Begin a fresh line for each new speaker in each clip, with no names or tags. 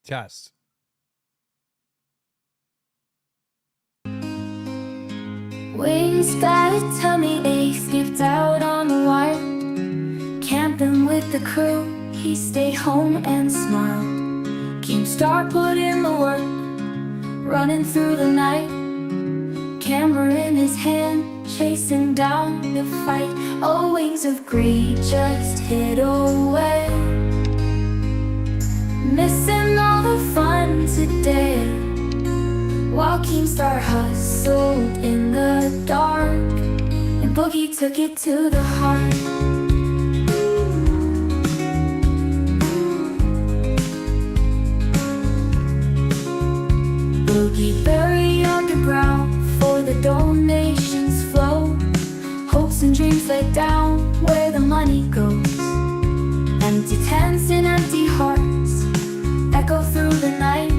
Test.
Wings got a tummy ache, skipped out on the wire. Camping with the crew, he stayed home and smiled. KEEMSTAR put in the work, running through the night. Camera in his hand, chasing down the fight. Oh, wings of greed just hid away, missing all the fun today. While KEEMSTAR hustled in the dark, and Boogie took it to the heart. Boogie buried underground, for the donations flow. Hopes and dreams laid down where the money goes. Empty tents and empty hearts echo through the night.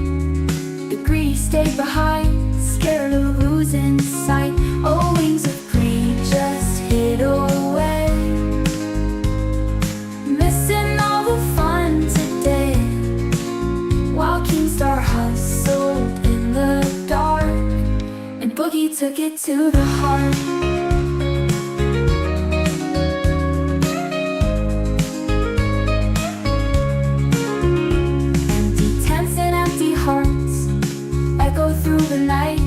The greedy stayed behind, scared of losing sight. Oh, wings of greed just hid away, missing all the fun today. While KEEMSTAR hustled in the dark, and Boogie took it to the heart. Through the night,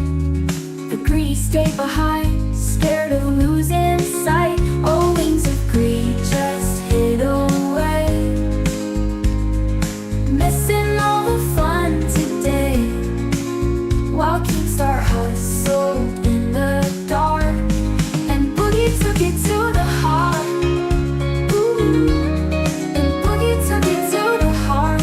the greedy stayed behind, scared of losing sight. Oh, wings of greed just hid away, missing all the fun today. While KEEMSTAR hustled in the dark, and Boogie took it to the heart. Ooh, and Boogie took it to the heart.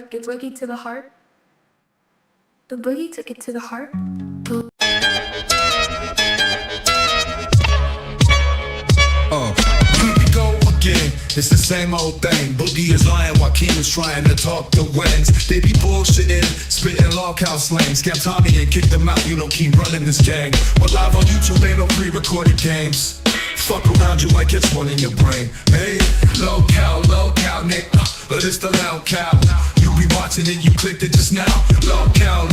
Get Boogie to the heart. The Boogie took it to the heart.
Here we go again, it's the same old thing. Boogie is lying while Keem is trying to talk the wings. They be bullshitting, spitting loghouse slang. Scam Tommy and kick them out, you know Keem running this gang. But live on YouTube ain't no pre-recorded games. Fuck around you like it's one in your brain. Hey, low cow, Nick, but it's the loud cow. You be watching it, you clicked it just now. Low cow,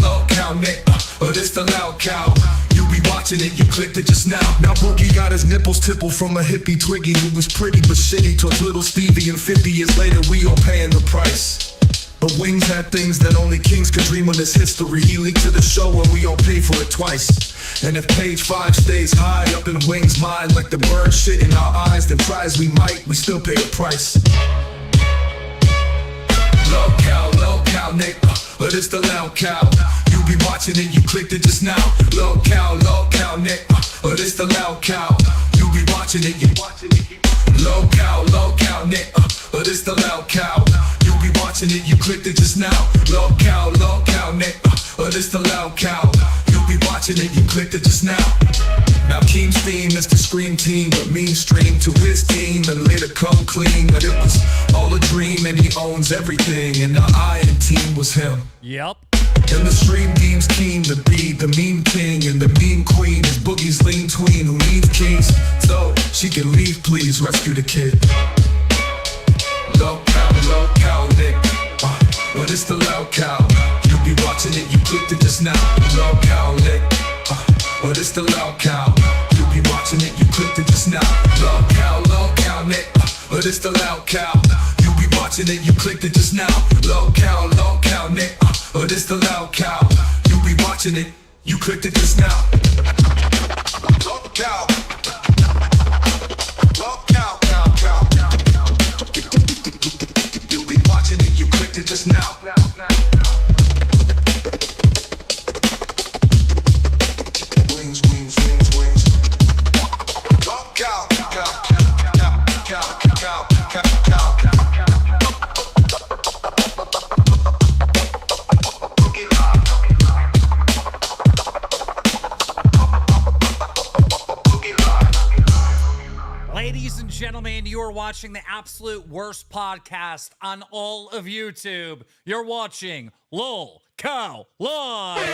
Nick, but it's the loud cow. You be watching it, you clicked it just now. Now Boogie got his nipples tippled from a hippie Twiggy who was pretty but shitty towards little Stevie, and 50 years later we all paying the price. But Wings had things that only kings could dream of this history. He leaked to the show and we all paid for it twice. And if page 5 stays high up in Wings' mind like the bird shit in our eyes, then try as we might, we still pay the price. Low cow, Nick, but it's the loud cow. You be watching it, you clicked it just now. Low cow, Nick, but it's the loud cow. You be watching it, you watching it. Low cow, Nick, but it's the loud cow. You be watching it, you clicked it just now. Low cow, Nick, but it's the loud cow. You be watching it, you clicked it just now. Now Keem's theme is the Scream Team, but mainstream to his team and later come clean. But it was all a dream and he owns everything, and the Iron Team was him.
Yep.
And the stream deems Keem to be the meme king, and the meme queen is Boogie's lean tween who needs keys so she can leave, please rescue the kid. Low cow, Nick, but it's the loud cow. You be watching it, you clicked it just now. Low cow, Nick, but it's the loud cow. You be watching it, you clicked it just now. Low cow, Nick, but it's the loud cow. You be watching it, you clicked it just now. Low cow, Nick, but it's the loud cow. You be watching it, you clicked it just now. Low cow, cow. You be watching it, you clicked it just now. Wings. Low cow. Boogie
Ladies and gentlemen, you are watching the absolute worst podcast on all of YouTube. You're watching Lol Cow Live.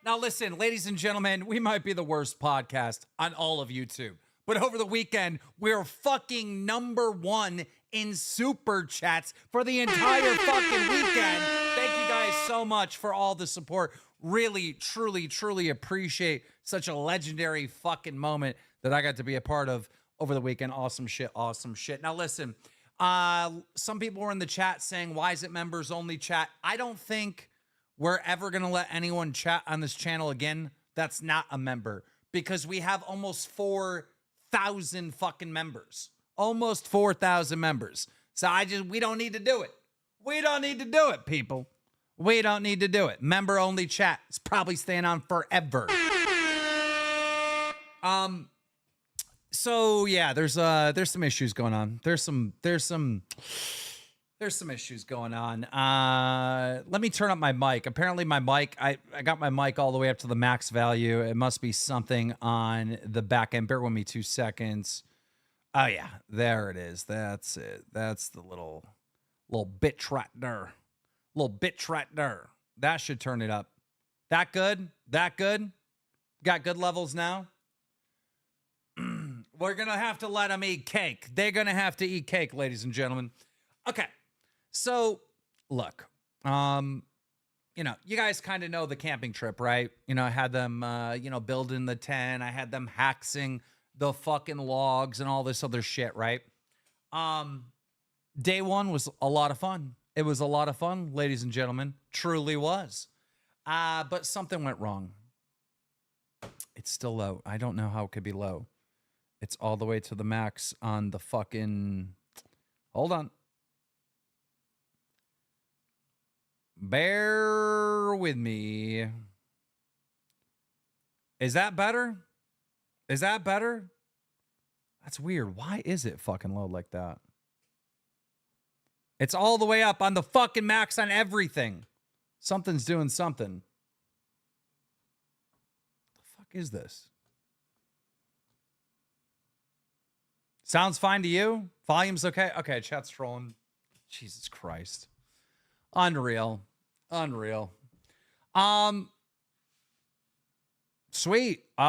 Now listen, ladies and gentlemen, we might be the worst podcast on all of YouTube. But over the weekend, we're fucking #1 in super chats for the entire fucking weekend. Thank you guys so much for all the support. Really, truly, truly appreciate such a legendary fucking moment that I got to be a part of over the weekend. Awesome shit, awesome shit. Now listen, some people were in the chat saying, why is it members only chat? I don't think we're ever gonna let anyone chat on this channel again that's not a member, because we have almost 4,000 fucking members. Almost 4,000 members. So we don't need to do it. We don't need to do it, people. We don't need to do it. Member only chat. It's probably staying on forever. So yeah, there's some issues going on. There's some issues going on. Let me turn up my mic. Apparently my mic, I got my mic all the way up to the max value. It must be something on the back end. Bear with me 2 seconds. Oh yeah, there it is. That's it. That's the little bit right there. Little bit right there. That should turn it up. That good? That good? Got good levels now? We're going to have to let them eat cake. They're going to have to eat cake, ladies and gentlemen. Okay. So, look. You know, you guys kind of know the camping trip, right? You know, I had them, building the tent. I had them haxing the fucking logs and all this other shit, right? Day one was a lot of fun. It was a lot of fun, ladies and gentlemen. Truly was. But something went wrong. It's still low. I don't know how it could be low. It's all the way to the max on the fucking... Hold on. Bear with me. Is that better? Is that better? That's weird. Why is it fucking low like that? It's all the way up on the fucking max on everything. Something's doing something. What the fuck is this? Sounds fine to you? Volume's okay? Okay, chat's trolling. Jesus Christ. Unreal. Unreal. Sweet. Okay.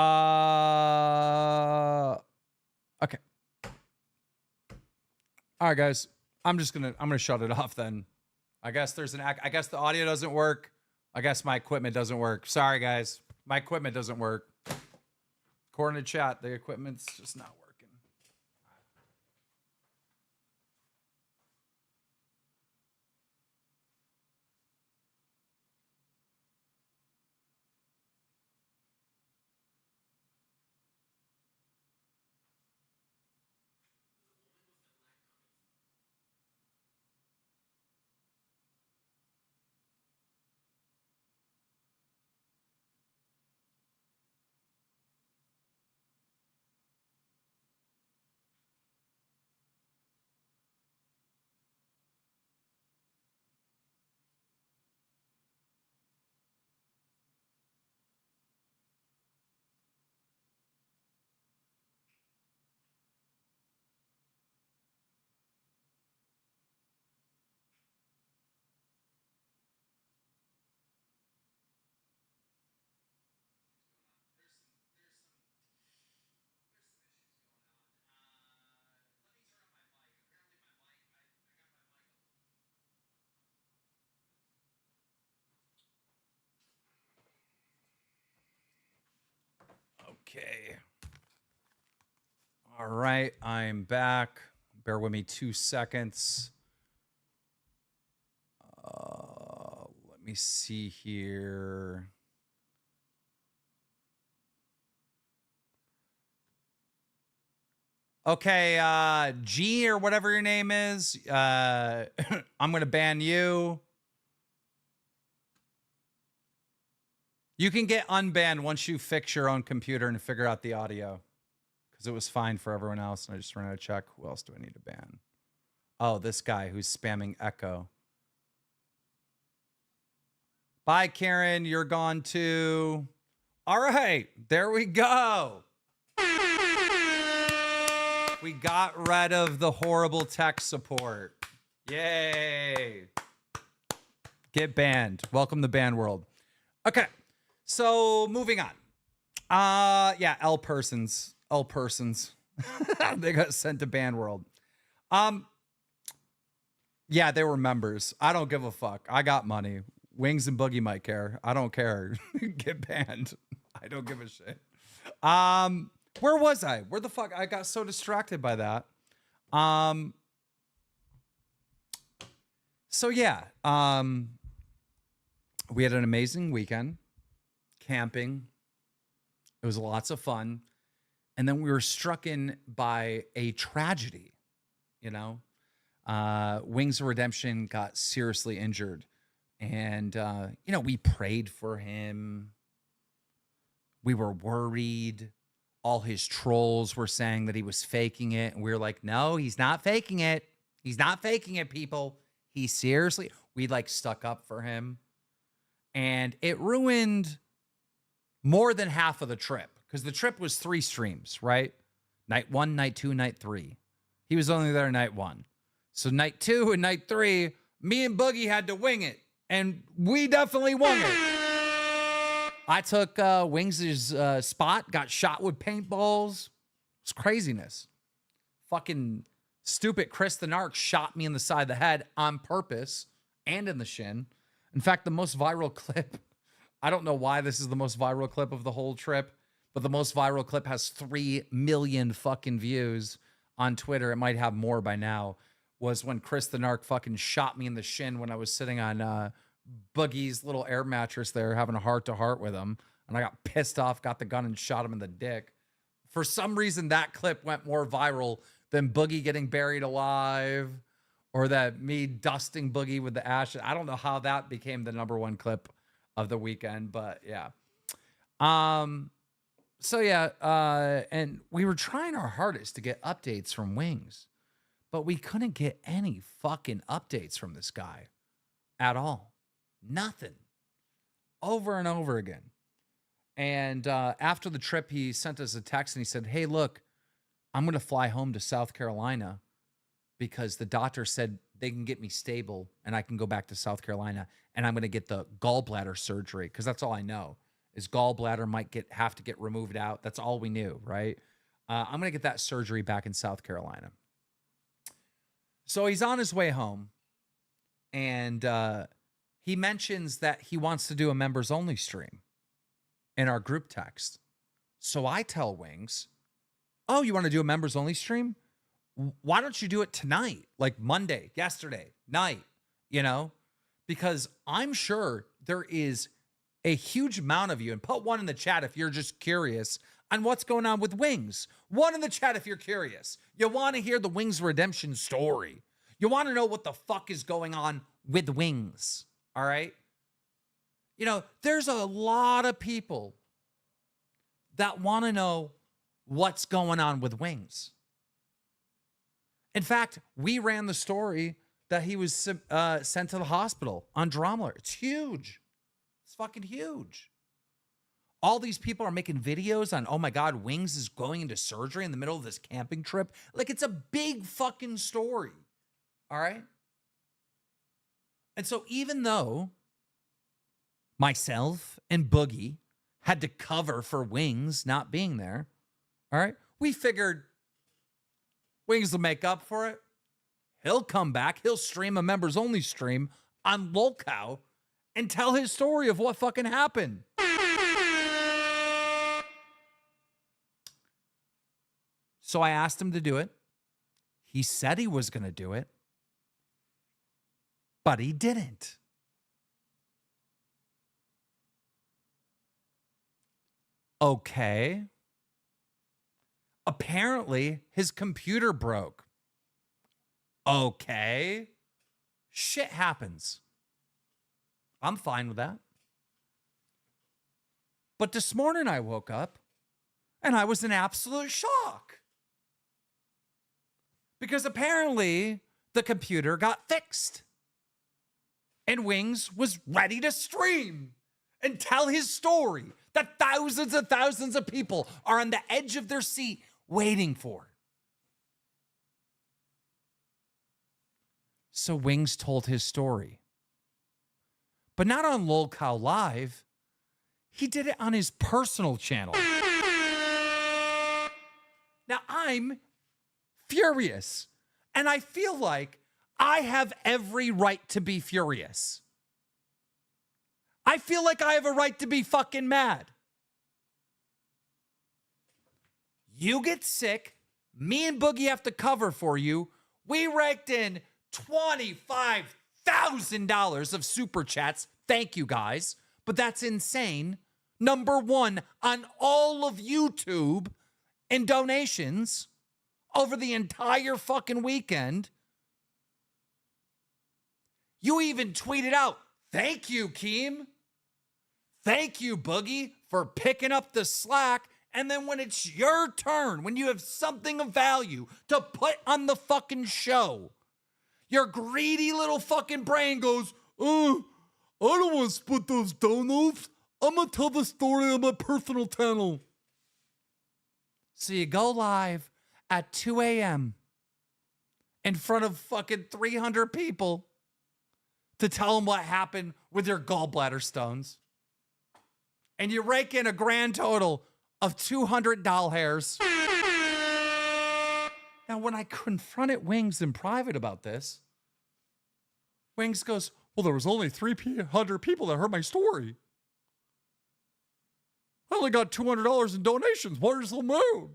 All right, guys. I'm gonna shut it off then. I guess I guess the audio doesn't work. I guess my equipment doesn't work. Sorry, guys. My equipment doesn't work. According to chat, the equipment's just not working. Okay. All right, I'm back. Bear with me 2 seconds. Let me see here. Okay, G or whatever your name is. I'm going to ban you. You can get unbanned once you fix your own computer and figure out the audio. Because it was fine for everyone else, and I just ran out of check. Who else do I need to ban? Oh, this guy who's spamming Echo. Bye, Karen. You're gone too. All right. There we go. We got rid of the horrible tech support. Yay. Get banned. Welcome to banned world. Okay. So moving on. Yeah, L persons. They got sent to banned world. Yeah, they were members. I don't give a fuck. I got money. Wings and Boogie might care. I don't care. Get banned. I don't give a shit. Where was I? Where the fuck? I got so distracted by that. So yeah, we had an amazing weekend camping. It was lots of fun. And then we were struck in by a tragedy, you know? Wings of Redemption got seriously injured. And, you know, we prayed for him. We were worried. All his trolls were saying that he was faking it. And we were like, no, he's not faking it. He's not faking it, people. He seriously, we like stuck up for him. And it ruined more than half of the trip. Because the trip was 3 streams, right? Night 1, night 2, night 3. He was only there night 1. So night 2 and night 3, me and Boogie had to wing it. And we definitely won it. I took Wings' spot, got shot with paintballs. It's craziness. Fucking stupid Chris the Narc shot me in the side of the head on purpose and in the shin. In fact, the most viral clip, I don't know why this is the most viral clip of the whole trip, but the most viral clip has 3 million fucking views on Twitter. It might have more by now. Was when Chris the Narc fucking shot me in the shin when I was sitting on Boogie's little air mattress there, having a heart-to-heart with him. And I got pissed off, got the gun and shot him in the dick. For some reason, that clip went more viral than Boogie getting buried alive or that me dusting Boogie with the ashes. I don't know how that became the #1 clip of the weekend, but yeah. So yeah, and we were trying our hardest to get updates from Wings, but we couldn't get any fucking updates from this guy at all. Nothing. Over and over again. And after the trip, he sent us a text and he said, hey, look, I'm going to fly home to South Carolina because the doctor said they can get me stable and I can go back to South Carolina and I'm going to get the gallbladder surgery because that's all I know. His gallbladder might have to get removed out. That's all we knew, right? I'm going to get that surgery back in South Carolina. So he's on his way home, and he mentions that he wants to do a members-only stream in our group text. So I tell Wings, oh, you want to do a members-only stream? Why don't you do it tonight, like Monday, yesterday, night, you know? Because I'm sure there is a huge amount of you, and put 1 in the chat if you're just curious on what's going on with Wings. 1 in the chat if you're curious. You want to hear the Wings Redemption story. You want to know what the fuck is going on with Wings, all right? You know, there's a lot of people that want to know what's going on with Wings. In fact, we ran the story that he was sent to the hospital on Dromler. It's huge. It's fucking huge. All these people are making videos on, oh my God, Wings is going into surgery in the middle of this camping trip. Like, it's a big fucking story. All right? And so even though myself and Boogie had to cover for Wings not being there, all right, we figured Wings will make up for it. He'll come back. He'll stream a members-only stream on Lolcow and tell his story of what fucking happened. So I asked him to do it. He said he was going to do it, but he didn't. Okay. Apparently, his computer broke. Okay. Shit happens. I'm fine with that. But this morning I woke up and I was in absolute shock. Because apparently the computer got fixed. And Wings was ready to stream and tell his story that thousands and thousands of people are on the edge of their seat waiting for. So Wings told his story. But not on Lol Cow Live. He did it on his personal channel. Now, I'm furious. And I feel like I have every right to be furious. I feel like I have a right to be fucking mad. You get sick. Me and Boogie have to cover for you. We raked in $25,000 of super chats. Thank you, guys. But that's insane. Number one on all of YouTube in donations over the entire fucking weekend. You even tweeted out, thank you, Keem. Thank you, Boogie, for picking up the slack. And then when it's your turn, when you have something of value to put on the fucking show, your greedy little fucking brain goes, oh, I don't want to split those donuts. I'm going to tell the story on my personal channel. So you go live at 2 a.m. in front of fucking 300 people to tell them what happened with your gallbladder stones. And you rake in a grand total of 200 doll hairs. Now, when I confronted Wings in private about this, Wings goes, well, there was only 300 people that heard my story. I only got $200 in donations. Where's the moon?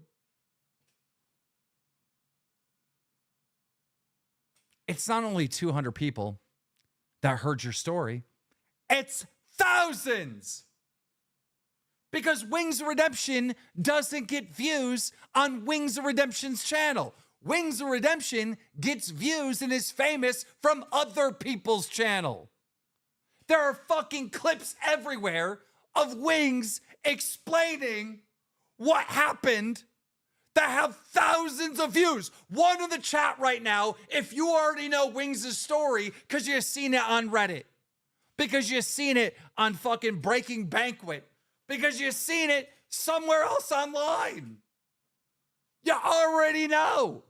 It's not only 200 people that heard your story. It's thousands. Because Wings of Redemption doesn't get views on Wings of Redemption's channel. Wings of Redemption gets views and is famous from other people's channel. There are fucking clips everywhere of Wings explaining what happened that have thousands of views. One in the chat right now, if you already know Wings' story because you've seen it on Reddit, because you've seen it on fucking Breaking Banquet, because you've seen it somewhere else online. You already know.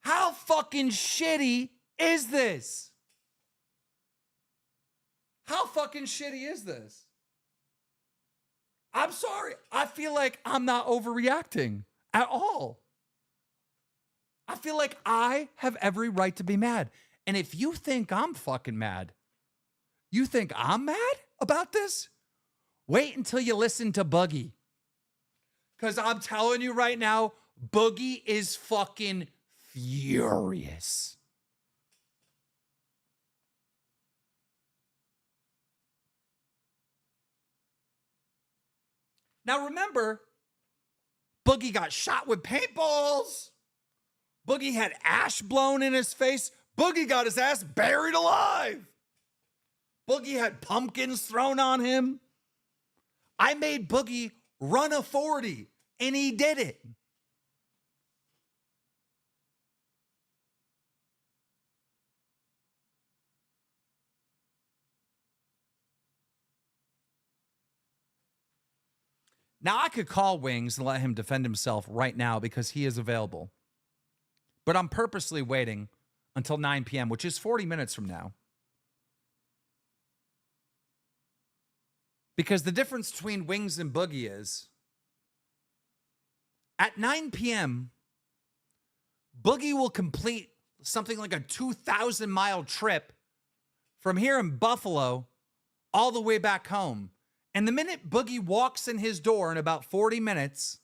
How fucking shitty is this? How fucking shitty is this? I'm sorry. I feel like I'm not overreacting at all. I feel like I have every right to be mad. And if you think I'm fucking mad, you think I'm mad about this? Wait until you listen to Boogie. Because I'm telling you right now, Boogie is fucking furious. Now remember, Boogie got shot with paintballs. Boogie had ash blown in his face. Boogie got his ass buried alive. Boogie had pumpkins thrown on him. I made Boogie run a 40, and he did it. Now, I could call Wings and let him defend himself right now because he is available. But I'm purposely waiting until 9 p.m., which is 40 minutes from now. Because the difference between Wings and Boogie is at 9 p.m., Boogie will complete something like a 2,000-mile trip from here in Buffalo all the way back home. And the minute Boogie walks in his door in about 40 minutes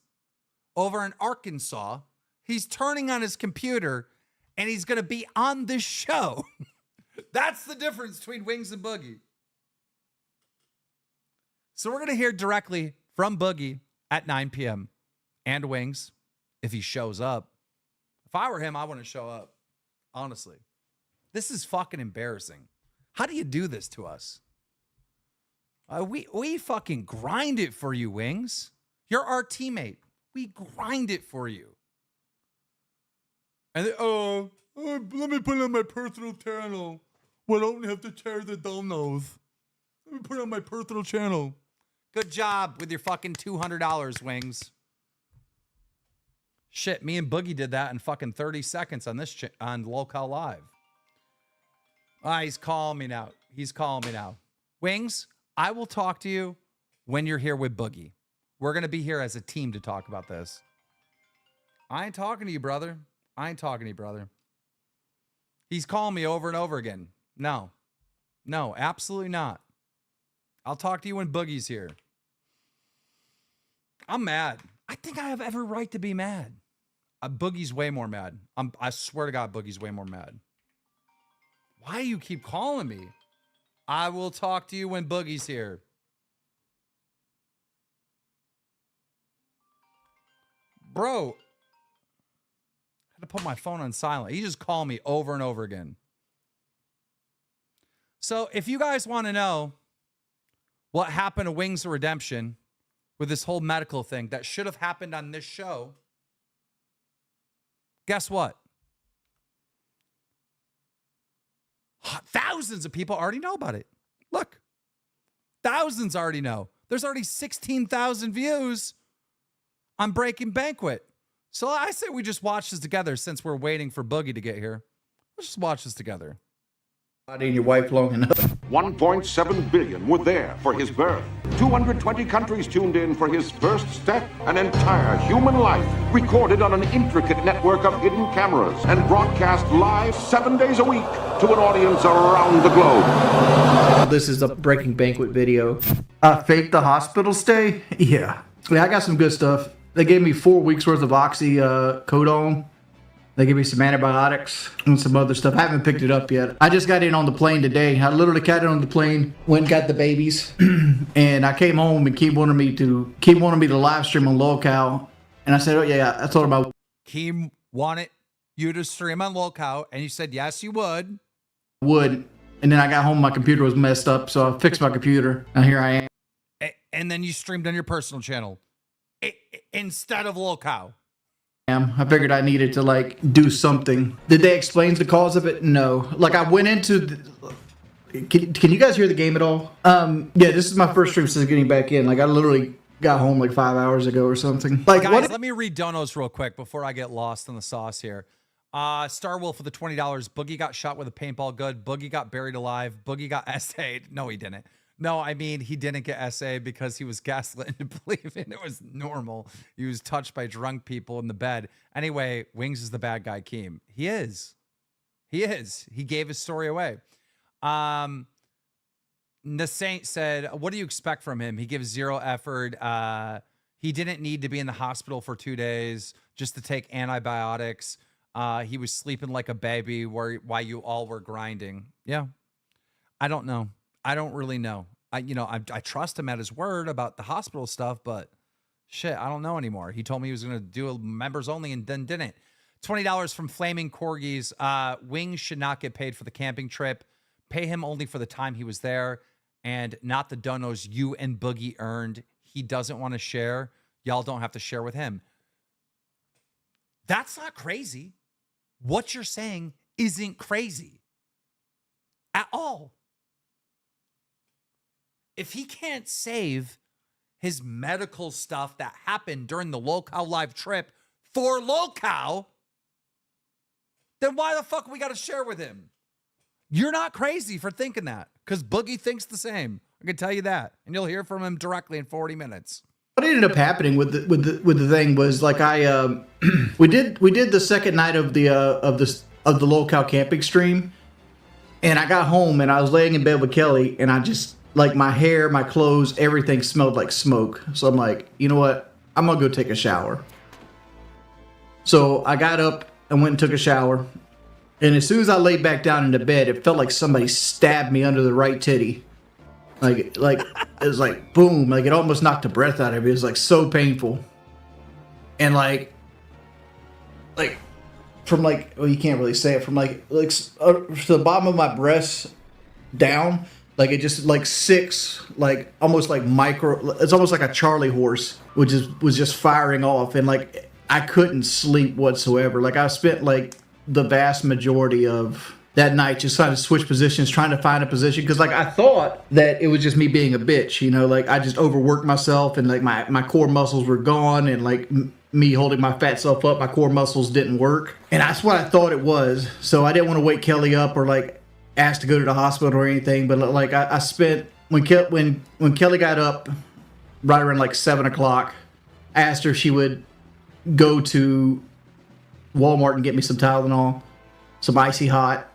over in Arkansas, he's turning on his computer and he's going to be on this show. That's the difference between Wings and Boogie. So we're going to hear directly from Boogie at 9 p.m. and Wings if he shows up. If I were him, I wouldn't show up. Honestly. This is fucking embarrassing. How do you do this to us? We fucking grind it for you, Wings. You're our teammate. We grind it for you. And let me put it on my personal channel. Well, I don't have to share the donos. Let me put it on my personal channel. Good job with your fucking $200, Wings. Shit, me and Boogie did that in fucking 30 seconds on this on Locale Live. He's calling me now. He's calling me now. Wings, I will talk to you when you're here with Boogie. We're going to be here as a team to talk about this. I ain't talking to you, brother. I ain't talking to you, brother. He's calling me over and over again. No. No, absolutely not. I'll talk to you when Boogie's here. I'm mad. I think I have every right to be mad. Boogie's way more mad. I swear to God, Boogie's way more mad. Why do you keep calling me? I will talk to you when Boogie's here. Bro. I had to put my phone on silent. He just called me over and over again. So if you guys want to know what happened to Wings of Redemption with this whole medical thing that should have happened on this show, guess what? Thousands of people already know about it. Look, thousands already know. There's already 16,000 views on Breaking Banquet. So I say we just watch this together since we're waiting for Boogie to get here. Let's just watch this together.
And your wife long enough.
1.7 billion were there for his birth. 220 countries tuned in for his first step. An entire human life recorded on an intricate network of hidden cameras and broadcast live 7 days a week to an audience around the globe.
This is a Breaking Banquet video. Fake the hospital stay? Yeah. I got some good stuff. They gave me 4 weeks worth of oxycodone. They gave me some antibiotics and some other stuff. I haven't picked it up yet. I just got in on the plane today. I literally got in on the plane, went and got the babies, and I came home and Keem wanted me to live stream on Locale, and I said, oh yeah, I told him I
Keem wanted you to stream on Locale, and you said yes, you would.
Would, and then I got home, my computer was messed up, so I fixed my computer, and here I am.
And then you streamed on your personal channel instead of Locale.
I figured I needed to like do something. Did they explain the cause of it? No. Like I went into can you guys hear the game at all? Yeah, this is my first stream since getting back in. Like I literally got home like 5 hours ago or something. Like
guys, let me read donos real quick before I get lost in the sauce here. Star Wolf for the $20. Boogie got shot with a paintball gun. Boogie got buried alive. Boogie got SA'd. No, he didn't. No, I mean, he didn't get SA because he was gaslit into believing it was normal. He was touched by drunk people in the bed. Anyway, Wings is the bad guy, Keem. He is. He is. He gave his story away. The Saint said, what do you expect from him? He gives zero effort. He didn't need to be in the hospital for 2 days just to take antibiotics. He was sleeping like a baby while you all were grinding. Yeah. I don't know. I don't really know. I trust him at his word about the hospital stuff, but shit, I don't know anymore. He told me he was going to do a members only and then didn't. $20 from Flaming Corgis. Wings should not get paid for the camping trip. Pay him only for the time he was there and not the donos you and Boogie earned. He doesn't want to share. Y'all don't have to share with him. That's not crazy. What you're saying isn't crazy at all. If he can't save his medical stuff that happened during the Locale Live trip for Locale, then why the fuck we got to share with him? You're not crazy for thinking that, because Boogie thinks the same. I can tell you that, and you'll hear from him directly in 40 minutes.
What ended up happening with the thing was like we did the second night of the Locale camping stream, and I got home and I was laying in bed with Kelly, and I just, like, my hair, my clothes, everything smelled like smoke. So I'm like, you know what? I'm going to go take a shower. So I got up and went and took a shower. And as soon as I laid back down into bed, it felt like somebody stabbed me under the right titty. Like it was like, boom. Like, it almost knocked the breath out of me. It was, like, so painful. And, like, from, like, well, you can't really say it. From, like to the bottom of my breast down, like, it just, like, 6, like, almost like micro, it's almost like a Charlie horse, which was just firing off. And, like, I couldn't sleep whatsoever. Like, I spent, like, the vast majority of that night just trying to switch positions, trying to find a position. Because, like, I thought that it was just me being a bitch, you know? Like, I just overworked myself, and, like, my core muscles were gone. And, like, me holding my fat self up, my core muscles didn't work. And that's what I thought it was. So I didn't want to wake Kelly up or like ask to go to the hospital or anything. But like I spent, when Kelly got up right around like 7 o'clock, I asked her if she would go to Walmart and get me some Tylenol, some Icy Hot,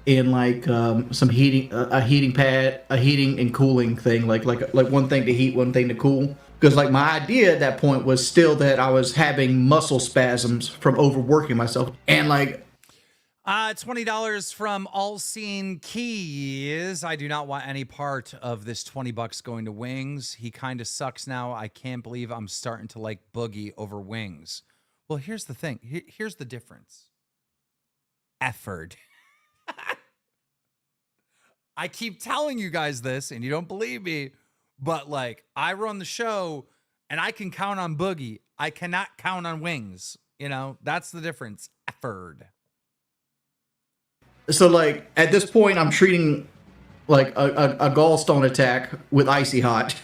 and like some heating, a heating pad, a heating and cooling thing, like one thing to heat, one thing to cool. Because like my idea at that point was still that I was having muscle spasms from overworking myself, and like
$20 from All Seen Keys. I do not want any part of this $20 going to Wings. He kind of sucks now. I can't believe I'm starting to like Boogie over Wings. Well, here's the thing. Here's the difference. Effort. I keep telling you guys this, and you don't believe me, but like I run the show, and I can count on Boogie. I cannot count on Wings. You know, that's the difference. Effort.
So like at this point, I'm treating like a gallstone attack with Icy Hot,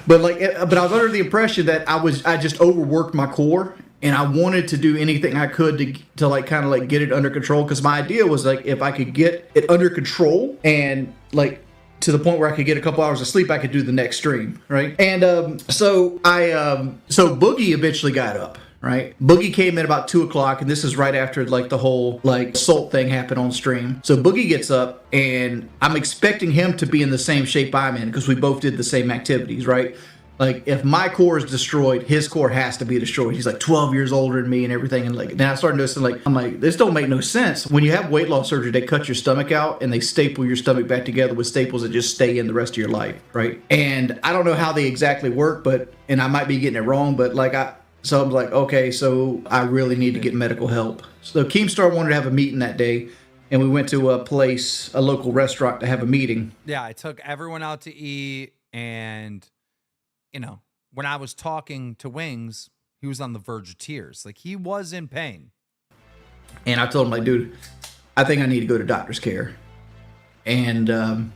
but I was under the impression that I just overworked my core, and I wanted to do anything I could to like kind of like get it under control. Because my idea was like if I could get it under control and like to the point where I could get a couple hours of sleep, I could do the next stream, right? And so Boogie eventually got up. Right, Boogie came in about 2 o'clock, and this is right after like the whole like assault thing happened on stream. So Boogie gets up, and I'm expecting him to be in the same shape I'm in because we both did the same activities, right? Like if my core is destroyed, his core has to be destroyed. He's like 12 years older than me and everything, and like then I started noticing like I'm like this don't make no sense. When you have weight loss surgery, they cut your stomach out and they staple your stomach back together with staples that just stay in the rest of your life, right? And I don't know how they exactly work, and I might be getting it wrong, but like So I'm like, okay, so I really need to get medical help. So KEEMSTAR wanted to have a meeting that day, and we went to a local restaurant to have a meeting.
Yeah, I took everyone out to eat, and, you know, when I was talking to Wings, he was on the verge of tears. Like, he was in pain.
And I told him, like, dude, I think I need to go to doctor's care. And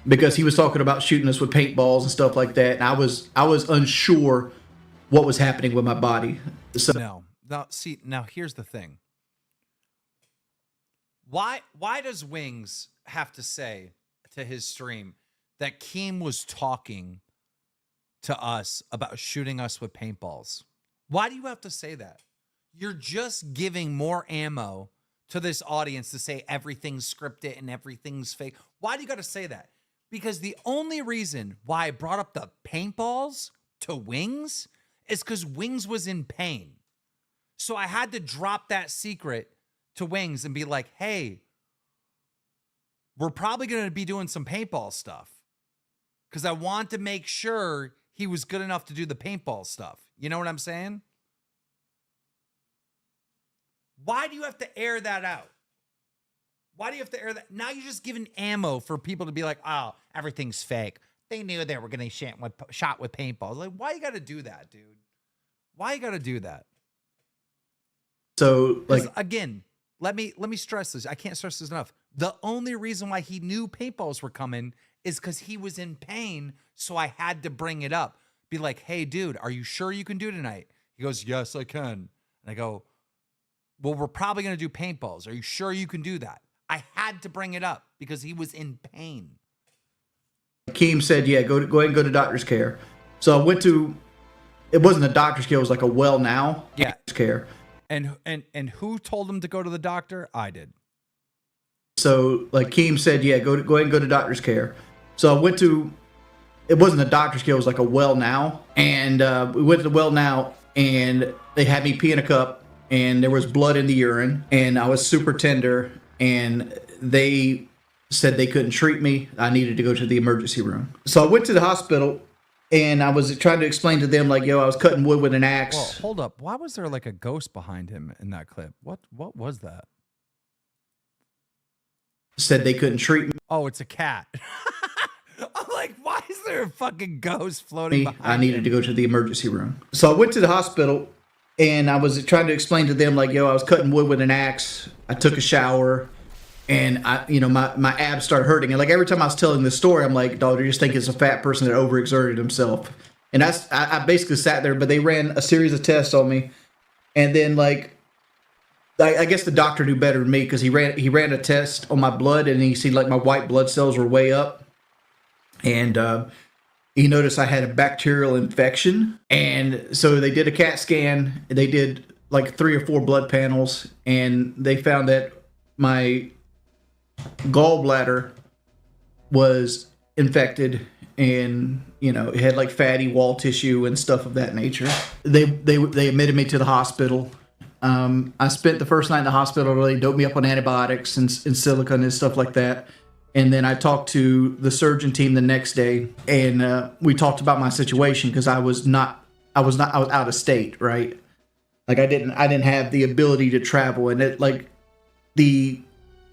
because he was talking about shooting us with paintballs and stuff like that, and I was unsure what was happening with my body. So
Now here's the thing. Why does Wings have to say to his stream that Keem was talking to us about shooting us with paintballs? Why do you have to say that? You're just giving more ammo to this audience to say everything's scripted and everything's fake. Why do you got to say that? Because the only reason why I brought up the paintballs to Wings is because Wings was in pain. So I had to drop that secret to Wings and be like, hey, we're probably going to be doing some paintball stuff. Because I want to make sure he was good enough to do the paintball stuff. You know what I'm saying? Why do you have to air that out? Why do you have to air that? Now you're just giving ammo for people to be like, oh, everything's fake. They knew they were going to shot with paintballs. Like, why you got to do that, dude? Why you got to do that?
So, like,
again, let me stress this. I can't stress this enough. The only reason why he knew paintballs were coming is because he was in pain. So I had to bring it up. Be like, hey, dude, are you sure you can do tonight? He goes, yes, I can. And I go, well, we're probably going to do paintballs. Are you sure you can do that? I had to bring it up because he was in pain.
Keem said, yeah, go ahead and go to doctor's care. So I went to, it wasn't a doctor's care, it was like a well now care.
And who told him to go to the doctor? I did.
So like Keem said, yeah, go ahead and go to doctor's care. So I went to, it wasn't a doctor's care, it was like a well now. And we went to the well now, and they had me pee in a cup, and there was blood in the urine, and I was super tender, and they said they couldn't treat me. I needed to go to the emergency room. So I went to the hospital, and I was trying to explain to them, like, yo, I was cutting wood with an axe.
Well, hold up. Why was there like a ghost behind him in that clip? What was that?
Said they couldn't treat me.
Oh, it's a cat. I'm like, why is there a fucking ghost floating behind
I needed to go to the emergency room. So I went to the hospital, and I was trying to explain to them, like, yo, I was cutting wood with an axe. I took a shower, and my abs started hurting. And like every time I was telling this story, I'm like, dog, you just think it's a fat person that overexerted himself. And I basically sat there, but they ran a series of tests on me. And then like, I guess the doctor knew better than me because he ran a test on my blood and he see like my white blood cells were way up. And he noticed I had a bacterial infection. And so they did a CAT scan. They did like 3 or 4 blood panels. And they found that my gallbladder was infected, and it had like fatty wall tissue and stuff of that nature. They admitted me to the hospital. I spent the first night in the hospital. They doped me up on antibiotics and silicone and stuff like that. And then I talked to the surgeon team the next day, and we talked about my situation because I was out of state, right? Like I didn't have the ability to travel, and the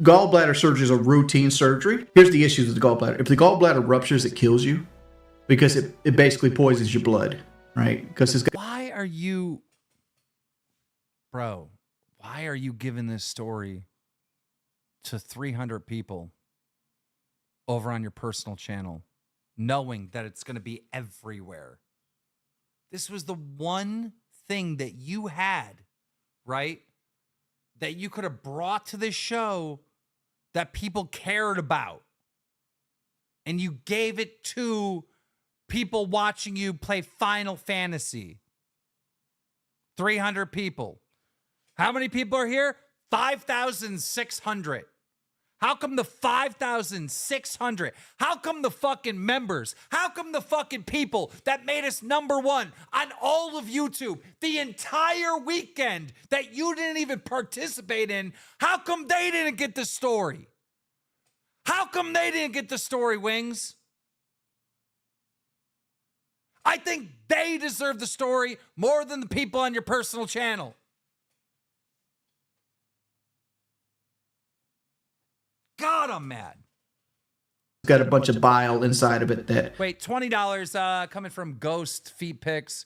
gallbladder surgery is a routine surgery. Here's the issues with the gallbladder. If the gallbladder ruptures, it kills you because it basically poisons your blood, right? Because
Why are you, bro? Why are you giving this story to 300 people over on your personal channel, knowing that it's going to be everywhere? This was the one thing that you had, right? That you could have brought to this show that people cared about. And you gave it to people watching you play Final Fantasy. 300 people. How many people are here? 5,600. How come the 5,600? How come the fucking members? How come the fucking people that made us #1 on all of YouTube the entire weekend that you didn't even participate in? How come they didn't get the story? How come they didn't get the story, Wings? I think they deserve the story more than the people on your personal channel. God, I'm mad.
It's got a bunch of bile inside of it that...
Wait, $20 coming from Ghost Feet Pics.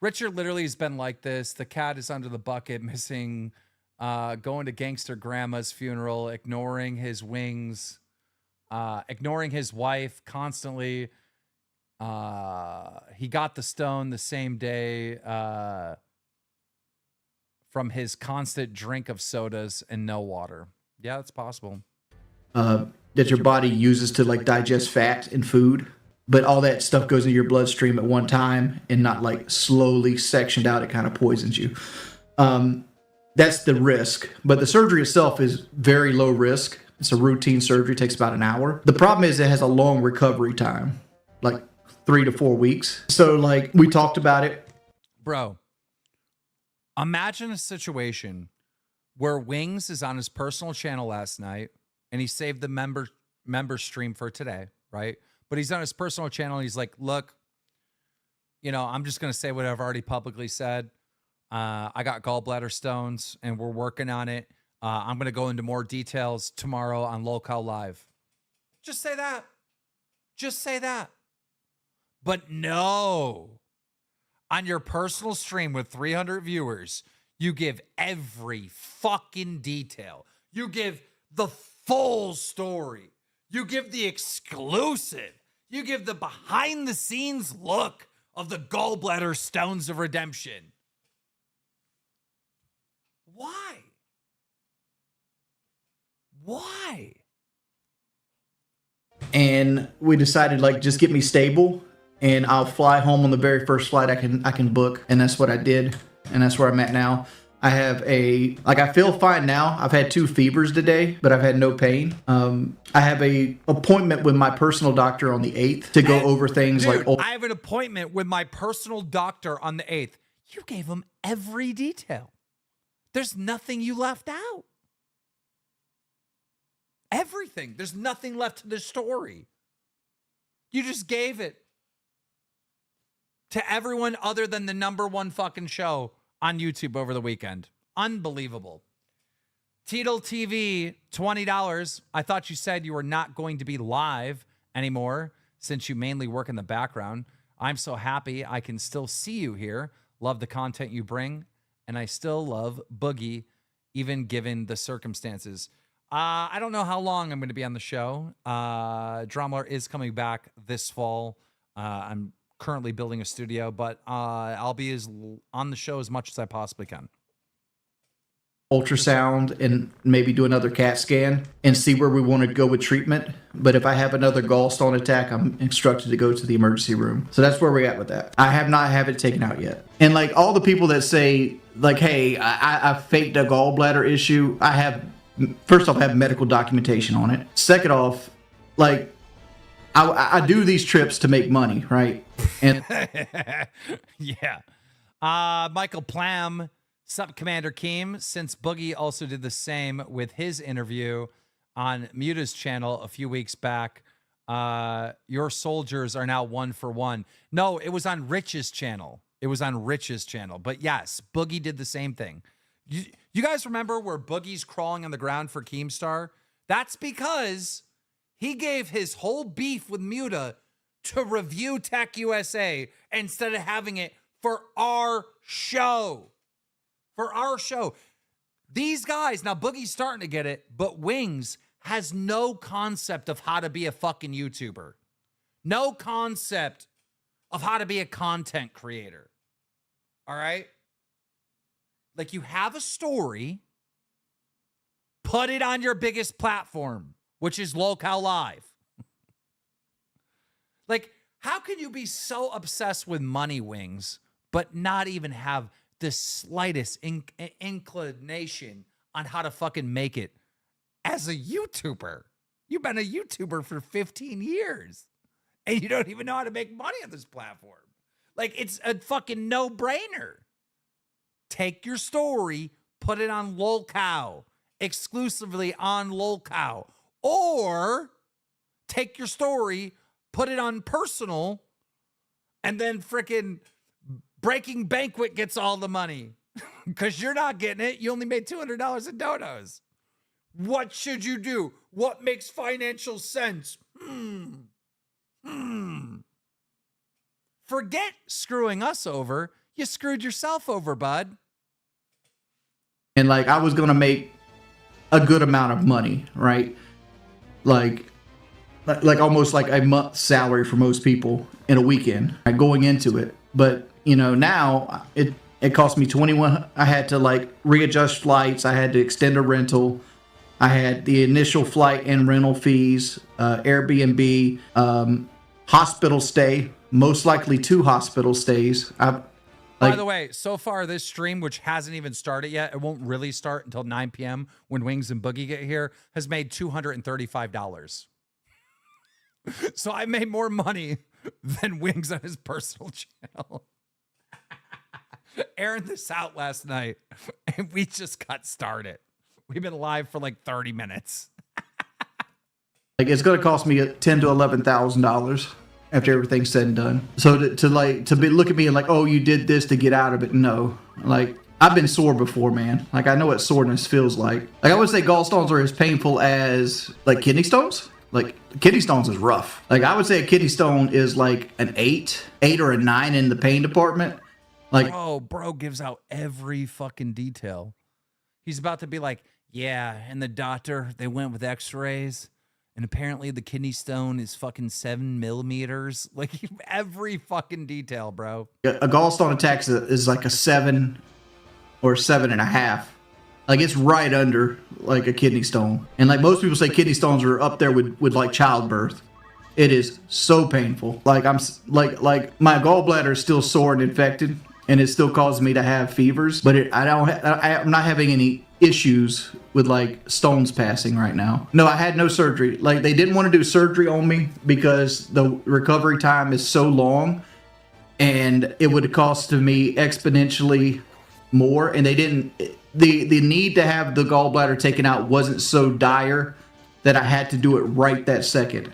Richard literally has been like this. The cat is under the bucket, missing, going to gangster grandma's funeral, ignoring his wings, ignoring his wife constantly. He got the stone the same day from his constant drink of sodas and no water. Yeah, that's possible.
That your body uses to like digest fat and food, but all that stuff goes into your bloodstream at one time and not like slowly sectioned out. It kind of poisons you. That's the risk, but the surgery itself is very low risk. It's a routine surgery. It takes about an hour. The problem is it has a long recovery time, like 3 to 4 weeks. So like we talked about it.
Bro, imagine a situation where Wings is on his personal channel last night and he saved the member stream for today, right? But he's on his personal channel and he's like, look, I'm just going to say what I've already publicly said. I got gallbladder stones and we're working on it. I'm going to go into more details tomorrow on Lolcow Live. Just say that. Just say that. But no, on your personal stream with 300 viewers, you give every fucking detail. You give the full story. You give the exclusive. You give the behind the scenes look of the gallbladder stones of redemption. Why? Why?
And we decided like, just get me stable and I'll fly home on the very first flight I can book. And that's what I did. And that's where I'm at now. I have I feel fine now. I've had 2 fevers today, but I've had no pain. I have a appointment with my personal doctor on the 8th to go over things.
Dude,
like...
I have an appointment with my personal doctor on the 8th. You gave him every detail. There's nothing you left out. Everything. There's nothing left to the story. You just gave it to everyone other than the #1 fucking show on YouTube over the weekend. Unbelievable. Teetle TV, $20. I thought you said you were not going to be live anymore since you mainly work in the background. I'm so happy I can still see you here. Love the content you bring, and I still love Boogie, even given the circumstances. I don't know how long I'm going to be on the show. Drumler is coming back this fall. I'm currently building a studio, but I'll be on the show as much as I possibly can.
Ultrasound and maybe do another CAT scan and see where we want to go with treatment. But if I have another gallstone attack, I'm instructed to go to the emergency room. So that's where we're at with that. I have not have it taken out yet. And like all the people that say like, hey, I faked a gallbladder issue. I have, first off, I have medical documentation on it. Second off, like I do these trips to make money, right? And
yeah. Michael Plam, sup, Commander Keem. Since Boogie also did the same with his interview on Muta's channel a few weeks back, your soldiers are now 1 for 1. No, it was on Rich's channel. It was on Rich's channel. But yes, Boogie did the same thing. You guys remember where Boogie's crawling on the ground for Keemstar? That's because he gave his whole beef with Muta to review Tech USA instead of having it for our show. For our show. These guys, now Boogie's starting to get it, but Wings has no concept of how to be a fucking YouTuber. No concept of how to be a content creator. All right? Like, you have a story, put it on your biggest platform, which is Locale Live. Like, how can you be so obsessed with money, Wings, but not even have the slightest inclination on how to fucking make it as a YouTuber? You've been a YouTuber for 15 years and you don't even know how to make money on this platform. Like, it's a fucking no-brainer. Take your story, put it on Lolcow, exclusively on Lolcow, or take your story, put it on personal, and then freaking Breaking Banquet gets all the money because you're not getting it. You only made $200 in donos. What should you do? What makes financial sense? Forget screwing us over. You screwed yourself over, bud.
And like, I was going to make a good amount of money, right? Like almost like a month's salary for most people in a weekend, like, going into it. But you know, now it cost me 21. I had to like readjust flights. I had to extend a rental. I had the initial flight and rental fees, Airbnb, hospital stay, most likely 2 hospital stays.
By the way, so far this stream, which hasn't even started yet, it won't really start until 9 p.m. when Wings and Boogie get here, has made $235. So I made more money than Wings on his personal channel. Airing this out last night, and we just got started. We've been live for like 30 minutes.
Like, it's going to cost me $10,000 to $11,000 after everything's said and done. So to look at me and like, oh, you did this to get out of it. No, like, I've been sore before, man. Like, I know what soreness feels like. Like, I would say gallstones are as painful as like kidney stones. Like, kidney stones is rough. Like, I would say a kidney stone is like an 8 or a 9 in the pain department. Like,
bro gives out every fucking detail. He's about to be like, yeah, and the doctor, they went with x-rays, and apparently the kidney stone is fucking 7 millimeters. Like, every fucking detail, bro.
A gallstone attack is like a 7 or 7.5. Like, it's right under like a kidney stone. And like most people say, kidney stones are up there with like childbirth. It is so painful. Like, I'm like my gallbladder is still sore and infected, and it still causes me to have fevers. But I'm not having any issues with like stones passing right now. No, I had no surgery. Like, they didn't want to do surgery on me because the recovery time is so long, and it would have costed me exponentially more. And they didn't. The need to have the gallbladder taken out wasn't so dire that I had to do it right that second.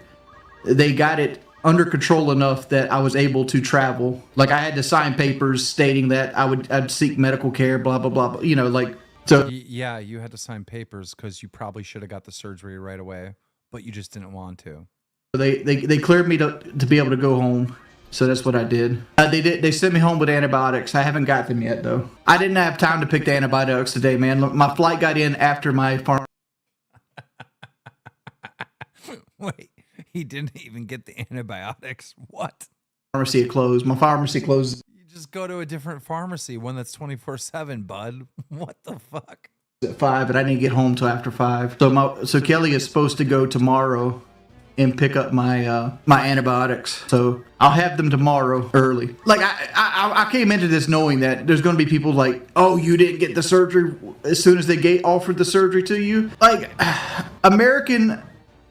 They got it under control enough that I was able to travel. Like, I had to sign papers stating that I'd seek medical care, blah, blah, blah, blah. You know, like, so.
Yeah, you had to sign papers because you probably should have got the surgery right away, but you just didn't want to.
They cleared me to be able to go home. So that's what I did. They sent me home with antibiotics. I haven't got them yet, though. I didn't have time to pick the antibiotics today, man. Look, my flight got in after my farm.
Wait, he didn't even get the antibiotics? What?
pharmacy had closed. My pharmacy closed
You just go to a different pharmacy, one that's 24/7, bud. What the fuck?
at 5, and I didn't get home till after 5. So Kelly is supposed to go tomorrow and pick up my my antibiotics. So I'll have them tomorrow early. Like I came into this knowing that there's going to be people like, oh, you didn't get the surgery as soon as they offered the surgery to you. Like, American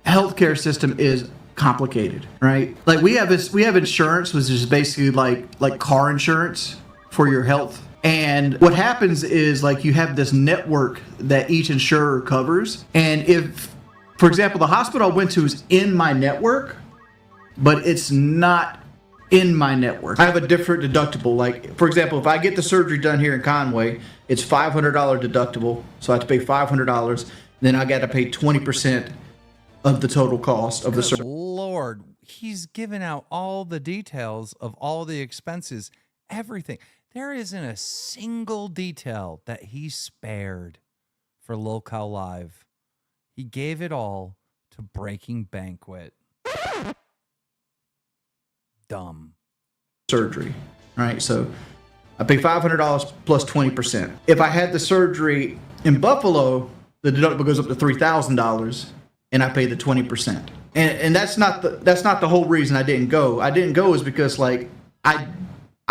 healthcare system is complicated, right? Like we have insurance, which is basically like car insurance for your health. And what happens is, like, you have this network that each insurer covers. And if, for example, the hospital I went to is in my network, but it's not in my network. I have a different deductible. Like, for example, if I get the surgery done here in Conway, it's $500 deductible. So I have to pay $500. Then I got to pay 20% of the total cost of the surgery.
Lord, he's given out all the details of all the expenses, everything. There isn't a single detail that he spared for Locale Live. He gave it all to Breaking Banquet. Dumb.
Surgery, right? So I pay $500 plus 20%. If I had the surgery in Buffalo, the deductible goes up to $3,000, and I pay the 20%. And that's not the whole reason I didn't go. I didn't go is because, like,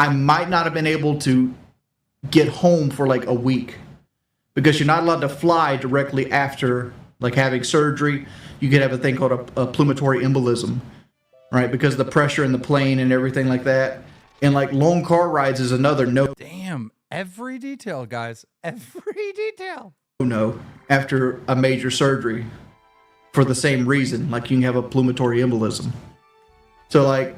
I might not have been able to get home for like a week, because you're not allowed to fly directly after like having surgery. You could have a thing called a plumatory embolism, right? Because of the pressure in the plane and everything like that. And like long car rides is another no.
Damn, every detail, guys. Every detail.
No, after a major surgery for the same reason. Like, you can have a plumatory embolism. So like,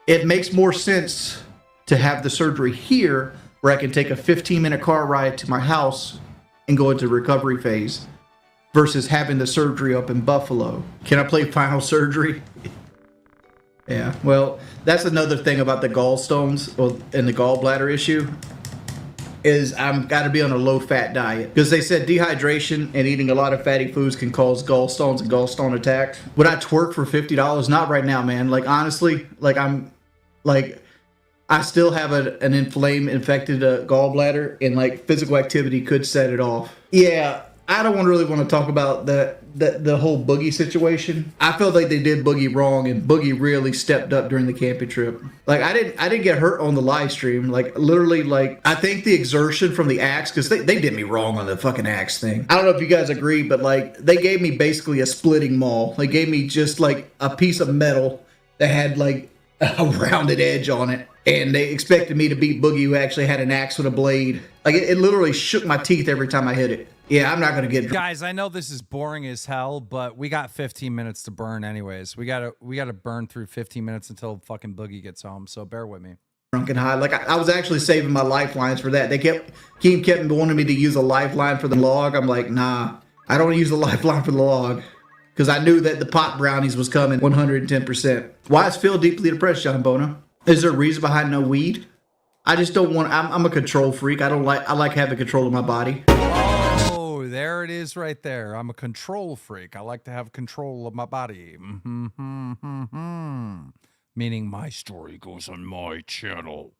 it makes more sense to have the surgery here, where I can take a 15-minute car ride to my house and go into recovery phase, versus having the surgery up in Buffalo. Can I play final surgery? Yeah, well, that's another thing about the gallstones and the gallbladder issue, is I'm got to be on a low-fat diet. Because they said dehydration and eating a lot of fatty foods can cause gallstones and gallstone attacks. Would I twerk for $50? Not right now, man. Like, honestly, like, I still have an infected gallbladder, and like physical activity could set it off. Yeah, I don't really want to talk about the whole Boogie situation. I felt like they did Boogie wrong, and Boogie really stepped up during the camping trip. Like, I didn't get hurt on the live stream. Like, literally, like, I think the exertion from the axe, because they did me wrong on the fucking axe thing. I don't know if you guys agree, but like, they gave me basically a splitting maul. They gave me just like a piece of metal that had like a rounded edge on it. And they expected me to beat Boogie, who actually had an axe with a blade. Like, it literally shook my teeth every time I hit it. Yeah, I'm not going to get drunk.
Guys, I know this is boring as hell, but we got 15 minutes to burn anyways. We gotta burn through 15 minutes until fucking Boogie gets home, so bear with me.
Drunk and high. Like, I was actually saving my lifelines for that. Keem kept wanting me to use a lifeline for the log. I'm like, nah, I don't use the lifeline for the log. Because I knew that the pot brownies was coming 110%. Why is Phil deeply depressed, John Bona? Is there a reason behind no weed? I just don't want. I'm a control freak. I like having control of my body.
Oh, there it is, right there. I'm a control freak. I like to have control of my body. Meaning my story goes on my channel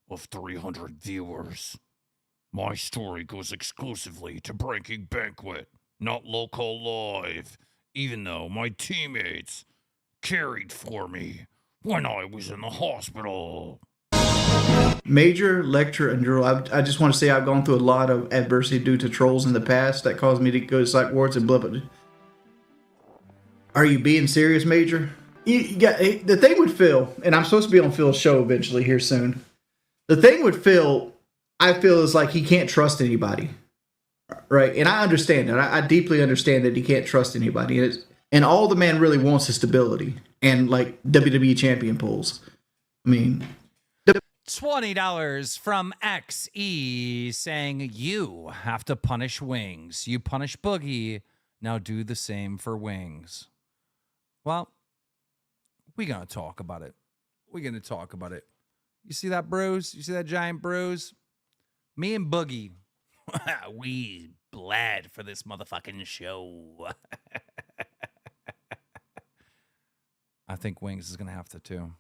of 300 viewers. My story goes exclusively to Breaking Banquet, not Local Live, even though my teammates cared for me when I was in the hospital.
Major lecture and drill. I just want to say I've gone through a lot of adversity due to trolls in the past that caused me to go to psych wards and blah, blah. Are you being serious, Major? The thing with Phil, and I'm supposed to be on Phil's show eventually here soon. The thing with Phil, I feel, is like he can't trust anybody. Right? And I understand that. I deeply understand that he can't trust anybody. And all the man really wants is stability and like WWE champion pulls. I mean,
$20 from XE saying you have to punish Wings. You punish Boogie. Now do the same for Wings. Well, we're going to talk about it. We're going to talk about it. You see that bruise? You see that giant bruise? Me and Boogie, we bled for this motherfucking show. I think Wings is going to have to too.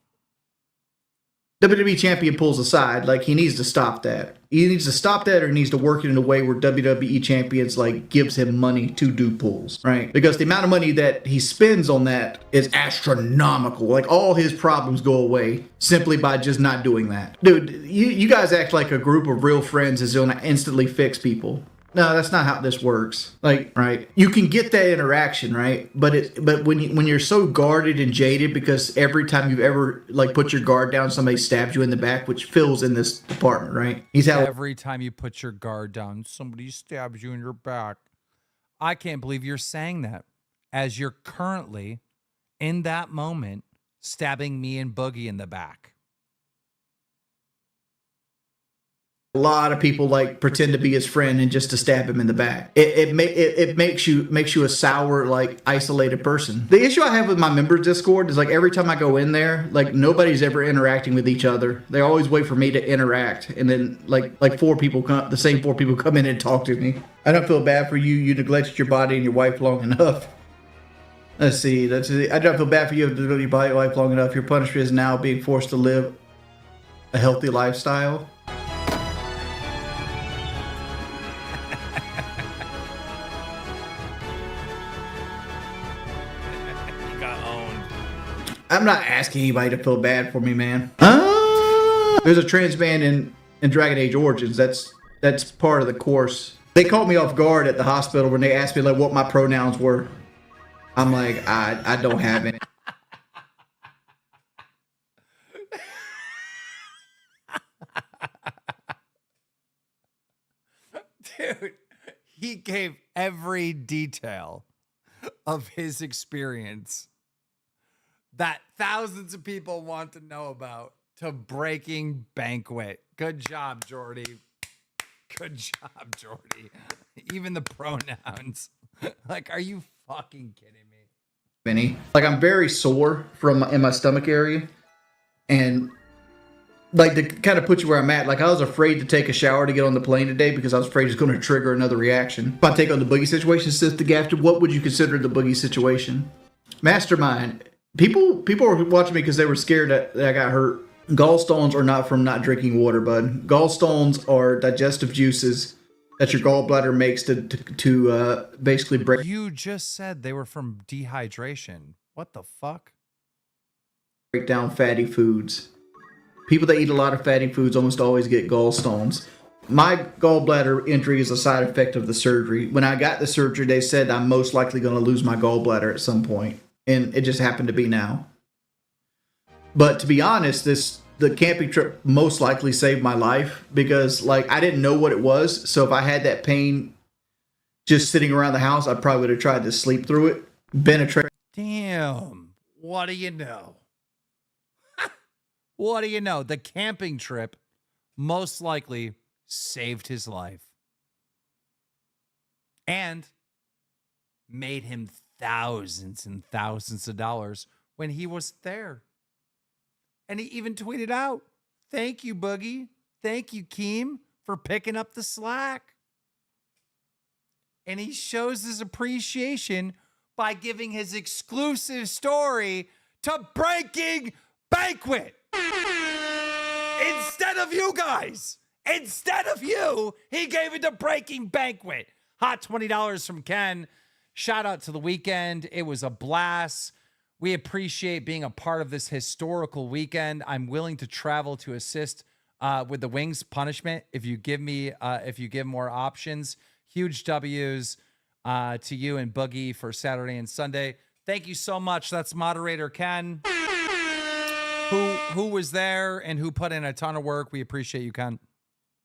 WWE champion pulls aside, like he needs to stop that. He needs to stop that, or he needs to work it in a way where WWE champions like gives him money to do pulls, right? Because the amount of money that he spends on that is astronomical. Like all his problems go away simply by just not doing that. Dude, you guys act like a group of real friends is gonna instantly fix people. No, that's not how this works. Like, right? You can get that interaction, right? But when you're so guarded and jaded because every time you've ever like put your guard down, somebody stabs you in the back, which Phil's in this department, right?
Every time you put your guard down, somebody stabs you in your back. I can't believe you're saying that as you're currently in that moment stabbing me and Boogie in the back.
A lot of people like pretend to be his friend and just to stab him in the back. It makes you a sour, like isolated person. The issue I have with my members Discord is like every time I go in there, like nobody's ever interacting with each other. They always wait for me to interact, and then like the same four people come in and talk to me. I don't feel bad for you. You neglected your body and your wife long enough. Let's see. I don't feel bad for you. Neglected your body and your wife long enough. Your punishment is now being forced to live a healthy lifestyle. I'm not asking anybody to feel bad for me, man. There's a trans man in Dragon Age Origins. That's part of the course. They caught me off guard at the hospital when they asked me like what my pronouns were. I'm like, I don't have any.
Dude, he gave every detail of his experience that thousands of people want to know about to Breaking Banquet. Good job, Jordy. Good job, Jordy. Even the pronouns. Like, are you fucking kidding me?
Benny, like I'm very sore in my stomach area, and like to kind of put you where I'm at, like I was afraid to take a shower to get on the plane today because I was afraid it's going to trigger another reaction. If I take on the Boogie situation, Sister Gafter, what would you consider the Boogie situation? Mastermind. People were watching me because they were scared that I got hurt. Gallstones are not from not drinking water, bud. Gallstones are digestive juices that your gallbladder makes to basically break.
You just said they were from dehydration. What the fuck?
Break down fatty foods. People that eat a lot of fatty foods almost always get gallstones. My gallbladder injury is a side effect of the surgery. When I got the surgery, they said I'm most likely going to lose my gallbladder at some point. And it just happened to be now. But to be honest, the camping trip most likely saved my life because like I didn't know what it was. So if I had that pain just sitting around the house, I probably would have tried to sleep through it.
Damn. What do you know? What do you know? The camping trip most likely saved his life and made him thousands and thousands of dollars when he was there. And he even tweeted out, "Thank you, Boogie. Thank you, Keem, for picking up the slack." And he shows his appreciation by giving his exclusive story to Breaking Banquet. Instead of you guys. Instead of you, he gave it to Breaking Banquet. Hot $20 from Ken. Shout out to the weekend. It was a blast. We appreciate being a part of this historical weekend. I'm willing to travel to assist with the Wings punishment if you give more options. Huge W's to you and Boogie for Saturday and Sunday. Thank you so much. That's moderator Ken, who was there and who put in a ton of work. We appreciate you, Ken.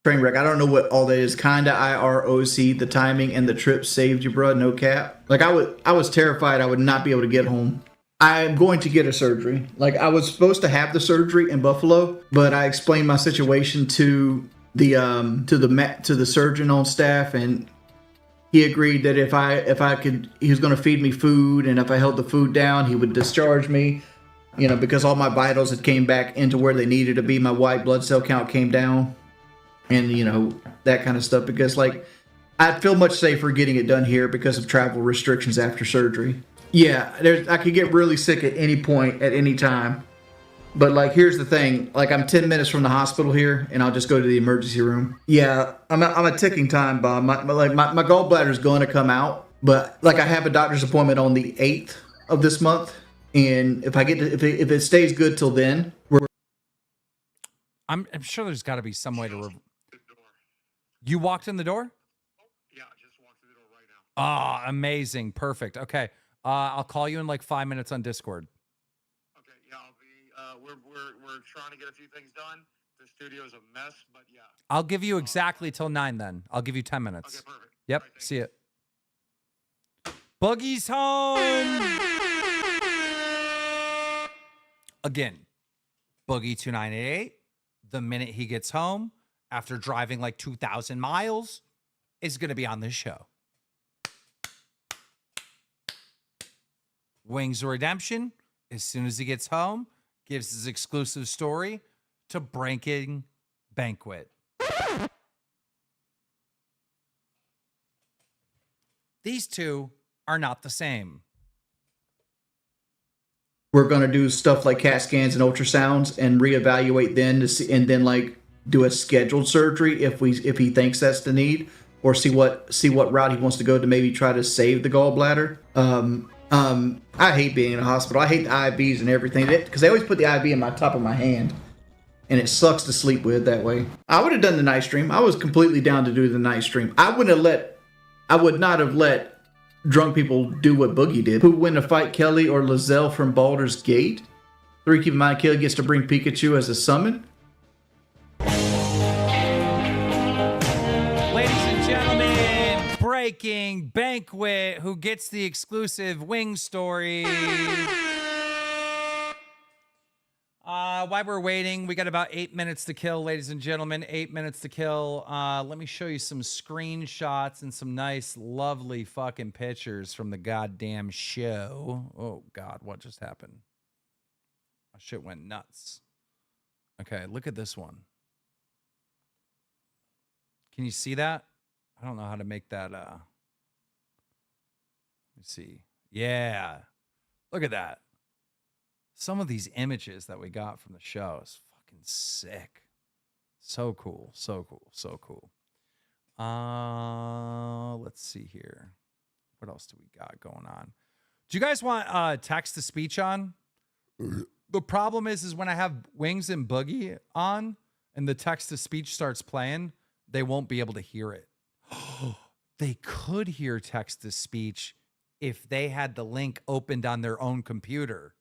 Train wreck. I don't know what all that is. Kinda IROC. The timing and the trip saved you, bro. No cap. Like I was terrified I would not be able to get home. I'm going to get a surgery. Like I was supposed to have the surgery in Buffalo, but I explained my situation to the surgeon on staff, and he agreed that if I could, he was going to feed me food, and if I held the food down, he would discharge me. You know, because all my vitals had came back into where they needed to be. My white blood cell count came down, and you know that kind of stuff. Because like I'd feel much safer getting it done here because of travel restrictions after surgery. Yeah, I could get really sick at any point, at any time. But like, here's the thing. Like, I'm 10 minutes from the hospital here, and I'll just go to the emergency room. Yeah, I'm a ticking time bomb. My gallbladder's going to come out, but like, I have a doctor's appointment on the 8th of this month, and if it stays good till then,
I'm sure there's got to be some way to. You walked in the door?
Yeah, I just walked through the door right now.
Oh, amazing. Perfect. Okay. I'll call you in like 5 minutes on Discord.
Okay, yeah, I'll be. We're trying to get a few things done. The studio's a mess, but yeah.
I'll give you exactly till 9 then. I'll give you 10 minutes.
Okay, perfect.
Yep.
All right,
See it. Boogie's home. Again, Boogie2988, the minute he gets home after driving like 2,000 miles, is going to be on this show. Wings of Redemption, as soon as he gets home, gives his exclusive story to Breaking Banquet. These two are not the same.
we're going to do stuff like CAT scans and ultrasounds and reevaluate then to see, and then like do a scheduled surgery if he thinks that's the need, or see what route he wants to go to maybe try to save the gallbladder. I hate being in a hospital. I hate the IVs and everything because they always put the IV in my top of my hand, and it sucks to sleep with that way. I would have done the night stream. I was completely down to do the night stream. I would not have let drunk people do what Boogie did. Who would win a fight, Kelly or Lizelle from Baldur's Gate? 3, keep in mind, Kelly gets to bring Pikachu as a summon.
Ladies and gentlemen, Breaking Banquet, who gets the exclusive wing story. While we're waiting, we got about 8 minutes to kill, ladies and gentlemen. 8 minutes to kill. Let me show you some screenshots and some nice, lovely fucking pictures from the goddamn show. Oh, God, what just happened? My shit went nuts. Okay, look at this one. Can you see that? I don't know how to make that. Let me see. Yeah. Look at that. Some of these images that we got from the show is fucking sick. So cool. So cool. So cool. Let's see here. What else do we got going on? Do you guys want text to speech on? The problem is when I have Wings and Boogie on and the text to speech starts playing, they won't be able to hear it. They could hear text to speech if they had the link opened on their own computer.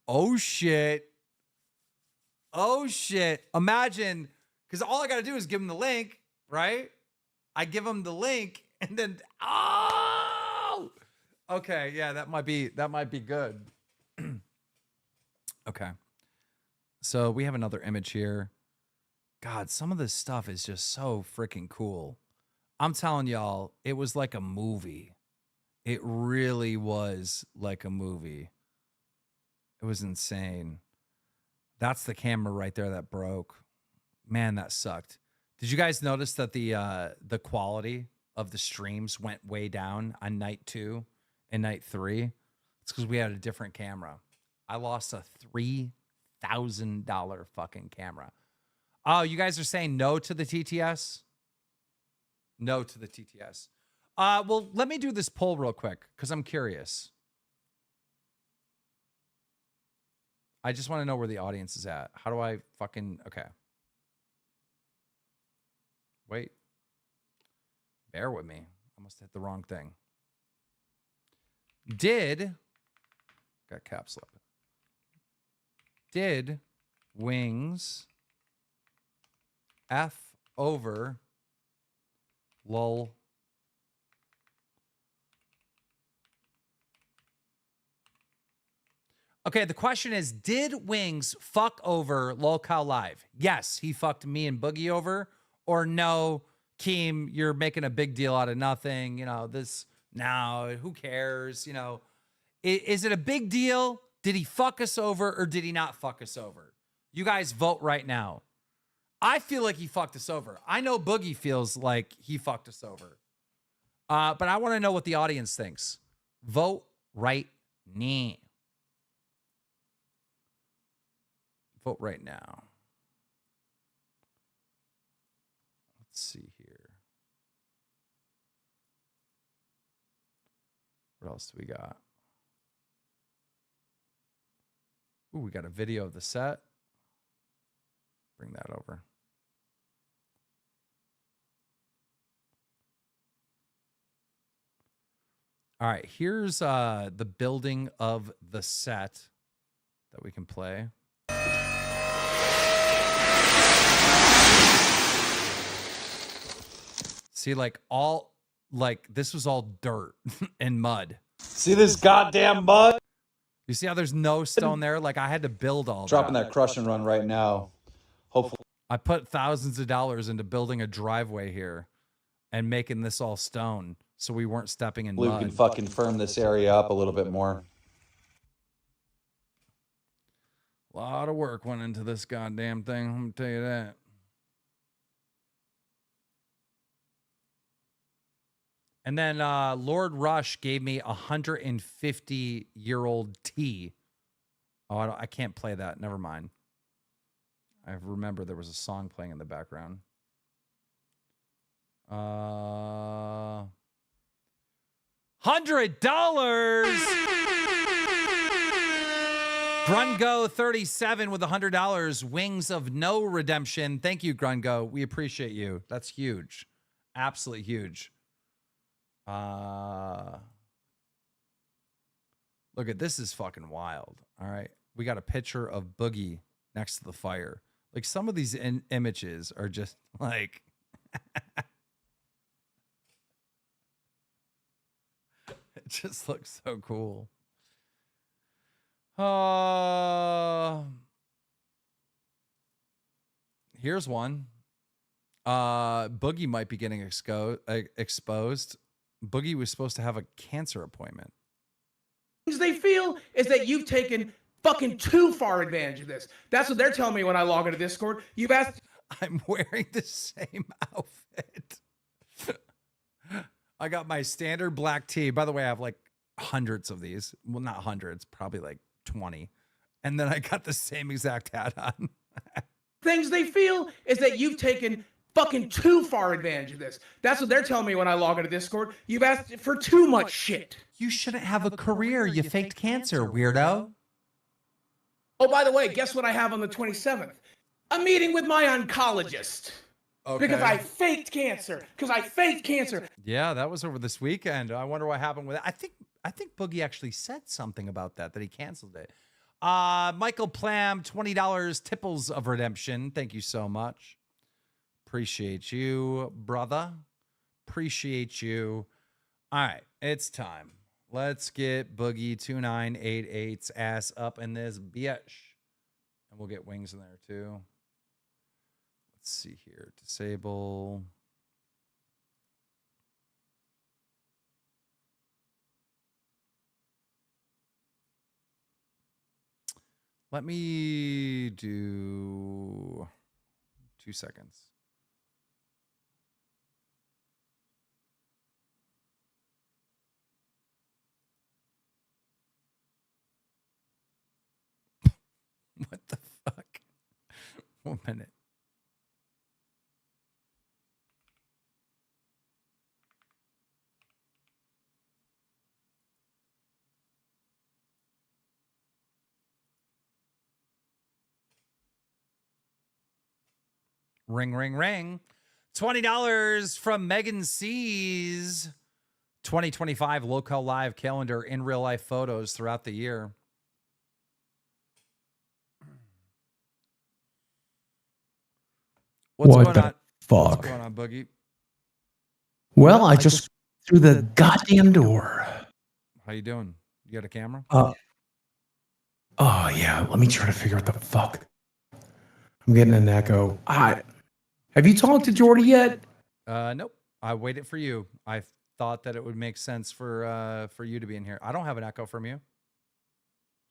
Oh, shit. Oh, shit. Imagine, because all I got to do is give them the link, right? I give them the link and then, oh, okay. Yeah, that might be good. Okay. So we have another image here. God, some of this stuff is just so freaking cool. I'm telling y'all, it was like a movie. It really was like a movie. It was insane. That's the camera right there that broke. Man, that sucked. Did you guys notice that the quality of the streams went way down on night 2 and night 3? It's because we had a different camera. I lost a $3,000 fucking camera. Oh, you guys are saying no to the TTS? No to the TTS. Well, let me do this poll real quick because I'm curious. I just want to know where the audience is at. How do I fucking... Okay. Wait. Bear with me. I must have hit the wrong thing. Got caps lock. Did Wings F over lol? Okay, the question is, did Wings fuck over Lol Cow Live? Yes, he fucked me and Boogie over. Or no, Keem, you're making a big deal out of nothing. You know, who cares? You know, is it a big deal? Did he fuck us over or did he not fuck us over? You guys vote right now. I feel like he fucked us over. I know Boogie feels like he fucked us over. But I want to know what the audience thinks. Vote right now. Vote right now. Let's see here. What else do we got? Ooh, we got a video of the set. Bring that over. All right, here's the building of the set that we can play. See, like this was all dirt and mud.
See this goddamn mud?
You see how there's no stone there? Like I had to build all
Dropping that crush and run right now. Hopefully.
I put thousands of dollars into building a driveway here and making this all stone so we weren't stepping in
We
mud.
can fucking firm this area up a little bit more.
A lot of work went into this goddamn thing. Let me tell you that. And then Lord Rush gave me a 150-year-old tea. Oh, I can't play that. Never mind. I remember there was a song playing in the background. $100. Grungo 37 with $100. Wings of No Redemption. Thank you, Grungo. We appreciate you. That's huge. Absolutely huge. Look at this is fucking wild. All right. We got a picture of Boogie next to the fire. Like some of these images are just like it just looks so cool. Here's one. Boogie might be getting exposed. Boogie was supposed to have a cancer appointment.
They feel is that you've taken fucking too far advantage of this. That's what they're telling me when I log into Discord. You've asked.
I'm wearing the same outfit. I got my standard black tee. By the way, I have like hundreds of these. Well, not hundreds, probably like 20. And then I got the same exact hat on.
Things they feel is that you've taken fucking too far advantage of this. That's what they're telling me when I log into Discord. You've asked for too much shit.
You shouldn't have a career. You faked cancer, weirdo.
Oh, by the way, guess what I have on the 27th? A meeting with my oncologist.
Okay.
Because I faked cancer.
Yeah, that was over this weekend. I wonder what happened with it. I think Boogie actually said something about that he canceled it. Michael Plam, $20 tipples of redemption. Thank you so much. Appreciate you, brother. Appreciate you. All right, it's time. Let's get Boogie 2988's ass up in this bitch. And we'll get wings in there too. Let's see here. Disable. Let me do 2 seconds. What the fuck? 1 minute. Ring, ring, ring. $20 from Megan C's 2025 Local Live calendar in real life photos throughout the year. What's going on?
Fuck.
What's going on, Boogie?
Well, I just through the goddamn door.
How you doing? You got a camera?
Oh yeah. Let me try to figure out the fuck. I'm getting an echo. Have you talked to Jordy yet?
Nope. I waited for you. I thought that it would make sense for you to be in here. I don't have an echo from you.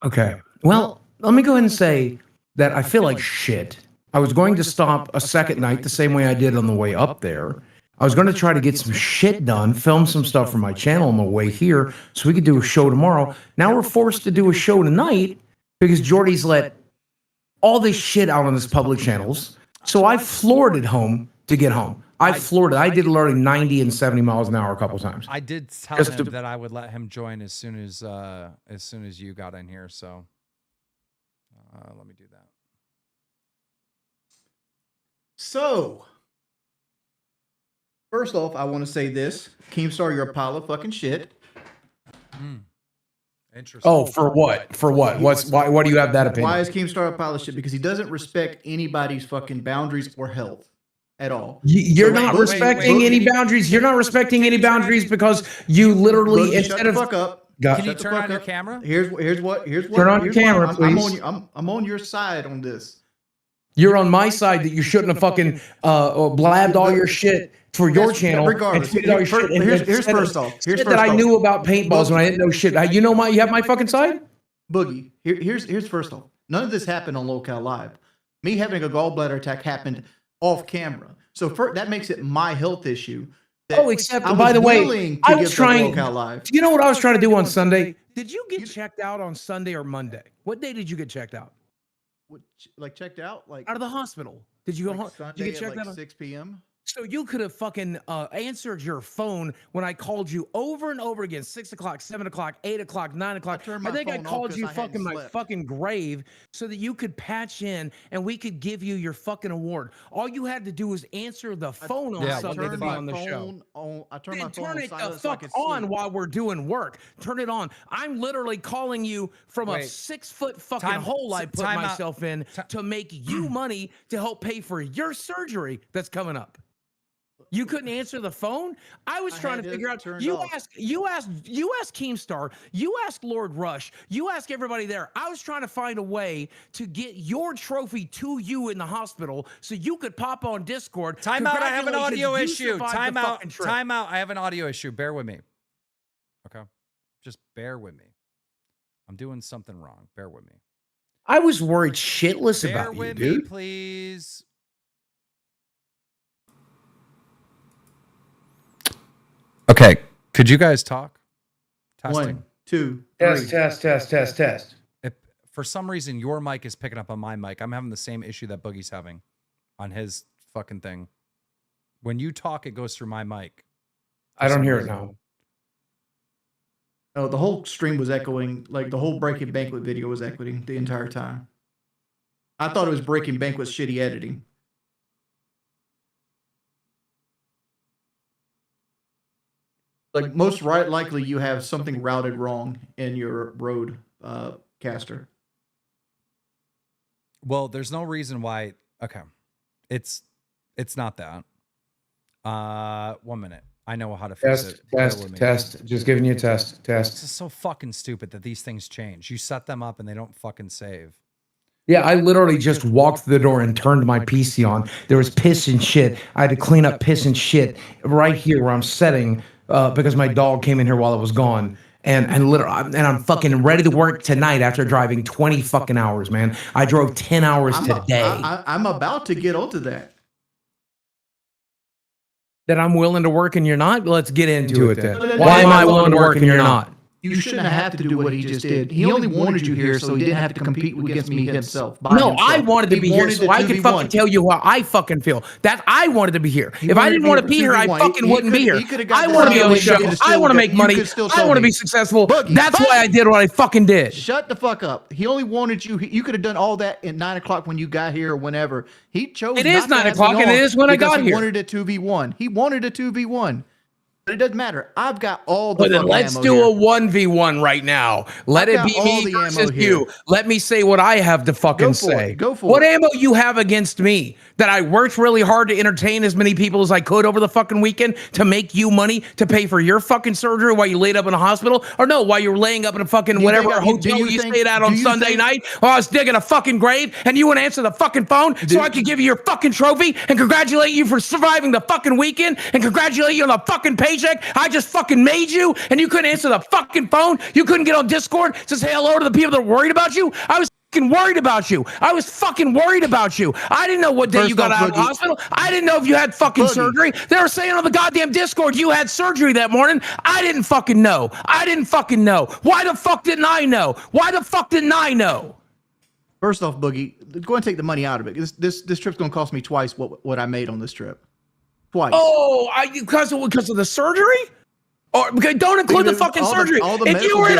Okay. Well, let me go ahead and say that I feel like shit. I was going to stop a second night the same way I did on the way up there. I was going to try to get some shit done, film some stuff for my channel on the way here so we could do a show tomorrow. Now we're forced to do a show tonight because Jordy's let all this shit out on this public channels. So I floored it home to get home. I floored it. I did literally 90 and 70 miles an hour a couple times.
I did tell him that I would let him join as soon as you got in here. So let me do that.
So, first off, I want to say this. Keemstar, you're a pile of fucking shit.
Interesting.
Oh, for what? For what? Why do you have that opinion?
Why is Keemstar a pile of shit? Because he doesn't respect anybody's fucking boundaries or health at all.
You're not respecting any boundaries. You're not respecting any boundaries because you literally,
Boogie,
instead
shut the
of
fuck up.
Can you turn on your camera?
Here's what.
Turn on your camera, please.
I'm on your side on this.
You're on my side that you shouldn't have fucking blabbed all your shit for your channel.
Regardless,
here's
first off. Here's
that I knew about paintballs when I didn't know shit. You know you have my fucking side?
Boogie, here's first off. None of this happened on Local Live. Me having a gallbladder attack happened off camera. So that makes it my health issue.
Oh, except by the way, I was trying.
Live.
You know what I was trying to do on Sunday? Did you get checked out on Sunday or Monday? What day did you get checked out?
Like checked out? Like
out of the hospital? Did you go home?
Sunday
Did you get checked
at like
out?
6 p.m.
So you could have fucking answered your phone when I called you over and over again, 6 o'clock, 7 o'clock, 8 o'clock, 9 o'clock. I think I called you fucking my fucking grave so that you could patch in and we could give you your fucking award. All you had to do was answer the phone on Sunday to be on the show.
I turned my phone
turn
on
it
silent
the
so I
fuck
could
on
sleep.
while we're doing work. Turn it on. I'm literally calling you from a 6-foot fucking hole I put myself in to make you money to help pay for your surgery that's coming up. You couldn't answer the phone? I was trying to figure out. You asked Keemstar, you asked Lord Rush, you asked everybody there. I was trying to find a way to get your trophy to you in the hospital so you could pop on Discord.
Time out, I have an audio issue. Time out. I have an audio issue. Bear with me. Okay. Just bear with me. I'm doing something wrong. Bear with me.
I was worried shitless about you, dude.
Bear with me, please. Okay, could you guys talk? Testing.
1, 2, 3.
Test.
If for some reason your mic is picking up on my mic, I'm having the same issue that Boogie's having on his fucking thing. When you talk, it goes through my mic.
I don't hear it now.
No, the whole stream was echoing. Like the whole Breaking Banquet video was echoing the entire time. I thought it was Breaking Banquet's shitty editing. Like most likely you have something routed wrong in your Rode caster.
Well, there's no reason why. Okay, it's not that. 1 minute. I know how to fix it.
Test. Just giving you a test.
This is so fucking stupid that these things change. You set them up and they don't fucking save.
Yeah, I literally just walked through the door and turned my PC on. There was piss and shit. I had to clean up piss and shit right here where I'm setting because my dog came in here while I was gone. And literally, and I'm fucking ready to work tonight after driving 20 fucking hours, man. I drove 10 hours today.
I'm about to get onto that.
That I'm willing to work and you're not? Let's get into it then. Why am I willing to work and you're not?
You shouldn't have to do what he just did. He only wanted you here so he didn't have to compete against me himself.
No, I wanted to be here so I could fucking tell you how I fucking feel. That I wanted to be here. If I didn't want to be here, I fucking wouldn't be here. I want to be on the show. I want to make money. I want to be successful. That's why I did what I fucking did.
Shut the fuck up. He only wanted you. You could have done all that at 9 o'clock when you got here or whenever. He chose.
It is 9 o'clock and it is when I got here.
He wanted a 2v1. He wanted a 2v1. But it doesn't matter. I've got all the.
But then let's do a 1v1 right now. Let it be me versus you. Let me say what I have to fucking say.
Go for it.
What ammo you have against me? That I worked really hard to entertain as many people as I could over the fucking weekend to make you money to pay for your fucking surgery while you laid up in a hospital? Or no, while you're laying up in a fucking whatever hotel you stayed at on Sunday night while I was digging a fucking grave and you wouldn't answer the fucking phone so I could give you your fucking trophy and congratulate you for surviving the fucking weekend and congratulate you on the fucking paycheck I just fucking made you and you couldn't answer the fucking phone? You couldn't get on Discord to say hello to the people that are worried about you? I was fucking worried about you. I was fucking worried about you. I didn't know what day you got out of the hospital. I didn't know if you had fucking surgery. They were saying on the goddamn Discord you had surgery that morning. I didn't fucking know. I didn't fucking know. Why the fuck didn't I know? Why the fuck didn't I know?
First off, Boogie, go and take the money out of it. This trip's going to cost me twice what I made on this trip. Twice.
Oh, because of the surgery? Or don't include the fucking surgery. If you were at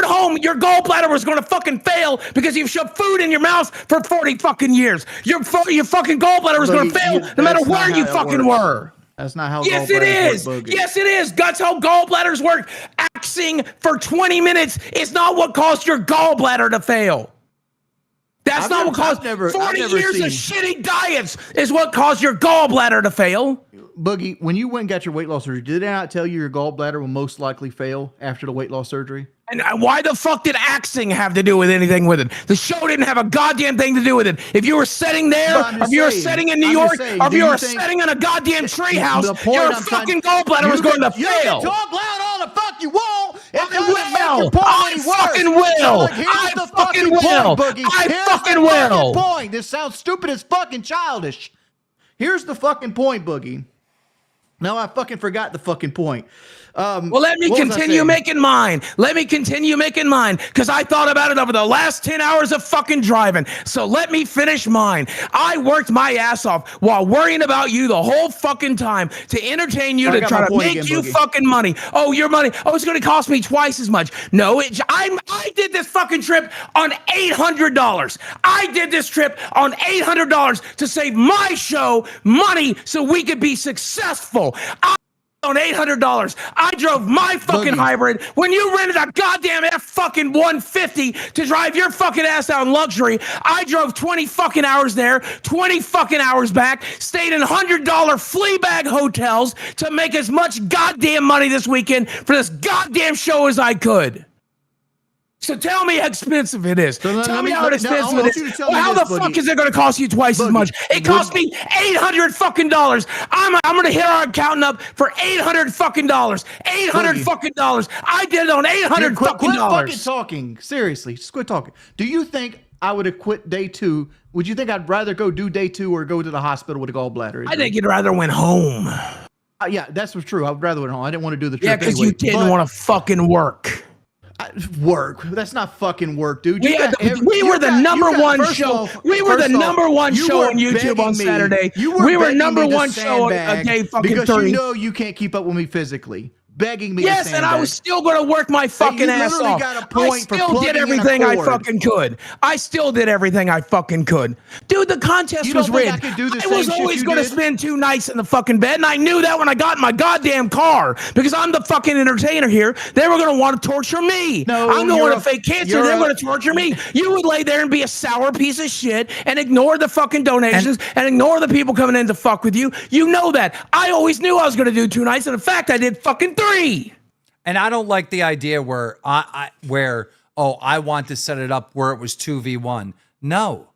home, your gallbladder was going to fucking fail because you've shoved food in your mouth for 40 fucking years. Your fucking gallbladder was going to fail no matter where you fucking were.
That's not how
yes, it is.
Work,
yes, it is. That's how gallbladders work. Axing for 20 minutes is not what caused your gallbladder to fail. That's not what caused 40 years of shitty diets is what caused your gallbladder to fail.
Boogie, when you went and got your weight loss surgery, did they not tell you your gallbladder will most likely fail after the weight loss surgery?
And why the fuck did axing have to do with anything with it? The show didn't have a goddamn thing to do with it. If you were sitting there, if you were sitting in New York, or if you were sitting in a goddamn treehouse, your fucking gallbladder was going to fail.
You can talk loud all the fuck you want.
I fucking will. I fucking will. I fucking will.
Point. This sounds stupid as fucking childish. Here's the fucking point, Boogie. No, I fucking forgot the fucking point.
Well, let me continue making mine. Let me continue making mine because I thought about it over the last 10 hours of fucking driving. So let me finish mine. I worked my ass off while worrying about you the whole fucking time to entertain you, to try to make you fucking money. Oh, your money. Oh, it's going to cost me twice as much. No, I did this fucking trip on $800. I did this trip on $800 to save my show money so we could be successful. On $800. I drove my fucking hybrid when you rented a goddamn fucking 150 to drive your fucking ass out in luxury. I drove 20 fucking hours there, 20 fucking hours back, stayed in $100 flea bag hotels to make as much goddamn money this weekend for this goddamn show as I could. So tell me how expensive it is. Tell me how expensive it is. Well, how the fuck is it going to cost you twice as much? It cost me $800 fucking dollars. I'm going to hit our accountant up for $800 fucking dollars. $800 fucking dollars. I did it on $800 fucking dollars.
Quit fucking talking. Seriously, just quit talking. Do you think I would have quit day 2? Would you think I'd rather go do day 2 or go to the hospital with a gallbladder?
I think you'd rather went home.
Yeah, that's what's true. I'd rather went home. I didn't want to do the trip.
Yeah, because you didn't want to fucking work.
Work. That's not fucking work, dude.
We were the number one show. We were the number one show on YouTube on Saturday. We were number one show a day fucking 30.
Because you know you can't keep up with me physically. Begging me.
Yes, and I was still going to work my fucking ass off. I still did everything I fucking could. I still did everything I fucking could. Dude, the contest was rigged. I was always going to spend 2 nights in the fucking bed, and I knew that when I got in my goddamn car because I'm the fucking entertainer here. They were going to want to torture me. No, I'm going to fake cancer. They're going to torture me. You would lay there and be a sour piece of shit and ignore the fucking donations and ignore the people coming in to fuck with you. You know that. I always knew I was going to do 2 nights, and in fact, I did fucking 3.
And I don't like the idea where I want to set it up where it was 2v1. No.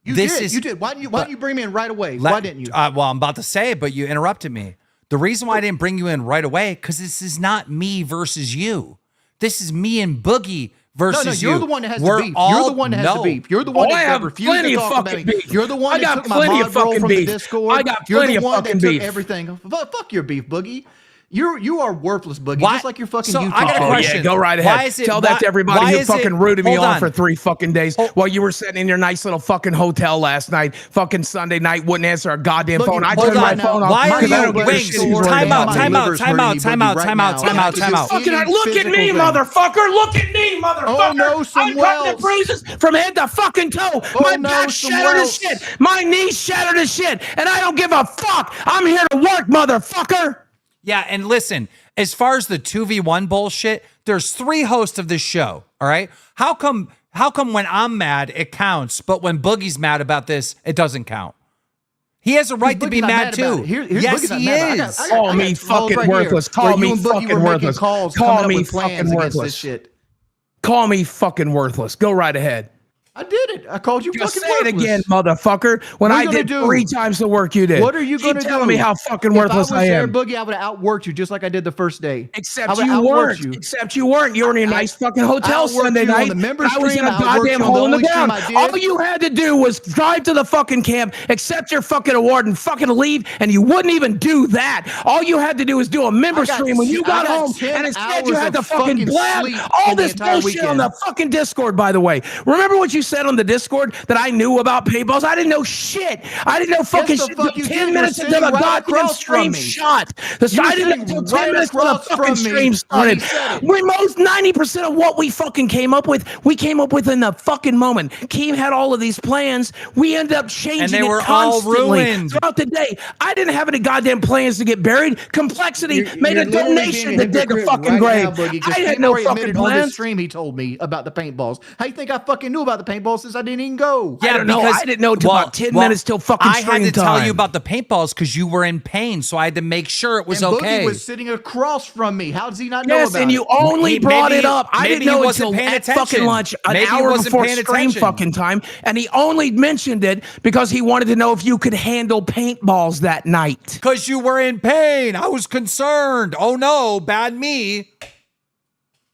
You did. Why didn't you bring me in right away? Why didn't you?
Well, I'm about to say it, but you interrupted me. The reason why I didn't bring you in right away, because this is not me versus you. This is me and Boogie versus you.
You're the one that has the beef. You're the one that has the beef. You're the one that refused to talk about me. You're the one that took my mod roll from the Discord.
I got plenty of fucking beef.
Everything. Fuck your beef, Boogie. You are worthless, Boogie. Just like your fucking YouTube.
I got a question.
Yeah, go right ahead. Tell that to everybody who fucking rooted me on for 3 fucking days while you were sitting in your nice little fucking hotel last night. Fucking Sunday night, wouldn't answer a goddamn phone. I turned my phone off.
Why are you wings? Time out.
Look at me, motherfucker. Look at me, motherfucker.
Oh no,
I'm cutting the bruises from head to fucking toe. My back shattered as shit. My knees shattered as shit. And I don't give a fuck. I'm here to work, motherfucker.
Yeah, and listen, as far as the 2v1 bullshit, there's 3 hosts of this show, all right? How come when I'm mad, it counts, but when Boogie's mad about this, it doesn't count? He has a right to be mad too. Yes, he is.
Call me fucking worthless. Call me fucking worthless. Call me fucking worthless. Call me fucking worthless. Go right ahead.
I did it. I called you fucking worthless.
Say it again, motherfucker. When I did 3 times the work you did.
What are you going to do?
Keep telling me how fucking worthless I am.
If I was there, Boogie, I would have outworked you just like I did the first day.
Except you weren't. You were in a nice fucking hotel Sunday night. I was in a goddamn hole in the ground. All you had to do was drive to the fucking camp, accept your fucking award, and fucking leave, and you wouldn't even do that. All you had to do was do a member stream when you got home, and instead you had to fucking blab all this bullshit on the fucking Discord, by the way. Remember what you you said on the Discord that I knew about paintballs? I didn't know shit. I didn't know fucking
the
shit
fuck
until
you
10
did.
minutes
You're
into the
sitting right
goddamn
across from
stream
me.
shot.
You're
I didn't know
sitting
until 10
right
minutes into the
across
fucking
from me.
stream
Oh, he
started.
said it.
We most 90% of what we fucking came up with, we came up with in the fucking moment. Keem had all of these plans. We ended up changing
And they
it
were all
constantly
ruined.
throughout the day. I didn't have any goddamn plans to get buried. Complexity made
You're
a
literally
donation
being
to dig a
hypocrite
fucking
right
grave.
now, Boogie, 'cause
I had
Keem
no
already
fucking
admitted on his
plans.
stream. He told me about the paintballs. How you think I fucking knew about the paintballs since I didn't even go?
I don't know. I didn't know until about 10 minutes till fucking
I had
stream
to tell
time.
you about the paintballs because you were in pain, so I had to make sure it was
and
okay.
Boogie was sitting across from me. How does he not know
Yes,
about
and you
it?
only brought
maybe-
it up. I
maybe
didn't
he
know
wasn't
until
paying
at fucking
attention.
lunch, an
Maybe he
hour
wasn't
before
paying
stream
attention.
fucking time, and he only mentioned it because he wanted to know if you could handle paintballs that night.
Because you were in pain. I was concerned. Oh no, bad me.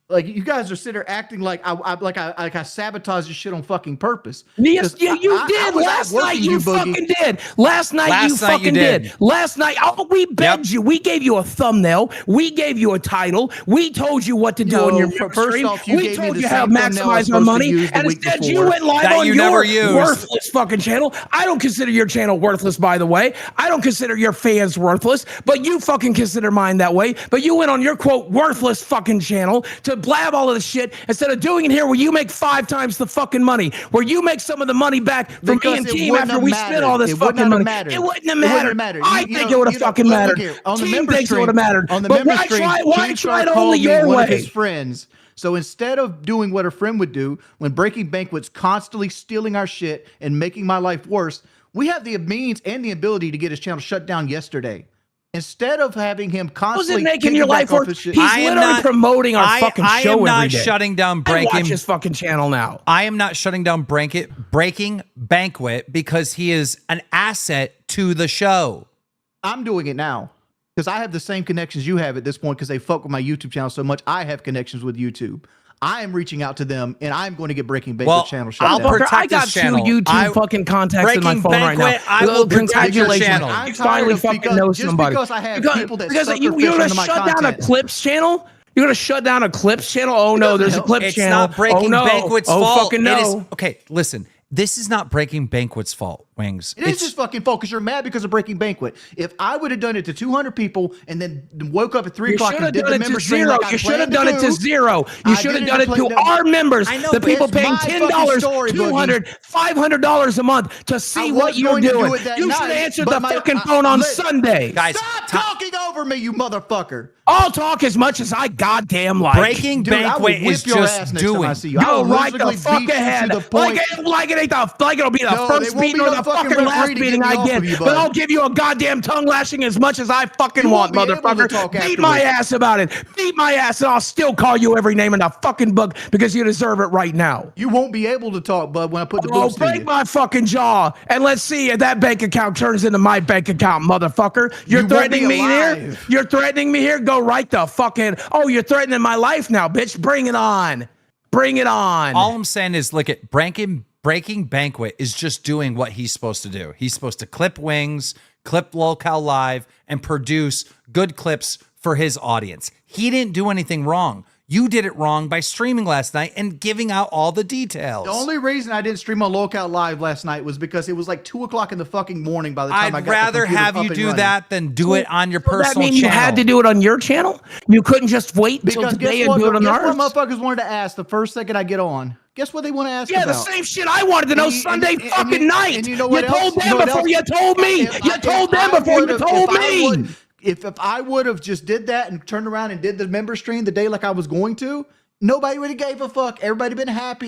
Like you guys are sitting there acting like I sabotaged this shit on fucking purpose.
Yes,
'Cause
yeah, you
I
did.
was
Last night
outworking
you
Boogie.
fucking did. Last night you
Last night you
fucking
did.
did. Last night, oh, we begged you. We gave you a thumbnail. We gave you a title. We told you what to do
No,
on your
first
stream.
off, you
We
gave me
told
the
you how to
same thumbnail I was
maximize our
supposed to
money,
use the
and
week
instead you
before.
went live
That
on
you
your
never used.
worthless fucking channel. I don't consider your channel worthless, by the way. I don't consider your fans worthless, but you fucking consider mine that way. But you went on your quote worthless fucking channel to blab all of this shit instead of doing it here where you make 5 times the fucking money, where you make some of the money back from
Because
me and
it
Keem
wouldn't
after
have
we
mattered.
spent all this
It would
fucking
not have
money.
mattered.
It wouldn't have
It wouldn't
mattered.
have mattered.
I
You
think
know-
it would have
you know,
fucking
look
mattered.
here, on the
Keem
member
thinks it
stream-
would have mattered.
On the
But
member
why
stream,
try it
KEEMSTAR
only
called
your
me one of
way?
his friends. So instead of doing what a friend would do when Breaking Banquet's constantly stealing our shit and making my life worse, we have the means and the ability to get his channel shut down yesterday. Instead of having him
Was
constantly
it making
kicking
your
back
life
off
worse?
his shit.
He's
I am
literally
not-
promoting our
I
fucking
am
show
not
every day.
shutting down
I watch
Breaking.
his fucking channel now.
I am not shutting down Breaking Banquet because he is an asset to the show.
I'm doing it now because I have the same connections you have at this point because they fuck with my YouTube channel so much. I have connections with YouTube. I am reaching out to them and I'm going to get Breaking Banquet channel shut
I'll
down.
protect
I got
this
2
channel.
YouTube fucking contacts in my
Breaking
phone right now.
Banquet, I will protect your
Congratulations.
channel.
I'm
You
tired
finally
of
fucking
because-
know
just
somebody.
because I have people that
because
suck
you're
their fish
gonna
into my
shut down a
content.
Clips channel? You're gonna shut down a Clips channel? Oh no, there's a Clips
It's
channel.
not Breaking
oh, no.
Banquet's
oh,
fault.
Fucking
It is,
no.
okay, listen. This is not Breaking Banquet's fault, Wings.
It is his fucking fault because you're mad because of Breaking Banquet. If I would have done it to 200 people and then woke up at 3
You
o'clock
should
and
have
did
done
the
it to
member stream
0.
like I
You should have
planned
done it to
do,
0. You
I
should have
did
done it
play-
to
no,
our members,
I know,
the
but
people
it's
paying
my
$10,
fucking story, Boogie.
$200, $500 a month to
I
see
was
what you're
going to do
doing.
it that
You should have
night,
answered
but
the
my-
fucking phone on
listen,
Sunday.
Guys,
Stop talking over me, you motherfucker.
I'll talk as much as I goddamn like.
Breaking
Dude, I will
Banquet
whip
is
your ass
just
next time I
doing.
see you. I
Go
will
right the
literally
fuck
beat you
ahead.
to the point.
Like it'll be the
No,
first
they won't
beating
be
or
no
the
fucking
fucking
referee
last
to get
beating
me
I
off
get.
of you,
But
bud.
I'll give you a goddamn tongue lashing as much as I fucking
You
want,
won't be able to
motherfucker.
talk
Beat my
afterwards.
ass about it. Beat my ass, and I'll still call you every name in the fucking book because you deserve it right now.
You won't be able to talk, bud, when I put the
Oh,
boots to
break
you.
my fucking jaw, and let's see if that bank account turns into my bank account, motherfucker. You're
You won't
threatening
be
me here?
alive.
You're threatening me here? Go right the fucking... Oh, you're threatening my life now, bitch. Bring it on. Bring it on.
All I'm saying is, look at Breaking Banquet is just doing what he's supposed to do. He's supposed to clip Wings, clip Lolcow Live, and produce good clips for his audience. He didn't do anything wrong. You did it wrong by streaming last night and giving out all the details.
The only reason I didn't stream on Lolcow Live last night was because it was like 2 o'clock in the fucking morning by the time I
I'd
got
rather
the computer
have
up
you
and
do
running.
that than do it on your
Does
personal
that mean
channel.
you had to do it on your channel? You couldn't just wait until
Because
today
guess
and do it
what?
on
Guess
ours?
what motherfuckers wanted to ask the first second I get on? Guess what they want to ask
Yeah,
about?
the same shit I wanted to know
And you-
Sunday
and- and
fucking
you-
night.
and you know what else?
told
You
them
know what
before
else?
you told me.
If
You
I-
told
if
them
I
before you
would've-
told
if I
me.
would- If I would have just did that and turned around and did the member stream the day like I was going to, nobody would have gave a fuck. Everybody been happy.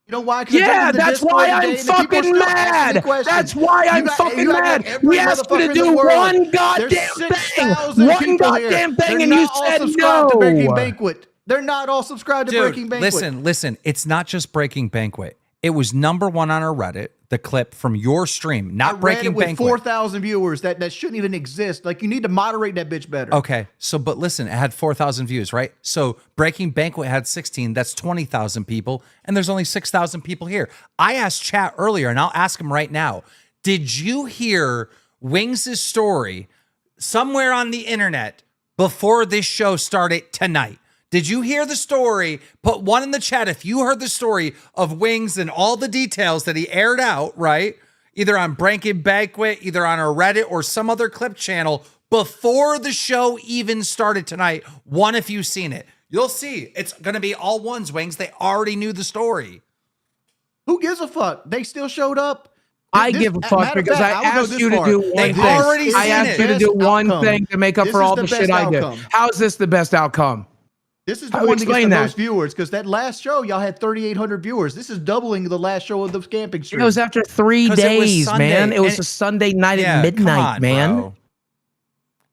You know why? 'Cause I jumped
Yeah,
in the
that's
Discord
why
today
I'm
and the people are
fucking
still asking me
mad.
questions.
That's why I'm fucking
you act
mad.
like every
We asked you
motherfucker
to
in the
do
world.
one
There's
goddamn thing.
6,000
One
people here.
goddamn thing,
They're
and you
not all
said
subscribed to Breaking
no.
Banquet. They're not all subscribed to
Dude,
Breaking Banquet.
listen. It's not just Breaking Banquet. It was #1 on our Reddit, the clip from your stream,
I
not
read
Breaking
it with
Banquet.
4,000 viewers. That shouldn't even exist. Like, you need to moderate that bitch better.
Okay, so but listen, it had 4,000 views, right? So Breaking Banquet had 16. That's 20,000 people, and there's only 6,000 people here. I asked chat earlier, and I'll ask him right now. Did you hear Wings' story somewhere on the internet before this show started tonight? Did you hear the story? Put one in the chat if you heard the story of Wings and all the details that he aired out, right? Either on Brankin Banquet, either on our Reddit or some other clip channel before the show even started tonight. One, if you've seen it. You'll see. It's going to be all ones, Wings. They already knew the story.
Who gives a fuck? They still showed up.
I give a fuck because I asked you to do one thing. I asked you to do one thing to make up for all the shit I did. How is this the best outcome?
This is the one that gets the most viewers because that last show, y'all had 3,800 viewers. This is doubling the last show of the camping stream.
It was after 3 days, man. It was a Sunday night at midnight, man.
Bro.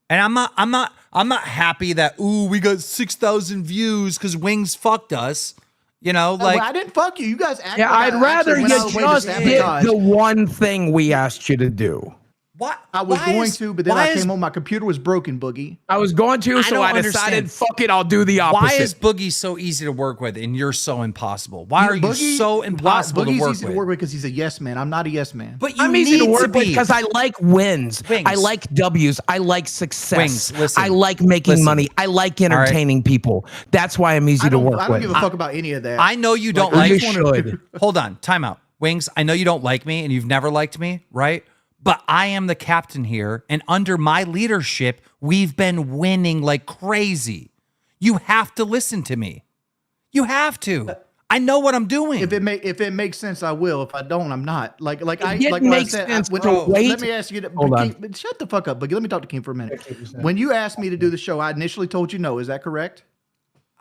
And I'm not happy that we got 6,000 views because Wings fucked us. You know, like
I didn't fuck you. You guys acted
I'd rather you just did the one thing we asked you to do.
What?
I was going to, but then I came home. My computer was broken, Boogie.
I was going to, so I decided, fuck it, I'll do the opposite.
Why is Boogie so easy to work with and you're so impossible? Why are you so impossible to work with?
Boogie's easy to work with because he's a yes man. I'm not a yes man.
But
I'm easy to work with because I like wins. I like W's. I like success.
Wings, listen.
I like making money. I like entertaining people. That's why I'm easy to work with.
I don't give a fuck about any of that.
I know you don't like me. Hold on, time out. Wings, I know you don't like me and you've never liked me, right? But I am the captain here, and under my leadership, we've been winning like crazy. You have to listen to me. You have to. I know what I'm doing.
If it makes sense, I will. If I don't, I'm not. Let me ask you. Shut the fuck up, but let me talk to Keem for a minute. When you asked me to do the show, I initially told you no. Is that correct?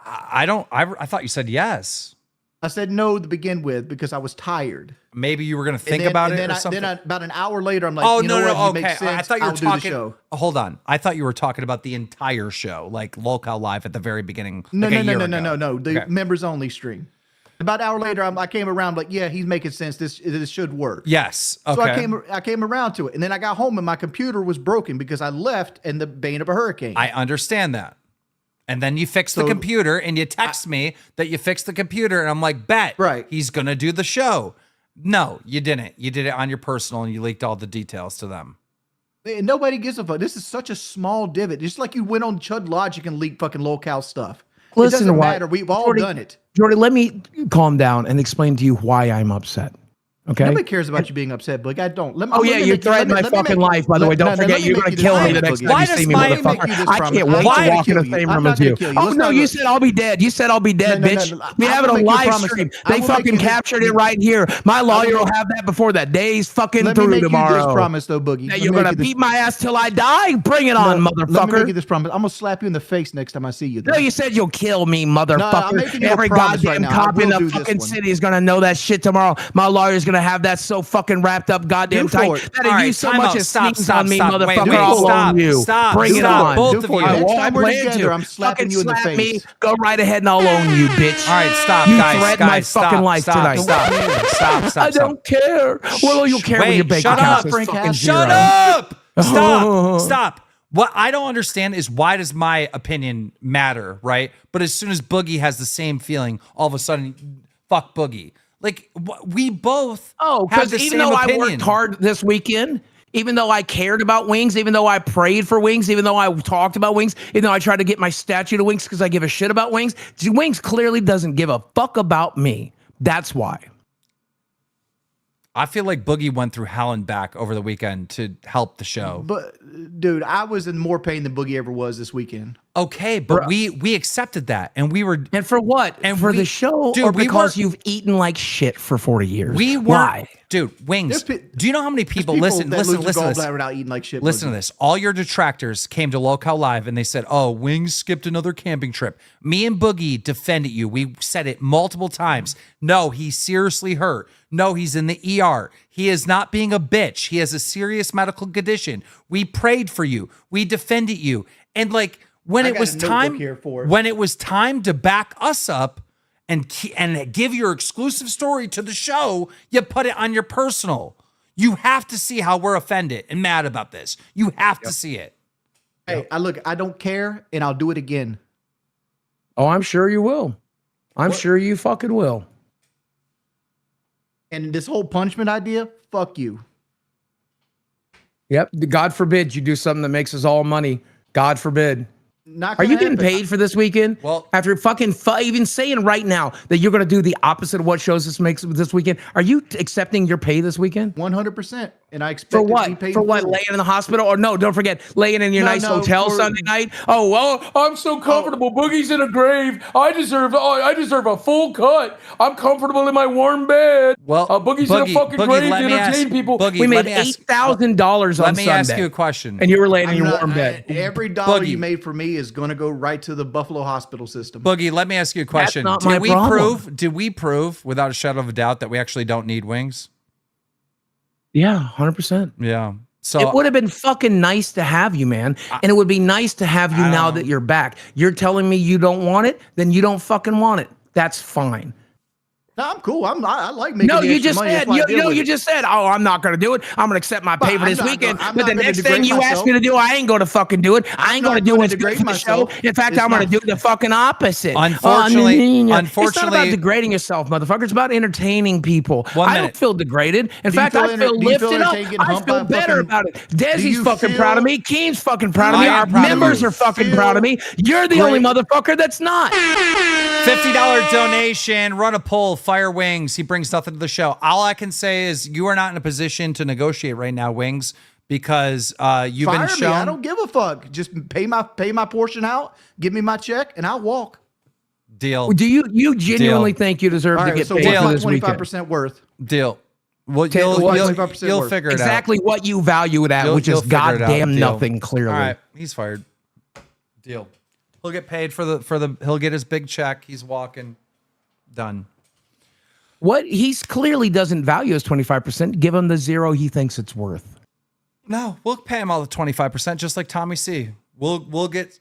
I thought you said yes.
I said no to begin with because I was tired.
Maybe you were going to think about it or something.
Then about an hour later, I'm like, no, okay. Makes sense.
I thought you were talking.
Hold
on. I thought you were talking about the entire show, like Lolcow Live at the very beginning.
No. The members only stream. About an hour later, I came around like, yeah, he's making sense. This should work.
Yes. Okay.
So I came around to it, and then I got home and my computer was broken because I left in the bane of a hurricane.
I understand that. And then you fix the computer and you text me that you fixed the computer. And I'm like, bet.
Right.
He's going to do the show. No, you didn't. You did it on your personal and you leaked all the details to them.
And nobody gives a fuck. This is such a small divot. Just like you went on Chud Logic and leaked fucking Lolcow stuff.
Listen,
it doesn't matter. We've all done it.
Jordy, let me calm down and explain to you why I'm upset. Okay.
Nobody cares about you being upset, but I don't.
You threatened my fucking life, by the way. Don't forget, you're going to kill me the next time you see me, motherfucker. I can't wait to walk in the same room as you. Oh, no, you said I'll be dead. You said I'll be dead, bitch. We have it on live stream. They fucking captured it right here. My lawyer will have that before that day's fucking through tomorrow. Let me make you this promise,
though, Boogie.
That you're going to beat my ass till I die? Bring it on, motherfucker.
Let me make you this promise. I'm going to slap you in the face next time I see you.
No, you said you'll kill me, motherfucker. Every goddamn cop in the fucking city is going to know that shit tomorrow. My lawyer's going to have that so fucking wrapped up goddamn tight that if you so much as sneaks on me, motherfucker, I'll own you. Bring it on.
Both of you.
Next time we're together, I'm slapping you in the face.
Go right ahead and I'll own you, bitch.
All right, stop,
you
guys.
You threatened my fucking life tonight.
Stop.
I don't care. Well, you'll care when your bank account is fucking zero.
Shut up. Stop. What I don't understand is why does my opinion matter, right? But as soon as Boogie has the same feeling, all of a sudden, fuck Boogie. Like, we both have the
even
same
though
opinion.
I worked hard this weekend, even though I cared about Wings, even though I prayed for Wings, even though I talked about Wings, even though I tried to get my statue to Wings because I give a shit about Wings, Wings clearly doesn't give a fuck about me. That's why.
I feel like Boogie went through hell and back over the weekend to help the show.
But, dude, I was in more pain than Boogie ever was this weekend.
Okay, but we accepted that, and we were...
And for what? And for the show, dude, or because you've eaten like shit for 40 years? Why?
Dude, Wings, do you know how many people listen to this?
Without eating like shit,
listen to this. All your detractors came to Lolcow Live, and they said, oh, Wings skipped another camping trip. Me and Boogie defended you. We said it multiple times. No, he's seriously hurt. No, he's in the ER. He is not being a bitch. He has a serious medical condition. We prayed for you. We defended you. And like when it was time to back us up and give your exclusive story to the show, you put it on your personal. You have to see how we're offended and mad about this. You have to see it.
Hey, I don't care, and I'll do it again.
Oh, I'm sure you will. I'm sure you fucking will.
And this whole punishment idea, fuck you.
Yep. God forbid you do something that makes us all money. God forbid.
Not
Are
gonna
you getting
happen.
paid for this weekend?
Well-
after fucking even saying right now that you're going to do the opposite of what shows this makes this weekend, are you accepting your pay this weekend?
100%. And I expect
For
to be
what?
paid
For what?
full.
Laying in the hospital? Or no, don't forget, laying in your
No,
nice
no,
hotel
for-
Sunday night. Oh, well, I'm so comfortable. Boogie's in a grave. I deserve a full cut. I'm comfortable in my warm bed.
Well,
Boogie's in a fucking grave to
let me
entertain
ask-
people.
Boogie,
we
let
made
me ask-
$8,000 on
Let me
Sunday.
ask you a question.
And you were laying in
I'm
your
not-
warm bed.
every dollar
Boogie.
you made for me is going to go right to the Buffalo hospital system.
Boogie, let me ask you a question.
not my problem.
Did we prove without a shadow of a doubt that we actually don't need wings?
Yeah, 100%.
Yeah. So
It would have been fucking nice to have you, man. And it would be nice to have you now that you're back. You're telling me you don't want it, then you don't fucking want it. That's fine.
No, I'm cool. I like making
No,
the
you
extra
just
money.
said,
That's why I deal with
you
it.
just said, oh, I'm not going to do it. I'm going to accept my pay
But
for this
I'm not
weekend.
gonna- I'm
But
not
the
gonna
next
degrade
thing you ask
myself.
me to do, I ain't going to fucking do it. I ain't going to
not
do
gonna
what's good
degrade
for the show.
myself.
In fact,
It's
I'm going to
not-
do the fucking opposite.
Unfortunately-
it's not about
unfortunately-
degrading yourself, motherfucker. It's about entertaining people.
One
I
minute.
don't feel degraded. In
Do you
fact,
feel
I
enter-
feel
do you feel
lifted up.
entertained getting
I
humped by
feel
a
better
fucking-
about it.
Do
Desi's
you
fucking
feel-
proud of me. Keem's fucking proud of me.
I am
Our
proud of
members
you.
are fucking
Feel
proud of me. You're the only
great.
motherfucker that's not.
$50 donation, run a poll, fire Wings. He brings nothing to the show. All I can say is you are not in a position to negotiate right now, Wings, because you've
Fire
been
me.
shown.
I don't give a fuck. Just pay my portion out. Give me my check, and I'll walk.
Deal.
Do you genuinely think you deserve
All
to
right.
get
So
paid
what's
for
my
this weekend?
25% worth?
Deal. Well,
Tell-
you'll,
what-
you'll,
25%
you'll
worth.
figure it
Exactly what you value it at,
You'll-
which
you'll
is
figure it out.
goddamn
Deal.
nothing. Clearly,
out. All right, he's fired. Deal. He'll get paid for the. He'll get his big check. He's walking. Done.
what he's clearly doesn't value his 25%. Give him the zero he thinks it's worth.
No, we'll pay him all the 25%, just like Tommy C. We'll get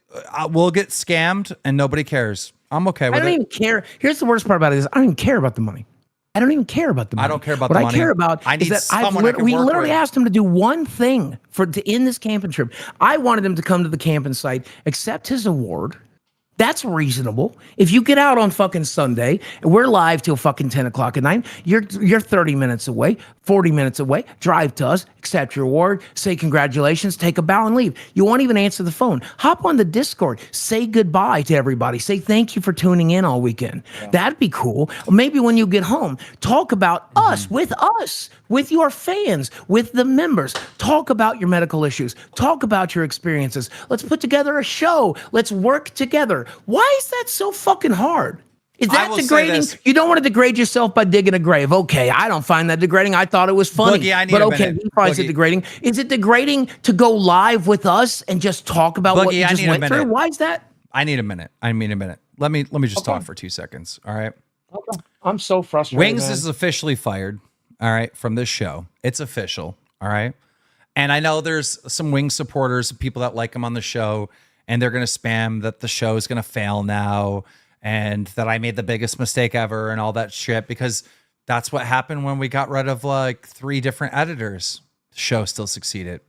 scammed and nobody cares. I'm okay
I
with
don't
it.
even care. Here's the worst part about it is I don't even care about the money. I don't even care about the money.
I don't care about
what
the
I
money.
care about
I
is
need
that
someone I can
we
work
literally
with.
asked him to do one thing to end this camping trip. I wanted him to come to the camping site, accept his award. That's reasonable. If you get out on fucking Sunday, and we're live till fucking 10 o'clock at night, you're 30 minutes away, 40 minutes away, drive to us, accept your award, say congratulations, take a bow and leave. You won't even answer the phone. Hop on the Discord, say goodbye to everybody, say thank you for tuning in all weekend. That'd be cool. Or maybe when you get home, talk about us, with your fans, with the members. Talk about your medical issues. Talk about your experiences. Let's put together a show. Let's work together. Why is that so fucking hard? Is
I
that
will say
degrading?
this.
You don't want to degrade yourself by digging a grave. Okay, I don't find that degrading. I thought it was funny.
Boogie, I need
but
a
okay,
minute.
he finds it
Boogie.
degrading. Is it degrading to go live with us and just talk about what
Boogie,
you
I
just
need a
went through?
minute.
Why is that?
I need a minute. Let me just talk for 2 seconds. All right.
I'm so frustrated.
Wings is officially fired. All right, from this show. It's official. All right. And I know there's some Wings supporters, people that like him on the show, and they're going to spam that the show is going to fail now and that I made the biggest mistake ever and all that shit, because that's what happened when we got rid of like 3 different editors. The show still succeeded.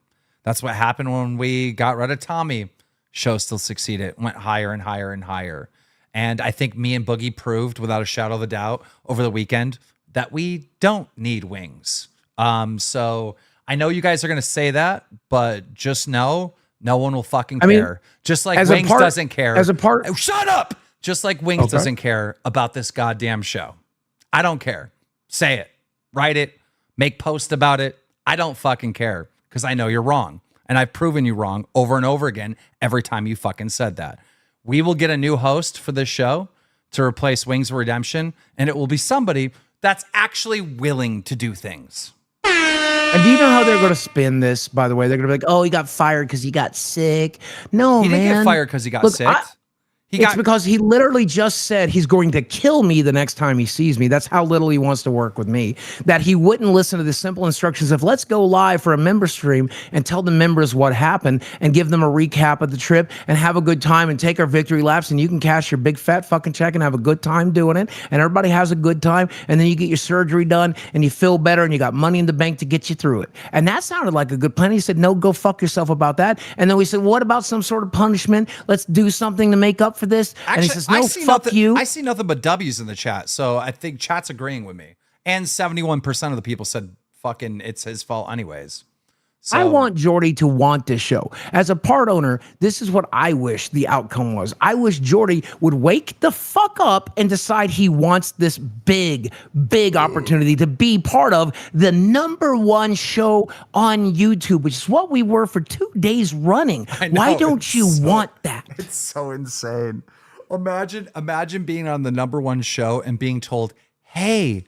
That's what happened when we got rid of Tommy. Show still succeeded. Went higher and higher and higher. And I think me and Boogie proved without a shadow of a doubt over the weekend that we don't need Wings. So I know you guys are going to say that, but just know no one will fucking
I mean,
care. Just like
as a
Wings
part-
doesn't care.
as a part-
Oh, shut up. Just like Wings
Okay.
doesn't care about this goddamn show. I don't care. Say it. Write it. Make posts about it. I don't fucking care because I know you're wrong. And I've proven you wrong over and over again every time you fucking said that. We will get a new host for this show to replace Wings of Redemption, and it will be somebody that's actually willing to do things.
And do you know how they're going to spin this, by the way? They're going to be like, oh, he got fired because he got sick. No,
He
man.
didn't get fired because he got
Look,
sick.
It's because he literally just said he's going to kill me the next time he sees me. That's how little he wants to work with me. That he wouldn't listen to the simple instructions of let's go live for a member stream and tell the members what happened and give them a recap of the trip and have a good time and take our victory laps and you can cash your big fat fucking check and have a good time doing it and everybody has a good time and then you get your surgery done and you feel better and you got money in the bank to get you through it. And that sounded like a good plan. He said, no, go fuck yourself about that. And then we said, what about some sort of punishment? Let's do something to make up for this. And he says, no, fuck you.
I see nothing but W's in the chat. So I think chat's agreeing with me. And 71% of the people said fucking it's his fault anyways. So
I want Jordy to want this show. As a part owner, this is what I wish the outcome was. I wish Jordy would wake the fuck up and decide he wants this big, big opportunity to be part of the #1 show on YouTube, which is what we were for 2 days running.
I know,
Why don't you want that?
It's so insane. Imagine being on the #1 show and being told, "Hey,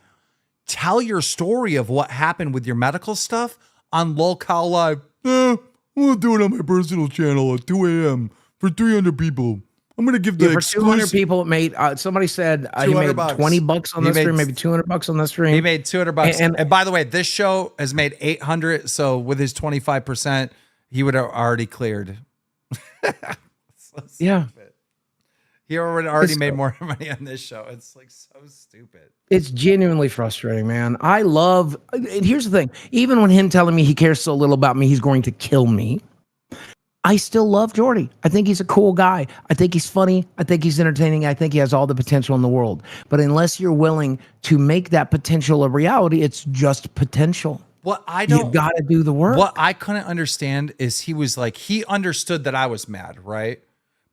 tell your story of what happened with your medical stuff on Lolcow Live." I'm gonna do it on my personal channel at 2 a.m. for 300 people. I'm gonna give the
For 200 people, it made somebody said he made $20 on the stream, maybe $200 on the stream.
He made $200. And by the way, this show has made 800. So with his 25%, he would have already cleared.
Yeah.
He already made more money on this show. It's like so stupid.
It's genuinely frustrating, man. I love, and here's the thing, even when him telling me he cares so little about me, he's going to kill me, I still love Jordy. I think he's a cool guy. I think he's funny. I think he's entertaining. I think he has all the potential in the world. But unless you're willing to make that potential a reality, it's just potential. You got to do the work.
What I couldn't understand is he was like, he understood that I was mad, right?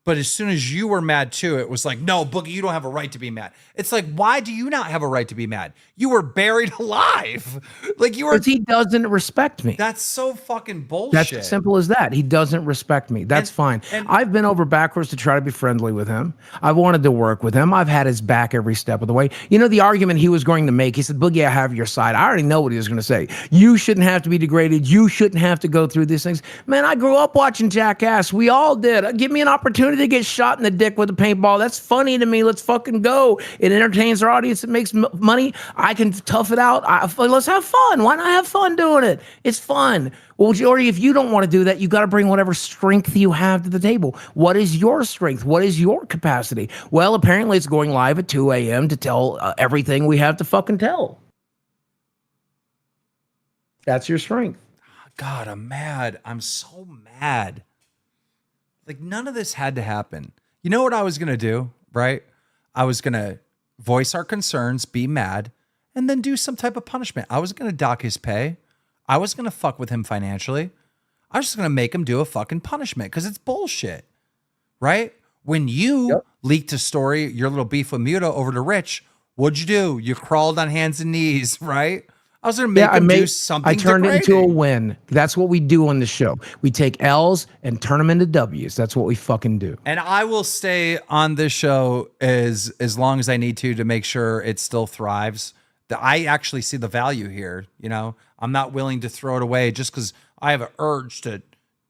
But as soon as you were mad too, it was like, no, Boogie, you don't have a right to be mad. It's like, why do you not have a right to be mad? You were buried alive. Like you were.
Because he doesn't respect me.
That's so fucking bullshit.
That's as simple as that. He doesn't respect me. That's fine. I've been over backwards to try to be friendly with him. I've wanted to work with him. I've had his back every step of the way. You know, the argument he was going to make, he said, Boogie, I have your side. I already know what he was going to say. You shouldn't have to be degraded. You shouldn't have to go through these things. Man, I grew up watching Jackass. We all did. Give me an opportunity to get shot in the dick with a paintball. That's funny to me. Let's fucking go. It entertains our audience. It makes money. I can tough it out. Let's have fun. Why not have fun doing it? It's fun. Well, Jordy, if you don't want to do that, you got to bring whatever strength you have to the table. What is your strength? What is your capacity? Well, apparently it's going live at 2 a.m. to tell everything we have to fucking tell. That's your strength.
God, I'm mad. I'm so mad. Like none of this had to happen. You know what I was going to do, right? I was going to voice our concerns, be mad, and then do some type of punishment. I was going to dock his pay. I was going to fuck with him financially. I was just going to make him do a fucking punishment because it's bullshit, right? When you leaked a story, your little beef with Muto over to Rich, what'd you do? You crawled on hands and knees, right? I was going to make him do something
I turned
degrading.
it into a win. That's what we do on the show. We take L's and turn them into W's. That's what we fucking do.
And I will stay on this show as long as I need to make sure it still thrives. I actually see the value here. You know, I'm not willing to throw it away just because I have an urge to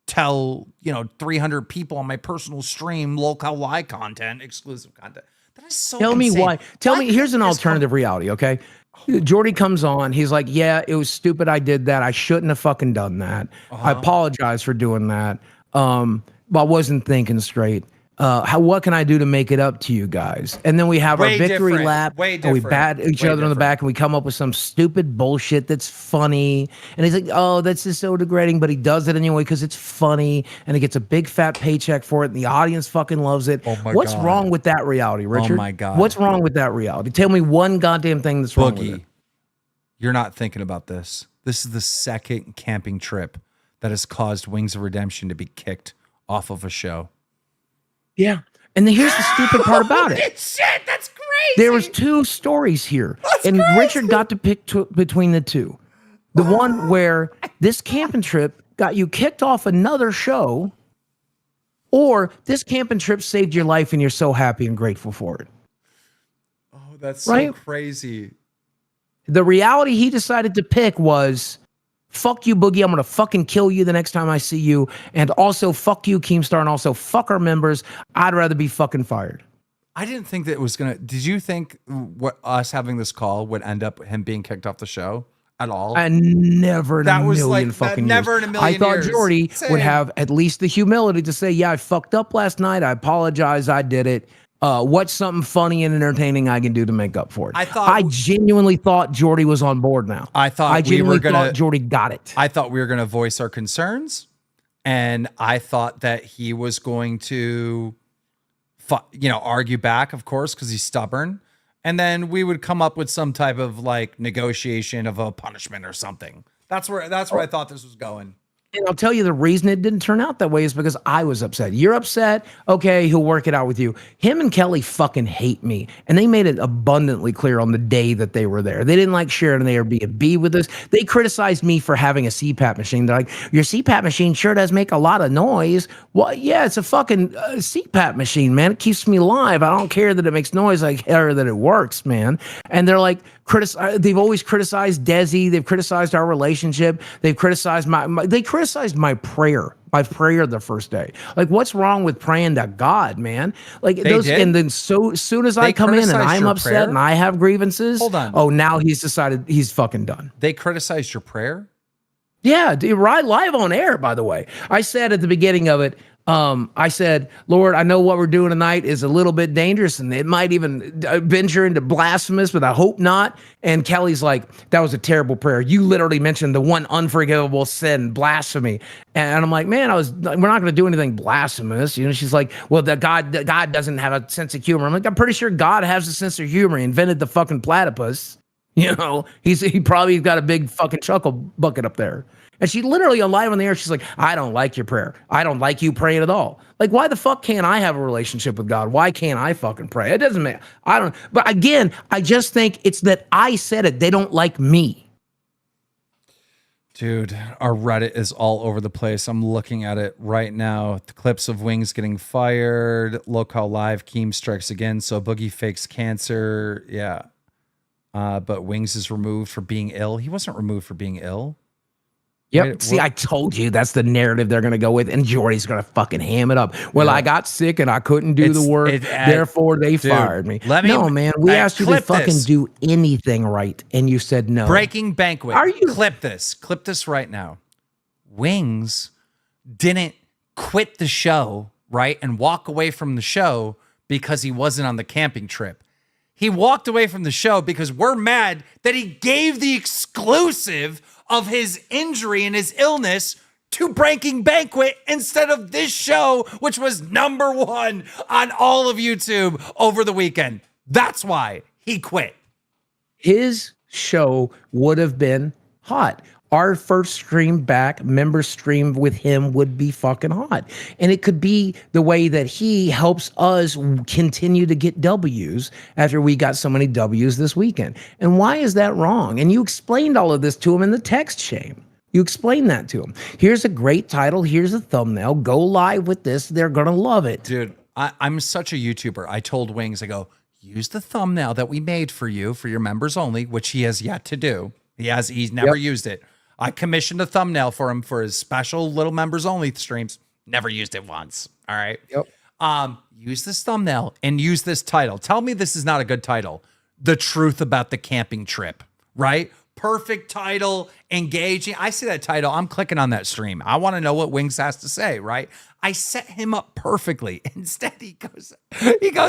tell, 300 people on my personal stream, local live content, exclusive content. That is so
Tell me
insane.
why. Tell me, here's an alternative reality, okay? Jordy comes on. He's like, yeah, it was stupid. I did that. I shouldn't have fucking done that. I apologize for doing that. But I wasn't thinking straight. What can I do to make it up to you guys? And then we have our victory lap. And we pat each other on the back and we come up with some stupid bullshit that's funny. And he's like, oh, that's just so degrading. But he does it anyway because it's funny. And he gets a big fat paycheck for it. And the audience fucking loves it.
Oh my
What's
God.
wrong with that reality, Richard?
Oh my God.
What's wrong with that reality? Tell me one goddamn thing that's wrong with it.
You're not thinking about this. This is the second camping trip that has caused Wings of Redemption to be kicked off of a show.
Yeah. And then here's the stupid part about it.
Shit, that's crazy.
There was 2 stories here. And Richard got to pick between the 2. The one where this camping trip got you kicked off another show, or this camping trip saved your life and you're so happy and grateful for it.
Oh, that's so crazy.
The reality he decided to pick was, fuck you, Boogie. I'm going to fucking kill you the next time I see you. And also, fuck you, Keemstar. And also, fuck our members. I'd rather be fucking fired.
I didn't think that it was going to... Did you think what us having this call would end up him being kicked off the show at all?
I never in a million fucking years.
Never in a million years.
I thought Jordy would have at least the humility to say, yeah, I fucked up last night. I apologize. I did it. What's something funny and entertaining I can do to make up for it? I genuinely thought Jordy was on board now.
I genuinely
thought Jordy got it.
I thought we were going to voice our concerns, and I thought that he was going to, argue back, of course, because he's stubborn, and then we would come up with some type of like negotiation of a punishment or something. That's where I thought this was going.
And I'll tell you the reason it didn't turn out that way is because I was upset. You're upset. Okay, he'll work it out with you. Him and Kelly fucking hate me. And they made it abundantly clear on the day that they were there. They didn't like sharing an Airbnb with us. They criticized me for having a CPAP machine. They're like, your CPAP machine sure does make a lot of noise. Well, yeah, it's a fucking CPAP machine, man. It keeps me alive. I don't care that it makes noise. I care that it works, man. And they're like, they've always criticized Desi. They've criticized our relationship. They've criticized they criticized my prayer the first day. Like, what's wrong with praying to God, man? Like those,
did?
and then so soon as I come in and
criticized
I'm
your
upset
prayer?
and I have grievances,
Hold on.
oh, now he's decided he's fucking done.
They criticized your prayer?
Yeah, dude, right live on air, by the way. I said at the beginning of it, I said, Lord, I know what we're doing tonight is a little bit dangerous and it might even venture into blasphemous, but I hope not. And Kelly's like, that was a terrible prayer. You literally mentioned the one unforgivable sin, blasphemy. And I'm like, man, we're not going to do anything blasphemous. You know, she's like, well, God doesn't have a sense of humor. I'm like, I'm pretty sure God has a sense of humor. He invented the fucking platypus. You know, he probably got a big fucking chuckle bucket up there. And she literally live on the air, she's like, I don't like your prayer. I don't like you praying at all. Like, why the fuck can't I have a relationship with God? Why can't I fucking pray? It doesn't matter. I don't. But again, I just think it's that I said it. They don't like me.
Dude, our Reddit is all over the place. I'm looking at it right now. The clips of Wings getting fired. Local Live, Keem strikes again. So Boogie fakes cancer. Yeah. But Wings is removed for being ill. He wasn't removed for being ill.
Yep.
Right,
See, I told you that's the narrative they're going to go with, and Jordy's going to fucking ham it up. Well, I got sick and I couldn't do the work, therefore they fired me. No, man, we asked you to fucking do anything right, and you said no.
Breaking Banquet.
Are you
Clip this right now. Wings didn't quit the show, right, and walk away from the show because he wasn't on the camping trip. He walked away from the show because we're mad that he gave the exclusive of his injury and his illness to Breaking Banquet instead of this show, which was #1 on all of YouTube over the weekend. That's why he quit.
His show would have been hot. Our first stream back, member stream with him would be fucking hot. And it could be the way that he helps us continue to get W's after we got so many W's this weekend. And why is that wrong? And you explained all of this to him in the text chain. You explained that to him. Here's a great title. Here's a thumbnail. Go live with this. They're going to love it.
Dude, I'm such a YouTuber. I told Wings, I go, use the thumbnail that we made for you for your members only, which he has yet to do. He's never used it. I commissioned a thumbnail for him for his special little members only streams. Never used it once. All right.
Yep.
Use this thumbnail and use this title. Tell me this is not a good title. The truth about the camping trip, right? Perfect title, engaging. I see that title. I'm clicking on that stream. I want to know what Wings has to say, right? I set him up perfectly. Instead, he goes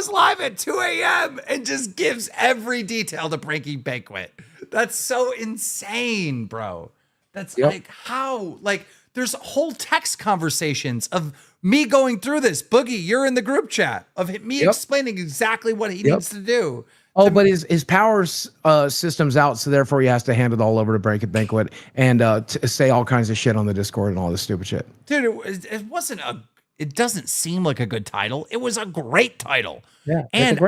live at 2 a.m. and just gives every detail to Breaking Banquet. That's so insane, bro. That's like how, like, there's whole text conversations of me going through this. Boogie, you're in the group chat of me explaining exactly what he needs to do.
Oh, but his power system's out, so therefore he has to hand it all over to Breaking Banquet and say all kinds of shit on the Discord and all this stupid shit.
Dude, it wasn't it doesn't seem like a good title. It was a great title.
Yeah,
and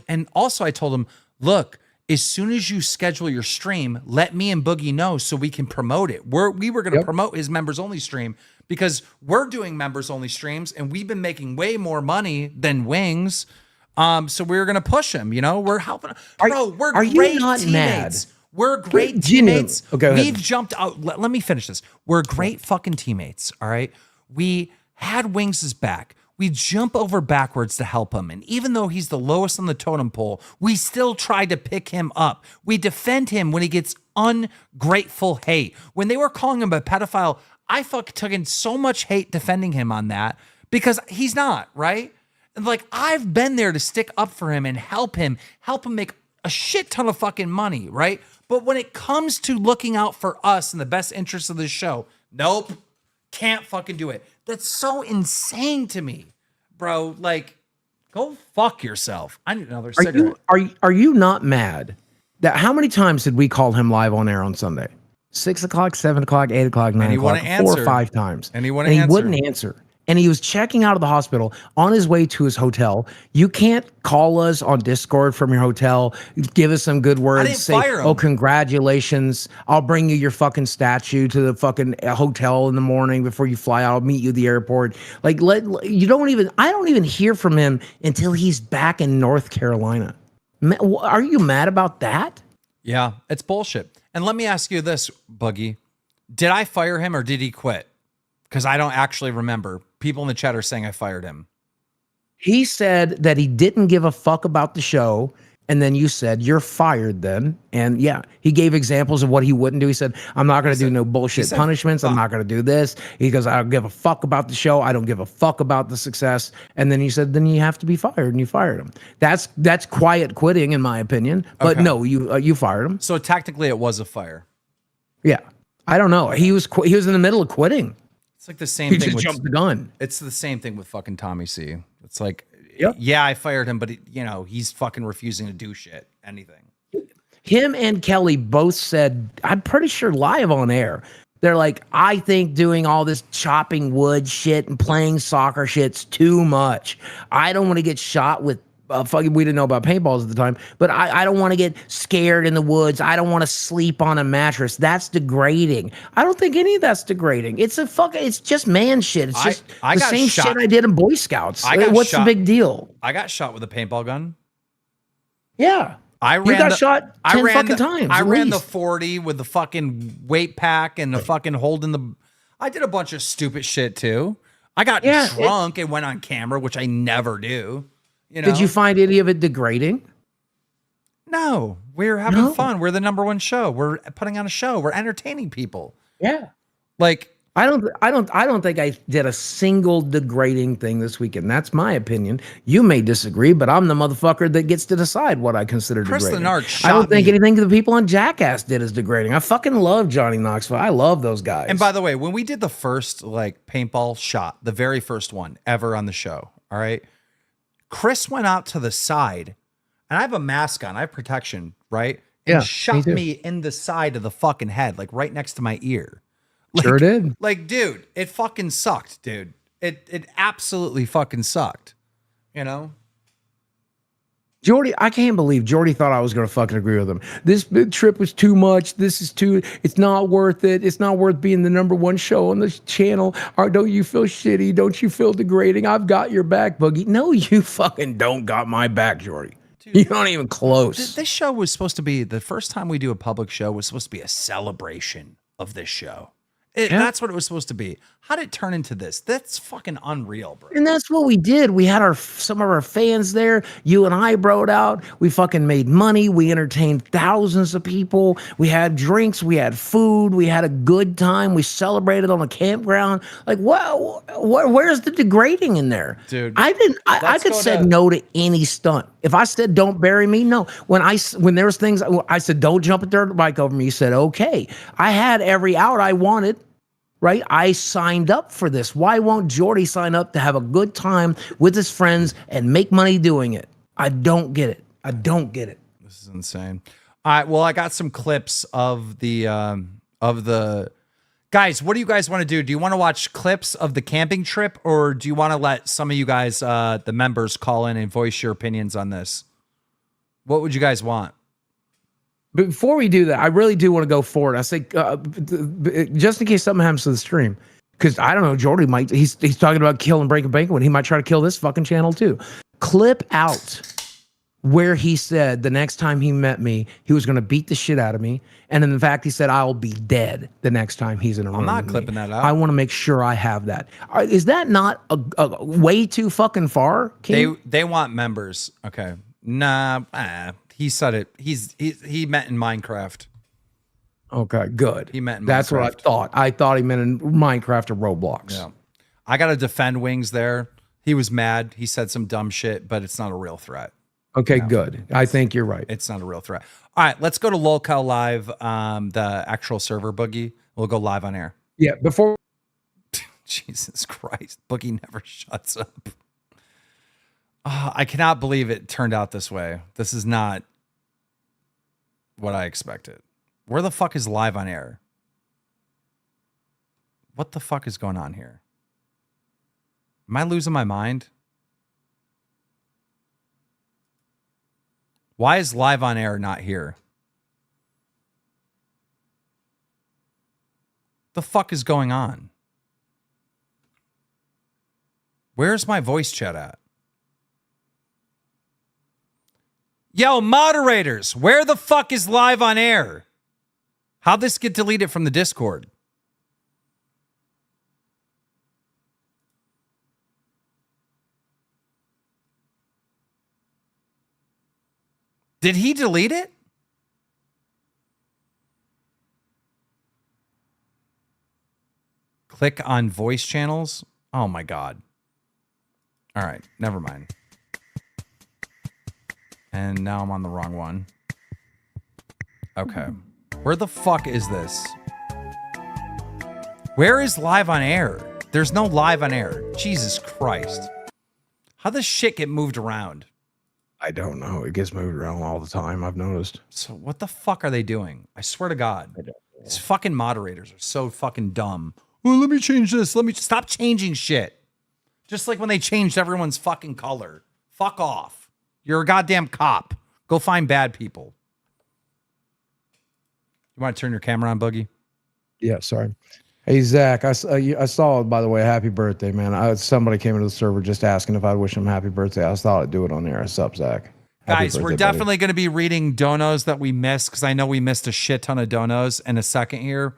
and also I told him, look, as soon as you schedule your stream, let me and Boogie know so we can promote it. We were going to promote his members only stream because we're doing members only streams and we've been making way more money than Wings. So we were going to push him, you know, we're helping. Bro, we're great teammates. Mad? We're great teammates.
Okay,
we've jumped out. Let me finish this. We're great fucking teammates. All right. We had Wings' back. We jump over backwards to help him. And even though he's the lowest on the totem pole, we still try to pick him up. We defend him when he gets ungrateful hate. When they were calling him a pedophile, I took in so much hate defending him on that because he's not, right? And like, I've been there to stick up for him and help him make a shit ton of fucking money, right? But when it comes to looking out for us and the best interests of the show, nope, can't fucking do it. That's so insane to me, bro. Like, go fuck yourself. I need another cigarette.
Are you not mad that how many times did we call him live on air on Sunday?
6 o'clock, 7 o'clock, 8 o'clock, 9
he
o'clock,
wouldn't
4 or
answer.
5 times.
And he wouldn't answer.
Wouldn't answer. And he was checking out of the hospital on his way to his hotel. You can't call us on Discord from your hotel, give us some good words,
didn't
say,
fire him.
oh, congratulations. I'll bring you your fucking statue to the fucking hotel in the morning before you fly out. I'll meet you at the airport. Like, I don't even hear from him until he's back in North Carolina. Are you mad about that?
Yeah, it's bullshit. And let me ask you this, Boogie. Did I fire him or did he quit? Because I don't actually remember. People in the chat are saying I fired him.
He said that he didn't give a fuck about the show. And then you said, you're fired then. And yeah, he gave examples of what he wouldn't do. He said, I'm not going to do no bullshit punishments. I'm not going to do this. He goes, I don't give a fuck about the show. I don't give a fuck about the success. And then he said, then you have to be fired. And you fired him. That's quiet quitting in my opinion. But
Okay.
no, you fired him.
So technically it was a fire.
Yeah. I don't know. He was in the middle of quitting.
It's like the same
He
thing
just
with
jumped the gun.
It's the same thing with fucking Tommy C. It's like,
Yep.
yeah, I fired him, but he's fucking refusing to do shit, anything.
Him and Kelly both said, I'm pretty sure live on air, they're like, I think doing all this chopping wood shit and playing soccer shit's too much. I don't want to get shot with we didn't know about paintballs at the time, but I don't want to get scared in the woods. I don't want to sleep on a mattress. That's degrading. I don't think any of that's degrading. It's just man shit. It's just
I
the
got
same
shot.
shit I did in Boy Scouts.
I got
What's
shot.
the big deal?
I got shot with a paintball gun.
Yeah.
I
You got shot 10 fucking times.
I
at
ran the
least.
40 with the fucking weight pack and the fucking holding the. I did a bunch of stupid shit too. I got drunk and went on camera, which I never do.
Did you find any of it degrading?
No, we're having fun. We're the #1 show. We're putting on a show. We're entertaining people.
Yeah.
Like,
I don't think I did a single degrading thing this weekend. That's my opinion. You may disagree, but I'm the motherfucker that gets to decide what I consider
Chris
degrading.
Lenard
I don't
shot
think
me.
anything the people on Jackass did is degrading. I fucking love Johnny Knoxville. I love those guys.
and by the way, when we did the first paintball shot, the very first one ever on the show, all right, Chris went out to the side, and I have a mask on. I have protection, right? And
Yeah,
shot
me
me in the side of the fucking head, like right next to my ear.
Sure did.
Like, dude, it fucking sucked, dude. It absolutely fucking sucked.
Jordy, I can't believe Jordy thought I was going to fucking agree with him. This big trip was too much. It's not worth it. It's not worth being the #1 show on this channel. Or don't you feel shitty? Don't you feel degrading? I've got your back, Boogie. No, you fucking don't got my back, Jordy. Dude, you don't even close.
This show was supposed to be, the first time we do a public show was supposed to be a celebration of this show. That's what it was supposed to be. How did it turn into this? That's fucking unreal, bro.
And that's what we did. We had some of our fans there. You and I broed out. We fucking made money. We entertained thousands of people. We had drinks. We had food. We had a good time. We celebrated on a campground. Like, where's the degrading in there?
Dude,
I could say no to any stunt. If I said don't bury me, no. When there was things, I said don't jump a dirt bike over me. You said okay. I had every out I wanted. Right? I signed up for this. Why won't Jordy sign up to have a good time with his friends and make money doing it? I don't get it. I don't get it.
This is insane. All right. Well, I got some clips of the guys. What do you guys want to do? Do you want to watch clips of the camping trip, or do you want to let some of you guys, the members, call in and voice your opinions on this? What would you guys want?
But before we do that, I really do want to go forward. I say, just in case something happens to the stream, because I don't know, Jordy might, he's talking about killing Breaking Banquet. He might try to kill this fucking channel too. Clip out where he said the next time he met me, he was going to beat the shit out of me. And in fact, he said, I'll be dead the next time he's in a room.
I'm not
with
clipping
me.
that out.
I want to make sure I have that. Is that not a way too fucking far, King?
They want members. Okay. Nah. He said it. He meant in Minecraft.
Okay, good.
He meant in
That's
Minecraft.
what I thought. I thought he meant in Minecraft or Roblox.
Yeah. I got to defend Wings there. He was mad. He said some dumb shit, but it's not a real threat.
Okay, good. I think you're right.
It's not a real threat. All right, let's go to Lolcow Live, the actual server, Boogie. We'll go live on air.
Yeah, before.
Jesus Christ. Boogie never shuts up. I cannot believe it turned out this way. This is not what I expected. Where the fuck is live on air? What the fuck is going on here? Am I losing my mind? Why is live on air not here? The fuck is going on? Where's my voice chat at? Yo, moderators, where the fuck is live on air? How'd this get deleted from the Discord? Did he delete it? Click on voice channels. Oh my God. All right, never mind. And now I'm on the wrong one. Okay. Where the fuck is this? Where is live on air? There's no live on air. Jesus Christ. How does shit get moved around?
I don't know. It gets moved around all the time. I've noticed.
So what the fuck are they doing? I swear to God. These fucking moderators are so fucking dumb. Well, let me change this. Let me stop changing shit. Just like when they changed everyone's fucking color. Fuck off. You're a goddamn cop. Go find bad people. You want to turn your camera on, Boogie?
Yeah, sorry. Hey, Zach, I saw, by the way, happy birthday, man. Somebody came into the server just asking if I'd wish him happy birthday. I thought I'd do it on air. What's up, Zach?
Guys, we're definitely going to be reading donos that we missed because I know we missed a shit ton of donos in a second here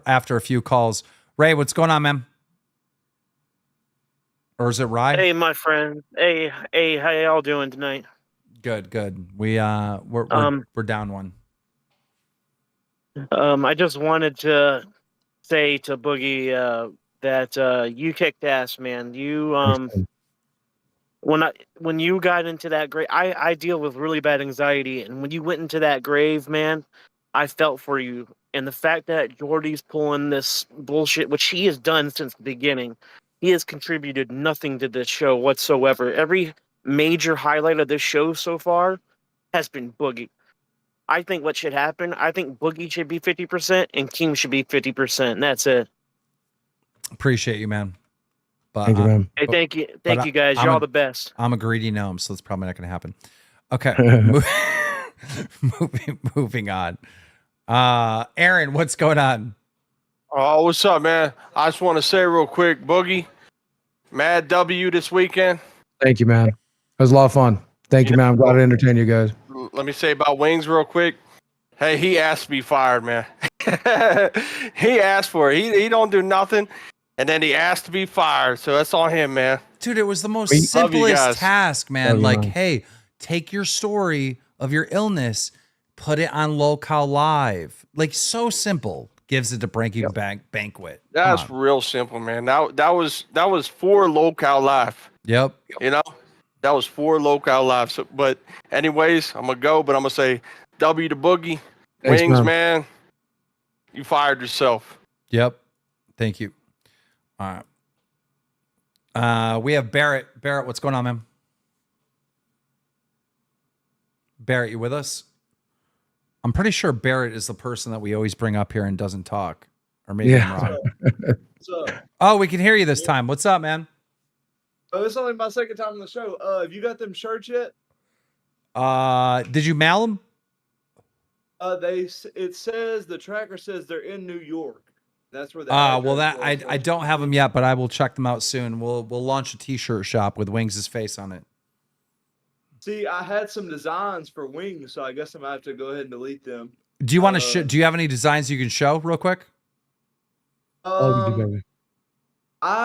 after a few calls. Ray, what's going on, man? Or is it Rye?
Hey, my friend. Hey, how y'all doing tonight?
Good. We're down one.
I just wanted to say to Boogie that you kicked ass, man. You when you got into that grave, I deal with really bad anxiety, and when you went into that grave, man, I felt for you. And the fact that Jordy's pulling this bullshit, which he has done since the beginning, he has contributed nothing to this show whatsoever. Every major highlight of this show so far has been Boogie. I think what should happen, I think Boogie should be 50% and Keem should be 50%. And that's it.
Appreciate you, man. But,
thank you, man.
Hey, thank you guys. You're all the best.
I'm a greedy gnome, so it's probably not going to happen. Okay. moving on. Aaron, what's going on?
Oh, what's up, man? I just want to say real quick, Boogie, mad W this weekend.
Thank you, man. It was a lot of fun. Thank you, man. I'm glad to entertain you guys.
Let me say about Wings real quick. Hey, he asked to be fired, man. He asked for it. He don't do nothing, and then he asked to be fired. So that's on him, man.
Dude, it was the most simplest task, man. Like, hey, take your story of your illness, put it on Locale Live. Like, so simple. Gives it to Breaking Banquet.
That's real simple, man. That was for Locale Live.
Yep.
You know, that was for Locale Live. So, but anyways, I'm gonna go, but I'm gonna say W to Boogie.
Thanks,
Wings, man. You fired yourself.
Yep. Thank you. All right. We have Barrett. Barrett, what's going on, man? Barrett, you with us? I'm pretty sure Barrett is the person that we always bring up here and doesn't talk. Or maybe I'm wrong.
What's up?
Oh, we can hear you this time. What's up, man?
Oh, it's only my second time on the show. Have you got them shirts yet?
Did you mail them?
It says the tracker says they're in New York. That's where.
Well, that I don't have them yet, but I will check them out soon. We'll launch a T-shirt shop with Wings' face on it.
See, I had some designs for Wings, so I guess I'm gonna have to go ahead and delete them.
Do you want to? Do you have any designs you can show real quick?
I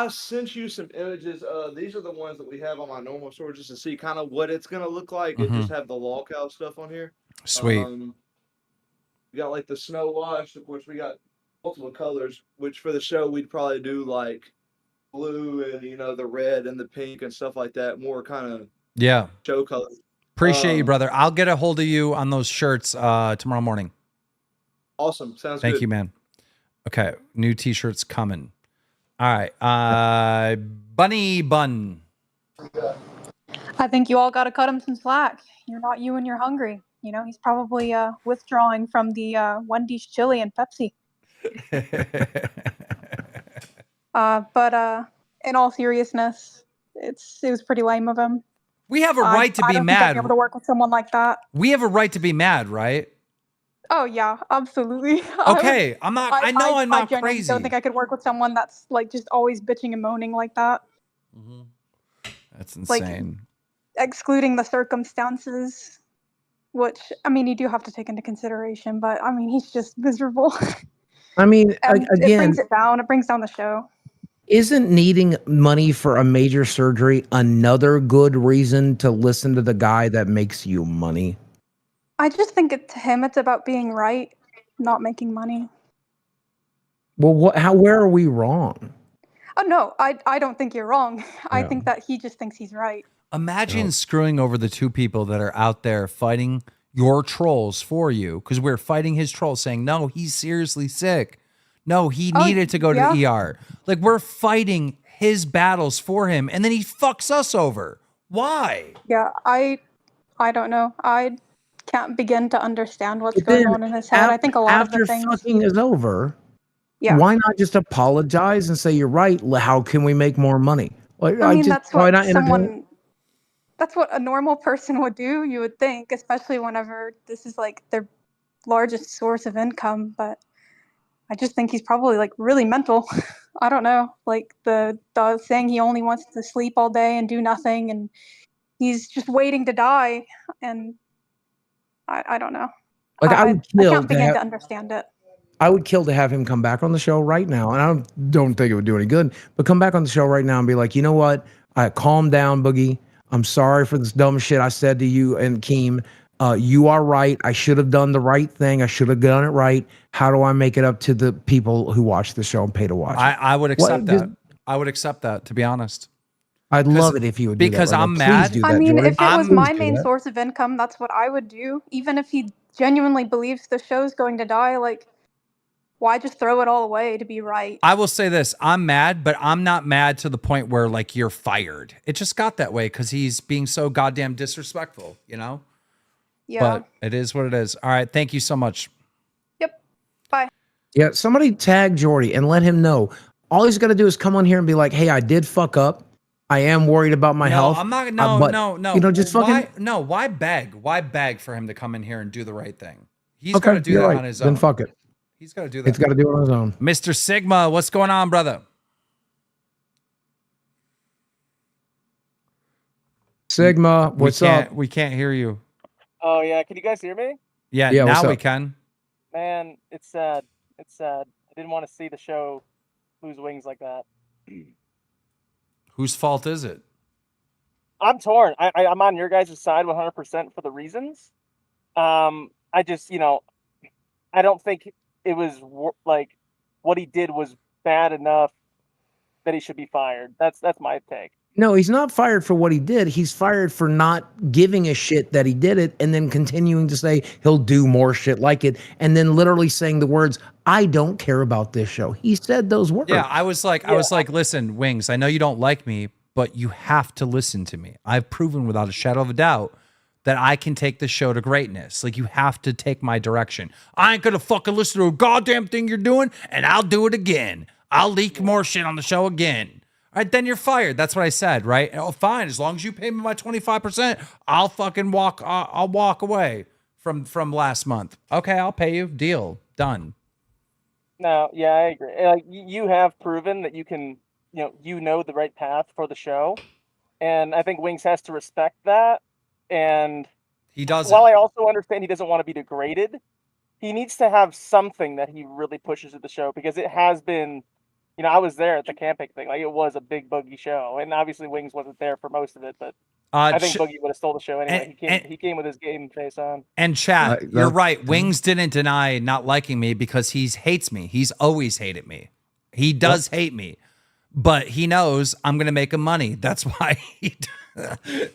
sent you some images. These are the ones that we have on my normal store just to see kind of what it's gonna look like. It just have the lolcow stuff on here.
Sweet.
We got like the snow wash. Of course, we got multiple colors. Which for the show we'd probably do like blue and the red and the pink and stuff like that. More kind of show colors.
Appreciate you, brother. I'll get a hold of you on those shirts tomorrow morning.
Awesome. Sounds good.
Thank you, man. Okay, new T-shirts coming. All right, Bunny Bun.
I think you all got to cut him some slack. You're not you and you're hungry. He's probably withdrawing from the Wendy's chili and Pepsi. But in all seriousness, it was pretty lame of him.
We have a right to
I
be
don't think I'd
mad.
be able to work with someone like that.
We have a right to be mad, right?
Oh yeah, absolutely.
Okay, I'm not. I know I'm not
I genuinely
crazy.
don't think I could work with someone that's like just always bitching and moaning like that.
That's
Like,
insane.
excluding the circumstances, which I mean you do have to take into consideration. But I mean he's just miserable.
I mean,
And it
again,
brings it down. It brings down the show.
isn't needing money for a major surgery another good reason to listen to the guy that makes you money?
I just think to him it's about being right, not making money.
Well, where are we wrong?
Oh no, I don't think you're wrong. I
Yeah.
think that he just thinks he's right.
Imagine screwing over the two people that are out there fighting your trolls for you, because we're fighting his trolls saying, no, he's seriously sick. No, he needed to go to the ER. Like, we're fighting his battles for him, and then he fucks us over. Why?
Yeah, I don't know. I can't begin to understand what's going on in his head. I think a lot of the
After
things.
fucking is over,
Yeah.
why not just apologize and say you're right? How can we make more money? Like,
I mean, that's
why
what
not entertain?
that's what a normal person would do, you would think, especially whenever this is like their largest source of income. But I just think he's probably like really mental. I don't know. Like the saying he only wants to sleep all day and do nothing, and he's just waiting to die. And I don't know.
Like, I would kill
I can't
to
begin
have-
to understand it.
I would kill to have him come back on the show right now. And I don't think it would do any good, but come back on the show right now and be like, you know what? Calm down, Boogie. I'm sorry for this dumb shit I said to you and Keem. You are right. I should have done the right thing. I should have done it right. How do I make it up to the people who watch the show and pay to watch it?
I would accept that. I would accept that, to be honest.
I'd love it if you would do
because
that.
I'm
Please
mad.
do that,
I mean,
Jordan.
if it was
Please
my
do
main
that.
source of income, that's what I would do. Even if he genuinely believes the show's going to die, like, why just throw it all away to be right?
I will say this. I'm mad, but I'm not mad to the point where, like, you're fired. It just got that way because he's being so goddamn disrespectful, you know?
Yeah.
But it is what it is. All right. Thank you so much.
Yep. Bye.
Yeah, somebody tag Jordy and let him know. All he's got to do is come on here and be like, hey, I did fuck up. I am worried about my health.
I'm not.
but,
No.
You know, just fucking.
Why beg? Why beg for him to come in here and do the right thing? He's
Okay,
got to do
you're
that
right.
on his own.
Then fuck it.
He's got to do that.
It's got to do it on his own.
Mr. Sigma, what's going on, brother?
Sigma, what's up?
We can't hear you.
Oh yeah, can you guys hear me?
Yeah,
Yeah, what's
now we
up?
can.
Man, it's sad. It's sad. I didn't want to see the show lose wings like that.
Whose fault is it?
I'm torn. I'm on your guys' side 100% for the reasons. I just, I don't think it was like what he did was bad enough that he should be fired. That's my take.
No, he's not fired for what he did. He's fired for not giving a shit that he did it and then continuing to say he'll do more shit like it and then literally saying the words, I don't care about this show. He said those words.
Yeah, I was like, listen, Wings, I know you don't like me, but you have to listen to me. I've proven without a shadow of a doubt that I can take the show to greatness. Like, you have to take my direction. I ain't gonna fucking listen to a goddamn thing you're doing, and I'll do it again. I'll leak more shit on the show again. All right, then you're fired. That's what I said, right? Oh, fine. As long as you pay me my 25%, I'll fucking walk. I'll walk away from last month. Okay, I'll pay you. Deal. Done.
No, yeah, I agree. Like you have proven that you can, you know the right path for the show, and I think Wings has to respect that. And
he doesn't.
While I also understand he doesn't want to be degraded, he needs to have something that he really pushes at the show because it has been. I was there at the camping thing. Like, it was a big Boogie show, and obviously Wings wasn't there for most of it. But I think Boogie would have stole the show anyway. He came with his game face on.
And chat, you're right. Wings didn't deny not liking me because he hates me. He's always hated me. He does hate me, but he knows I'm going to make him money. That's why he.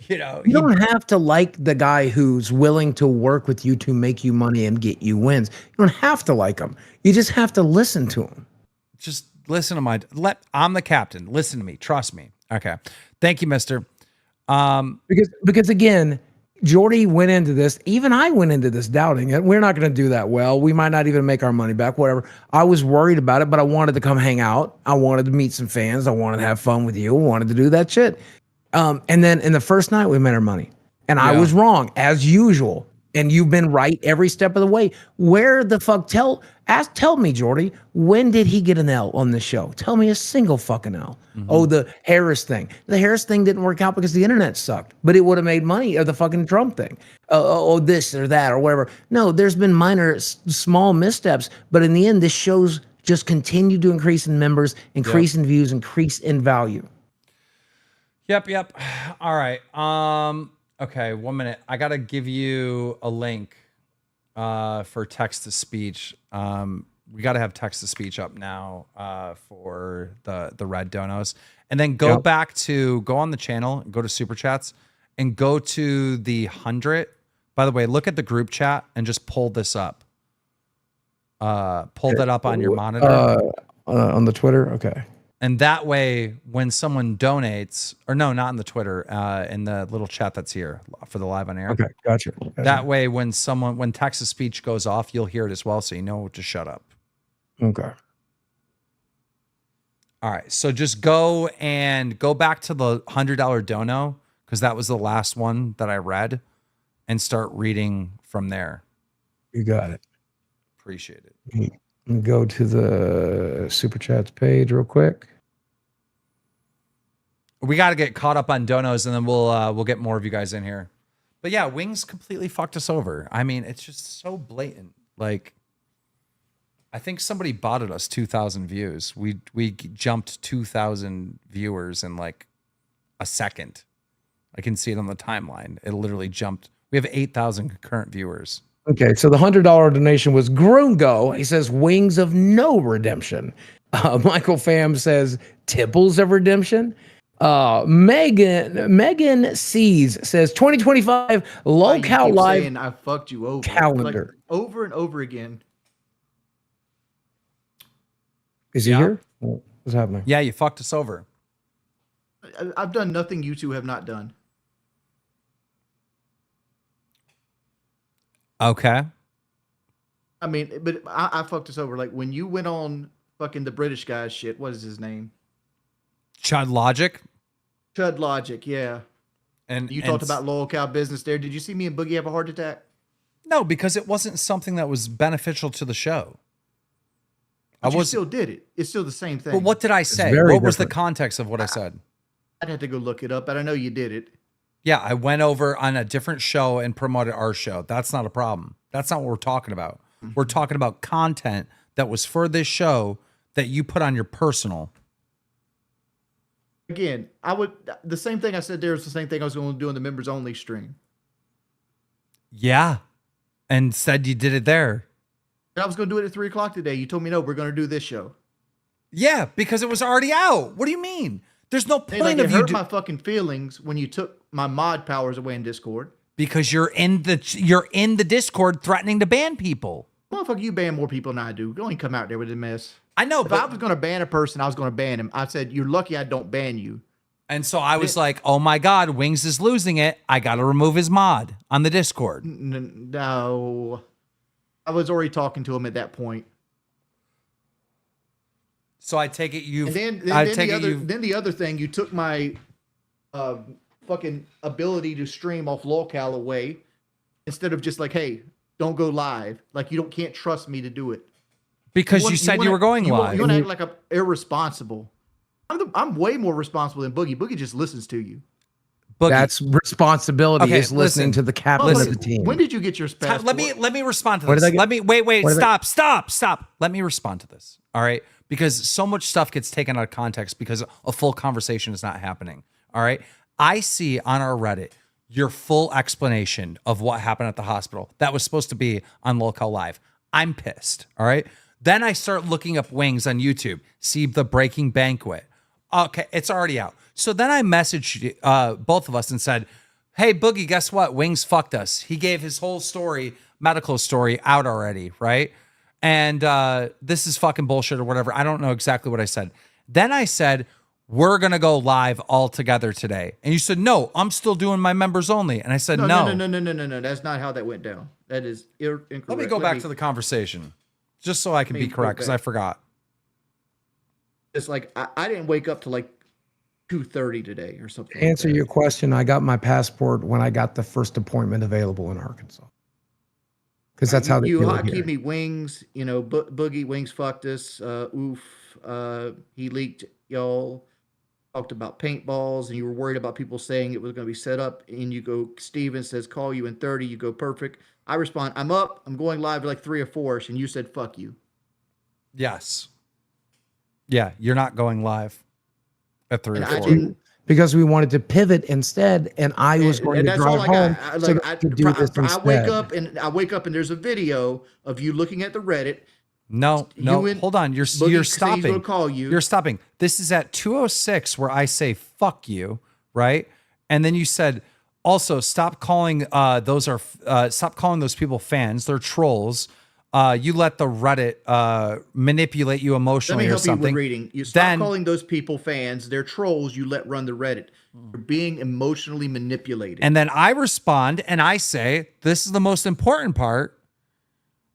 You
don't have to like the guy who's willing to work with you to make you money and get you wins. You don't have to like him. You just have to listen to him.
Just listen to I'm the captain. Listen to me. Trust me. Okay. Thank you, mister.
Because again, Jordy went into this. Even I went into this doubting it. We're not going to do that well. We might not even make our money back, whatever. I was worried about it, but I wanted to come hang out. I wanted to meet some fans. I wanted to have fun with you. I wanted to do that shit. And then in the first night, we made our money. And I was wrong, as usual. And you've been right every step of the way. Where the fuck? Tell me, Jordy, when did he get an L on this show? Tell me a single fucking L. Oh, the Harris thing. The Harris thing didn't work out because the internet sucked, but it would have made money. Or the fucking Trump thing. Oh, this or that or whatever. No, there's been minor, small missteps, but in the end, this show's just continued to increase in members, increase in views, increase in value.
Yep. All right. Okay, 1 minute. I gotta give you a link for text to speech. We gotta have text to speech up now for the red donos, and then go back to go on the channel, go to super chats, and go to the 100. By the way, look at the group chat and just pull this up. Pull that up on your monitor
on the Twitter. Okay.
And that way, when someone donates, or no, not in the Twitter, in the little chat that's here for the live on air.
Okay, gotcha.
That way, when text to speech goes off, you'll hear it as well, so you know to shut up.
Okay.
All right, so just go back to the $100 dono, because that was the last one that I read, and start reading from there.
You got it.
Appreciate it.
Go to the super chats page real quick.
We got to get caught up on donos, and then we'll get more of you guys in here. But yeah, Wings completely fucked us over. I mean, it's just so blatant. Like, I think somebody botted us 2,000 views. We jumped 2,000 viewers in like a second. I can see it on the timeline. It literally jumped. We have 8,000 concurrent viewers.
Okay, so the $100 donation was Grungo. He says wings of no redemption. Michael Pham says tipples of redemption. Megan Sees says 2025 LOCAL Live.
Saying I fucked you over.
Calendar.
Like, over and over again.
Is he here? What's happening?
Yeah, you fucked us over.
I've done nothing you two have not done.
Okay.
I mean, but I fucked us over. Like when you went on fucking the British guy's shit. What is his name?
Chud Logic.
Chud Logic, yeah.
And
you talked about loyal cow business there. Did you see me and Boogie have a heart attack?
No, because it wasn't something that was beneficial to the show.
But you still did it. It's still the same thing.
But what did I say? What was the context of what I said?
I'd have to go look it up, but I know you did it.
Yeah, I went over on a different show and promoted our show. That's not a problem. That's not what we're talking about. We're talking about content that was for this show that you put on your personal.
Again, the same thing I said there is the same thing I was going to do on the members only stream.
Yeah. And said you did it there.
I was going to do it at 3:00 today. You told me, no, we're going to do this show.
Yeah, because it was already out. What do you mean? There's no point
like,
of
it
you
hurt my fucking feelings when you took my mod powers away in Discord.
Because you're in the Discord threatening to ban people.
Motherfucker, you ban more people than I do. Don't even come out there with a mess.
I know,
but if I was going to ban a person, I was going to ban him. I said, you're lucky I don't ban you.
And so I was like, oh my God, Wings is losing it. I got to remove his mod on the Discord.
No. I was already talking to him at that point.
So I take it you've...
Then the other thing, you took my fucking ability to stream off locale away instead of just like, hey, don't go live. Like, you can't trust me to do it.
Because you said you were going live.
You want to act like I'm irresponsible. I'm way more responsible than Boogie. Boogie just listens to you.
Boogie. That's responsibility is listening to the captain of the team.
When did you get your passport?
Let me respond to this. Let me wait. Stop. Let me respond to this. All right. Because so much stuff gets taken out of context because a full conversation is not happening. All right. I see on our Reddit your full explanation of what happened at the hospital. That was supposed to be on Local Live. I'm pissed. All right. Then I start looking up Wings on YouTube, see the Breaking Banquet. Okay, it's already out. So then I messaged both of us and said, hey, Boogie, guess what? Wings fucked us. He gave his whole story, medical story, out already, right? And this is fucking bullshit or whatever. I don't know exactly what I said. Then I said, we're going to go live all together today. And you said, no, I'm still doing my members only. And I said, no.
No. That's not how that went down. That is incorrect.
Let me go back to the conversation just so I can be correct because I forgot.
It's like I didn't wake up till like 2:30 today or something.
To answer your question, I got my passport when I got the first appointment available in Arkansas. Because that's how they
you
do
hot
it here.
keep me wings. You know, Boogie Wings fucked us. Oof. He leaked y'all. Talked about paintballs, and you were worried about people saying it was going to be set up. And you go, Steven says, call you in 30. You go, perfect. I respond, I'm up. I'm going live at like 3 or 4. And you said, fuck you.
Yes. Yeah, you're not going live at 3 or 4.
Because we wanted to pivot instead, and I was going to drive home.
I wake up and there's a video of you looking at the Reddit.
No, hold on. You're stopping.
He's gonna call you.
You're stopping. This is at 2:06 where I say fuck you, right? And then you said also stop calling stop calling those people fans. They're trolls. You let the Reddit manipulate you emotionally or something.
You with reading. You stop calling those people fans. They're trolls. You let run the Reddit. You're being emotionally manipulated.
And then I respond and I say, this is the most important part.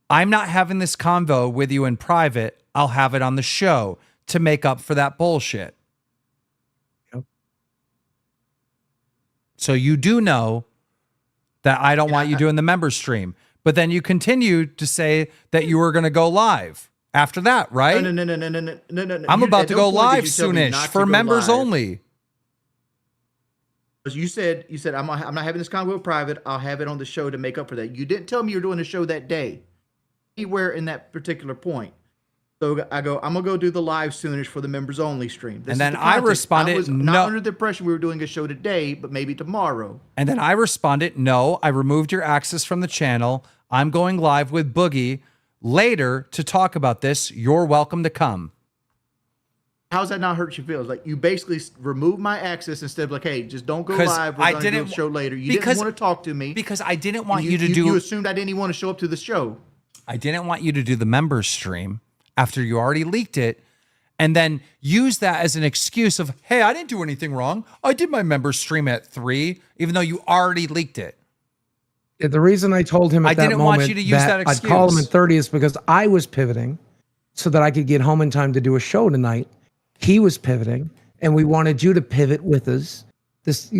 I'm not having this convo with you in private. I'll have it on the show to make up for that bullshit.
Yep.
So you do know that I don't want you doing the member stream. But then you continued to say that you were going to go live after that, right?
No.
I'm about to go live soonish for members only.
You said I'm not having this convo private. I'll have it on the show to make up for that. You didn't tell me you were doing a show that day, anywhere in that particular point. So I go, I'm gonna go do the live soonish for the members only stream.
And then I responded,
I was not under the impression we were doing a show today, but maybe tomorrow.
And then I responded, no, I removed your access from the channel. I'm going live with Boogie later to talk about this. You're welcome to come.
How's that not hurt your feelings? Like you basically removed my access instead of like, hey, just don't go live. We're going to do a show later. You didn't want to talk to me
because I didn't want you to do.
You assumed I didn't even want to show up to the show.
I didn't want you to do the members stream after you already leaked it, and then use that as an excuse of, hey, I didn't do anything wrong. I did my members stream at 3, even though you already leaked it.
Yeah, the reason I told him at that moment
want you to use that excuse.
I'd call him at 30 is because I was pivoting so that I could get home in time to do a show tonight. He was pivoting, and we wanted you to pivot with us.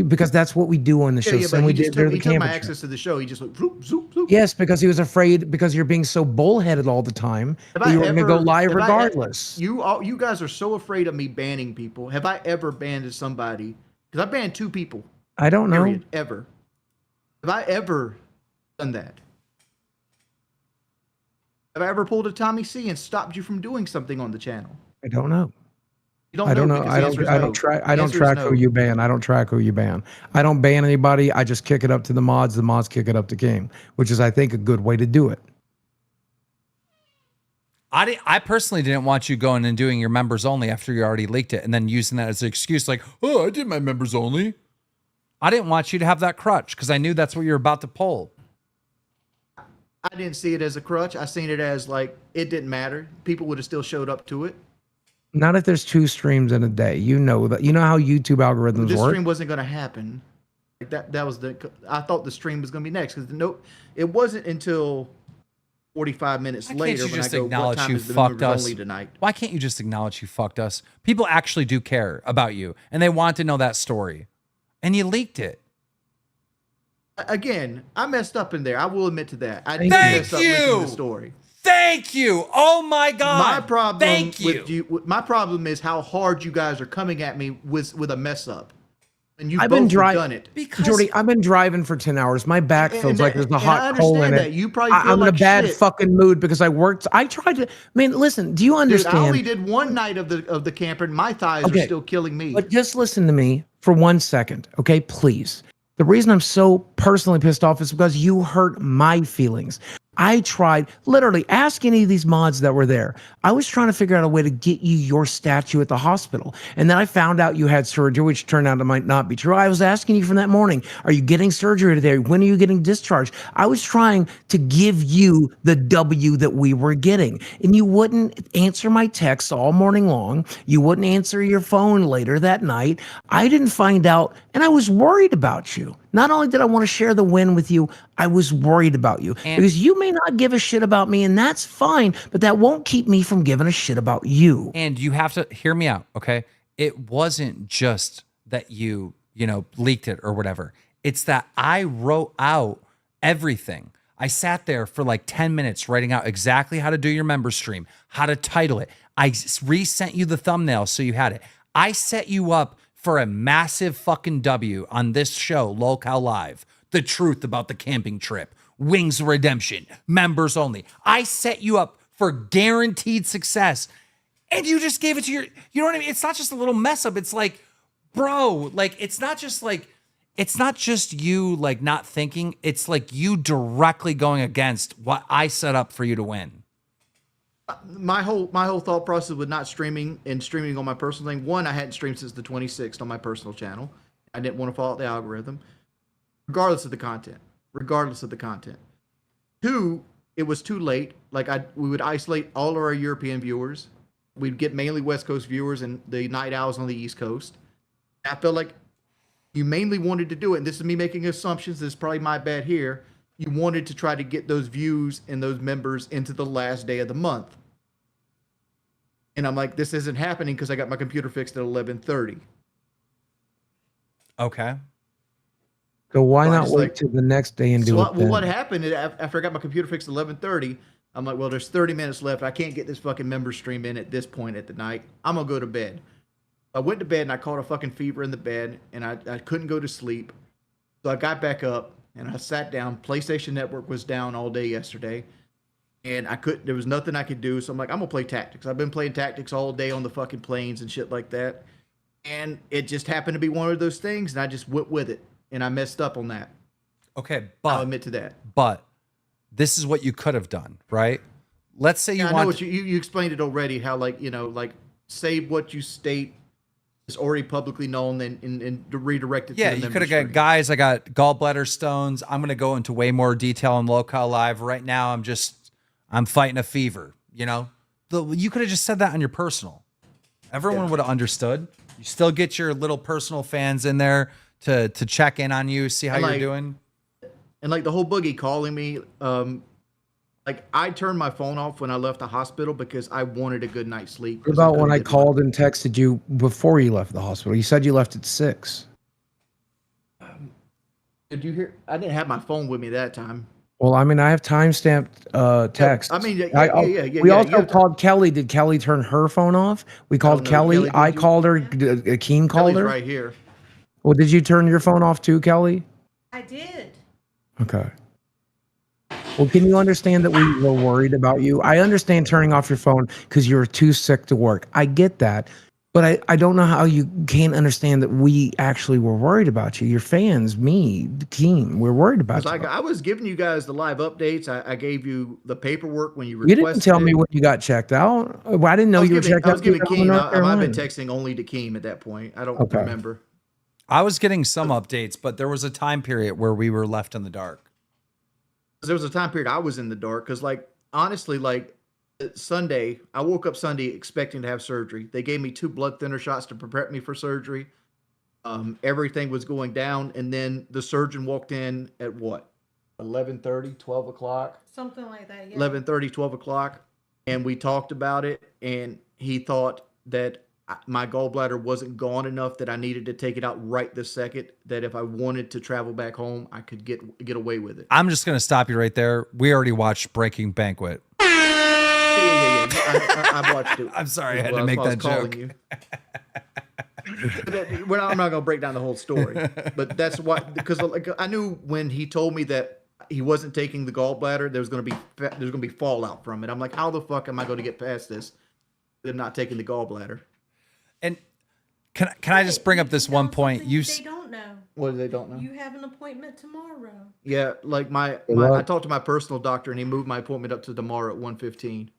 Because that's what we do on the show.
Yeah,
and we did
he took my access to the show. He just went zoop, zoop, zoop.
Yes, because he was afraid because you're being so bullheaded all the time that you were going to go live regardless.
You guys are so afraid of me banning people. Have I ever banned somebody? Because I banned 2 people.
I don't know.
Ever. Have I ever done that? Have I ever pulled a Tommy C and stopped you from doing something on the channel?
I don't know.
I don't know.
I don't track who you ban. I don't track who you ban. I don't ban anybody. I just kick it up to the mods. The mods kick it up to Game, which is, I think, a good way to do it.
I personally didn't want you going and doing your members only after you already leaked it and then using that as an excuse like, oh, I did my members only. I didn't want you to have that crutch because I knew that's what you were about to pull.
I didn't see it as a crutch. I seen it as like, it didn't matter. People would have still showed up to it.
Not if there's 2 streams in a day. You know that. You know how YouTube algorithms work.
This stream wasn't going to happen. Like that was I thought the stream was going to be next because it wasn't until 45 minutes later when I go, what time is the members only tonight?
Why can't you just acknowledge you fucked us? People actually do care about you and they want to know that story, and you leaked it.
Again, I messed up in there. I will admit to that. I did mess up leaking the story.
Thank you. Oh my God.
My problem my problem is how hard you guys are coming at me with a mess up. And you've both done it.
Jordy, I've been driving for 10 hours. My back feels like there's a hot coal in it.
You probably feel
I'm
like
in a bad fucking mood because I worked. I tried to. Listen, do you understand?
Dude, I only did one night of the camper and my thighs are still killing me.
But just listen to me for 1 second, okay? Please. The reason I'm so personally pissed off is because you hurt my feelings. I tried, literally, ask any of these mods that were there. I was trying to figure out a way to get you your statue at the hospital. And then I found out you had surgery, which turned out it might not be true. I was asking you from that morning, are you getting surgery today? When are you getting discharged? I was trying to give you the W that we were getting. And you wouldn't answer my texts all morning long. You wouldn't answer your phone later that night. I didn't find out, and I was worried about you. Not only did I want to share the win with you, I was worried about you because you may not give a shit about me, and that's fine, but that won't keep me from giving a shit about you.
And you have to hear me out, okay? It wasn't just that you leaked it or whatever. It's that I wrote out everything. I sat there for like 10 minutes writing out exactly how to do your member stream, how to title it. I resent you the thumbnail so you had it. I set you up for a massive fucking W on this show, Lolcow Live. The truth about the camping trip, Wings of Redemption, members only. I set you up for guaranteed success, and you just gave it to you know what I mean? It's not just a little mess up. It's like, bro, like, it's not just you like not thinking. It's like you directly going against what I set up for you to win.
My whole thought process with not streaming and streaming on my personal thing. One, I hadn't streamed since the 26th on my personal channel. I didn't want to follow the algorithm, regardless of the content. Two, it was too late. Like we would isolate all of our European viewers. We'd get mainly West Coast viewers and the night owls on the East Coast. I felt like you mainly wanted to do it, and this is me making assumptions. This is probably my bad here. You wanted to try to get those views and those members into the last day of the month. And I'm like, this isn't happening because I got my computer fixed at 11:30.
Okay.
So why not wait till the next day and do it then?
What happened after I got my computer fixed at 11:30, I'm like, well, there's 30 minutes left. I can't get this fucking member stream in at this point at the night. I'm going to go to bed. I went to bed and I caught a fucking fever in the bed and I couldn't go to sleep. So I got back up and I sat down. PlayStation Network was down all day yesterday. And there was nothing I could do. So I'm like, I'm going to play Tactics. I've been playing Tactics all day on the fucking planes and shit like that. And it just happened to be one of those things. And I just went with it. And I messed up on that.
Okay. But
I'll admit to that.
But this is what you could have done, right? Let's say
I know what you explained it already. How say what you state is already publicly known and redirect it to the
you could have got, guys, I got gallbladder stones. I'm going to go into way more detail on Lolcow Live. Right now, I'm fighting a fever, You could have just said that on your personal. Everyone would have understood. You still get your little personal fans in there to check in on you, see how you're doing.
And like the whole Boogie calling me, I turned my phone off when I left the hospital because I wanted a good night's sleep.
What about when I called and texted you before you left the hospital? You said you left at 6.
Did you hear? I didn't have my phone with me that time.
Well, I mean, I have timestamped text.
I mean,
we also called Kelly. Did Kelly turn her phone off? We called Kelly. I called her. Keem called her.
Right here.
Well, did you turn your phone off too, Kelly?
I did.
Okay. Well, can you understand that we were worried about you? I understand turning off your phone because you were too sick to work. I get that. But I don't know how you can't understand that we actually were worried about you. Your fans, me, Keem, we're worried about you.
I was giving you guys the live updates. I gave you the paperwork when you
requested. You didn't tell me when you got checked out. Well, I didn't know you were checked out.
I was giving Keem. I might have been texting only to Keem at that point. I don't remember.
I was getting some updates, but there was a time period where we were left in the dark.
There was a time period I was in the dark because, honestly, Sunday, I woke up Sunday expecting to have surgery. They gave me 2 blood thinner shots to prepare me for surgery. Everything was going down, and then the surgeon walked in at what? 11:30, 12 o'clock?
Something like that, yeah.
11:30, 12 o'clock, and we talked about it, and he thought that my gallbladder wasn't gone enough that I needed to take it out right this second, that if I wanted to travel back home, I could get away with it.
I'm just going to stop you right there. We already watched Breaking Banquet.
Yeah. I watched it.
I'm sorry, I had to make that joke.
I'm not going to break down the whole story, but that's why, because I knew when he told me that he wasn't taking the gallbladder, there's going to be fallout from it. I'm like, how the fuck am I going to get past this? Them not taking the gallbladder.
And can I just bring up this one point?
They don't know.
What they don't know?
You have an appointment tomorrow.
Yeah, like my I talked to my personal doctor and he moved my appointment up to tomorrow at 1:15.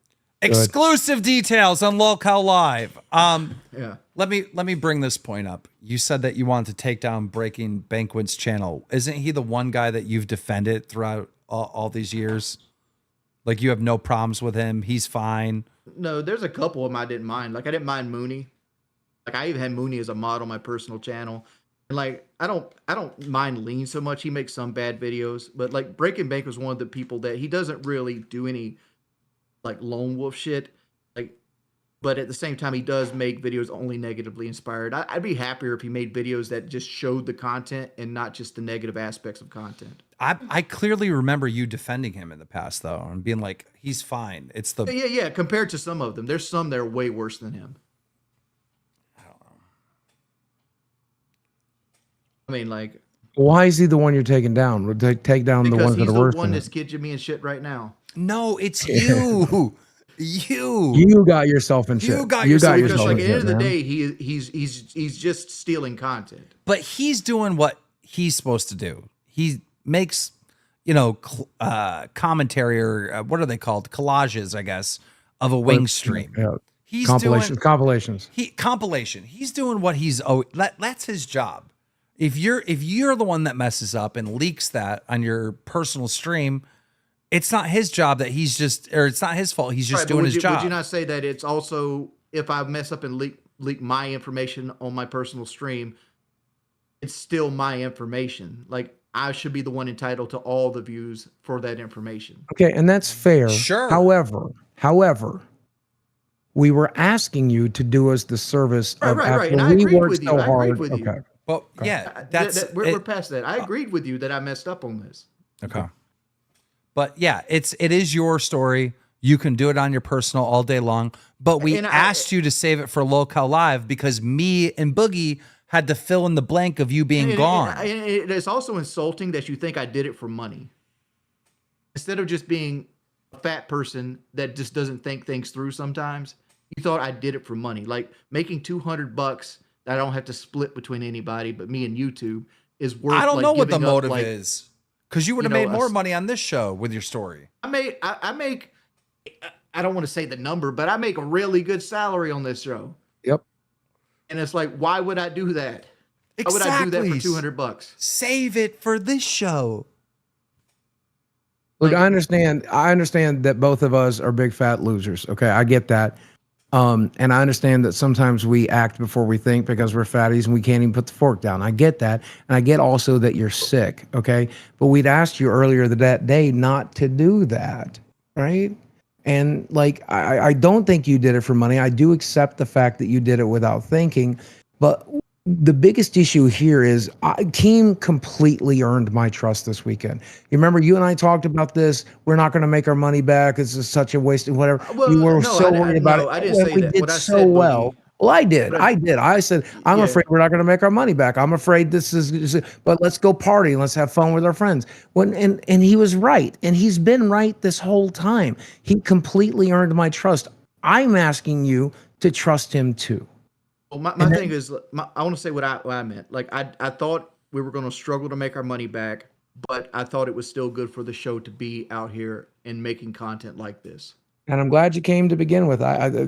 Exclusive details on Lolcow Live.
Yeah.
Let me bring this point up. You said that you wanted to take down Breaking Banquet's channel. Isn't he the one guy that you've defended throughout all these years? Like you have no problems with him. He's fine.
No, there's a couple of them I didn't mind. Like I didn't mind Mooney. Like I even had Mooney as a mod on my personal channel. And like I don't mind Lean so much. He makes some bad videos, but like Breaking Bank was one of the people that he doesn't really do any like lone wolf shit. Like, but at the same time, he does make videos only negatively inspired. I'd be happier if he made videos that just showed the content and not just the negative aspects of content.
I clearly remember you defending him in the past though, and being like, he's fine. It's the
Yeah. Compared to some of them, there's some that are way worse than him.
I don't know.
I mean, like,
Why is he the one you're taking down? Take down the
because
ones that
he's
are
the
worse
one
than
that's
him.
kidging me and shit right now.
No, it's you.
You got yourself in shit.
You got
Because
yourself
like
in
at the end
shit,
of the
man.
day, he's just stealing content.
But he's doing what he's supposed to do. He makes, commentary or what are they called? Collages, I guess, of a wing stream.
Yeah.
He's
Compilations.
Compilation. He's doing what that's his job. If you're the one that messes up and leaks that on your personal stream, it's not his job it's not his fault. He's just doing his job.
Would you not say that it's also, if I mess up and leak my information on my personal stream, it's still my information. Like I should be the one entitled to all the views for that information.
Okay, and that's fair.
Sure.
However, we were asking you to do us the service of
Right. And I
after we
agreed
worked
with you.
so
I agreed
hard.
with you.
Okay.
Well, yeah,
we're past that. I agreed with you that I messed up on this.
Okay. But yeah, it is your story. You can do it on your personal all day long. But we asked you to save it for Lolcow Live because me and Boogie had to fill in the blank of you being gone.
It's also insulting that you think I did it for money. Instead of just being a fat person that just doesn't think things through sometimes, you thought I did it for money. Like making $200 that I don't have to split between anybody but me and YouTube is worth.
I don't
like,
know what the
giving up,
motive
like,
is. Because you would have made more money on this show with your story.
I make, I don't want to say the number, but I make a really good salary on this show.
Yep.
And it's like, why would I do that? Why would I do that for $200?
Save it for this show.
Look, I understand that both of us are big fat losers. Okay, I get that. And I understand that sometimes we act before we think because we're fatties and we can't even put the fork down. I get that. And I get also that you're sick, okay? But we'd asked you earlier that day not to do that, right? And like, I don't think you did it for money. I do accept the fact that you did it without thinking. But the biggest issue here is Team completely earned my trust this weekend. You remember you and I talked about this. We're not going to make our money back. It's just such a waste of whatever.
Well,
you were
no,
so worried about it.
I didn't say
we
that.
did
What I
so
said,
well.
Boogie.
Well, I did. I said, I'm afraid we're not going to make our money back. I'm afraid this is, but let's go party and let's have fun with our friends. And he was right. And he's been right this whole time. He completely earned my trust. I'm asking you to trust him too.
Well, my thing is, I want to say what I meant. Like, I thought we were going to struggle to make our money back, but I thought it was still good for the show to be out here and making content like this.
And I'm glad you came to begin with.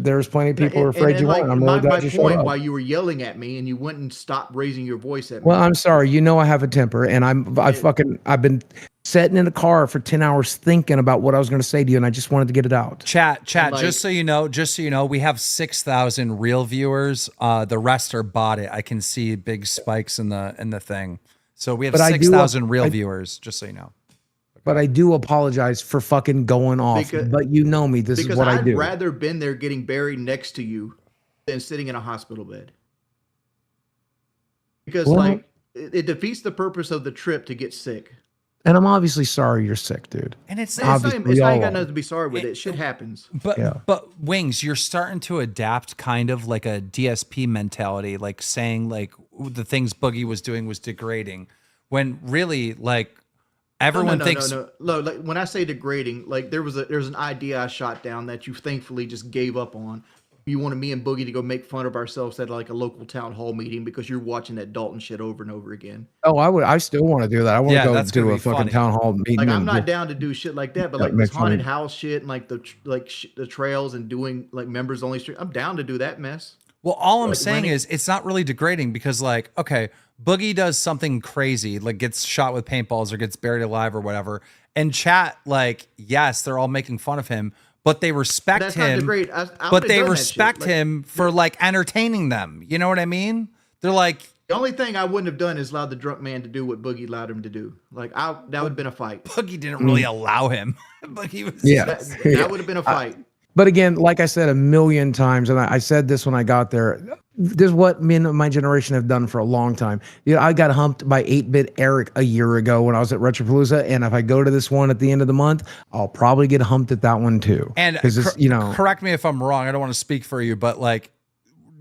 There was plenty of people who were afraid you
like,
won't. I'm really glad you showed up.
While you were yelling at me and you wouldn't stop raising your voice at me.
Well, I'm sorry. You know I have a temper, and I've been sitting in the car for 10 hours thinking about what I was going to say to you, and I just wanted to get it out.
Chat. Like, just so you know, we have 6,000 real viewers. The rest are bought it. I can see big spikes in the thing. So we have 6,000 real viewers. Just so you know.
But I do apologize for fucking going off. But you know me. This is what I do.
Because I'd rather been there getting buried next to you than sitting in a hospital bed. Because like it defeats the purpose of the trip to get sick.
And I'm obviously sorry you're sick, dude.
And it's
not even got nothing to be sorry with. It shit happens.
But Wings, you're starting to adapt kind of like a DSP mentality, like saying like the things Boogie was doing was degrading, when really like everyone thinks.
No. Like, when I say degrading, like there's an idea I shot down that you thankfully just gave up on. you wanted me and Boogie to go make fun of ourselves at like a local town hall meeting because you're watching that Dalton shit over and over again.
Oh, I still want to do that. I want to go
that's gonna
do a
be
fucking
funny.
town hall meeting.
Like I'm
and
not
just-
down to do shit like that, but
like,
like this
make fun of-
haunted house shit and like the trails and doing like members only street. I'm down to do that mess.
Well, all I'm
Like,
saying
running-
is it's not really degrading because, like, okay, Boogie does something crazy, like gets shot with paintballs or gets buried alive or whatever. And chat, like, yes, they're all making fun of him, but they respect
That's not
him.
degrade. I
But
would've
they
done that
respect
shit. Like,
him for like entertaining them. You know what I mean? They're like,
the only thing I wouldn't have done is allowed the drunk man to do what Boogie allowed him to do. Like that would have been a fight.
Boogie didn't really allow him. Boogie was
Yeah.
That would have been a fight.
But again, like I said a million times, and I said this when I got there, this is what me and my generation have done for a long time. You know, I got humped by 8-Bit Eric a year ago when I was at Retropalooza, and if I go to this one at the end of the month, I'll probably get humped at that one too.
and
because you know,
correct me if I'm wrong. I don't want to speak for you, but like,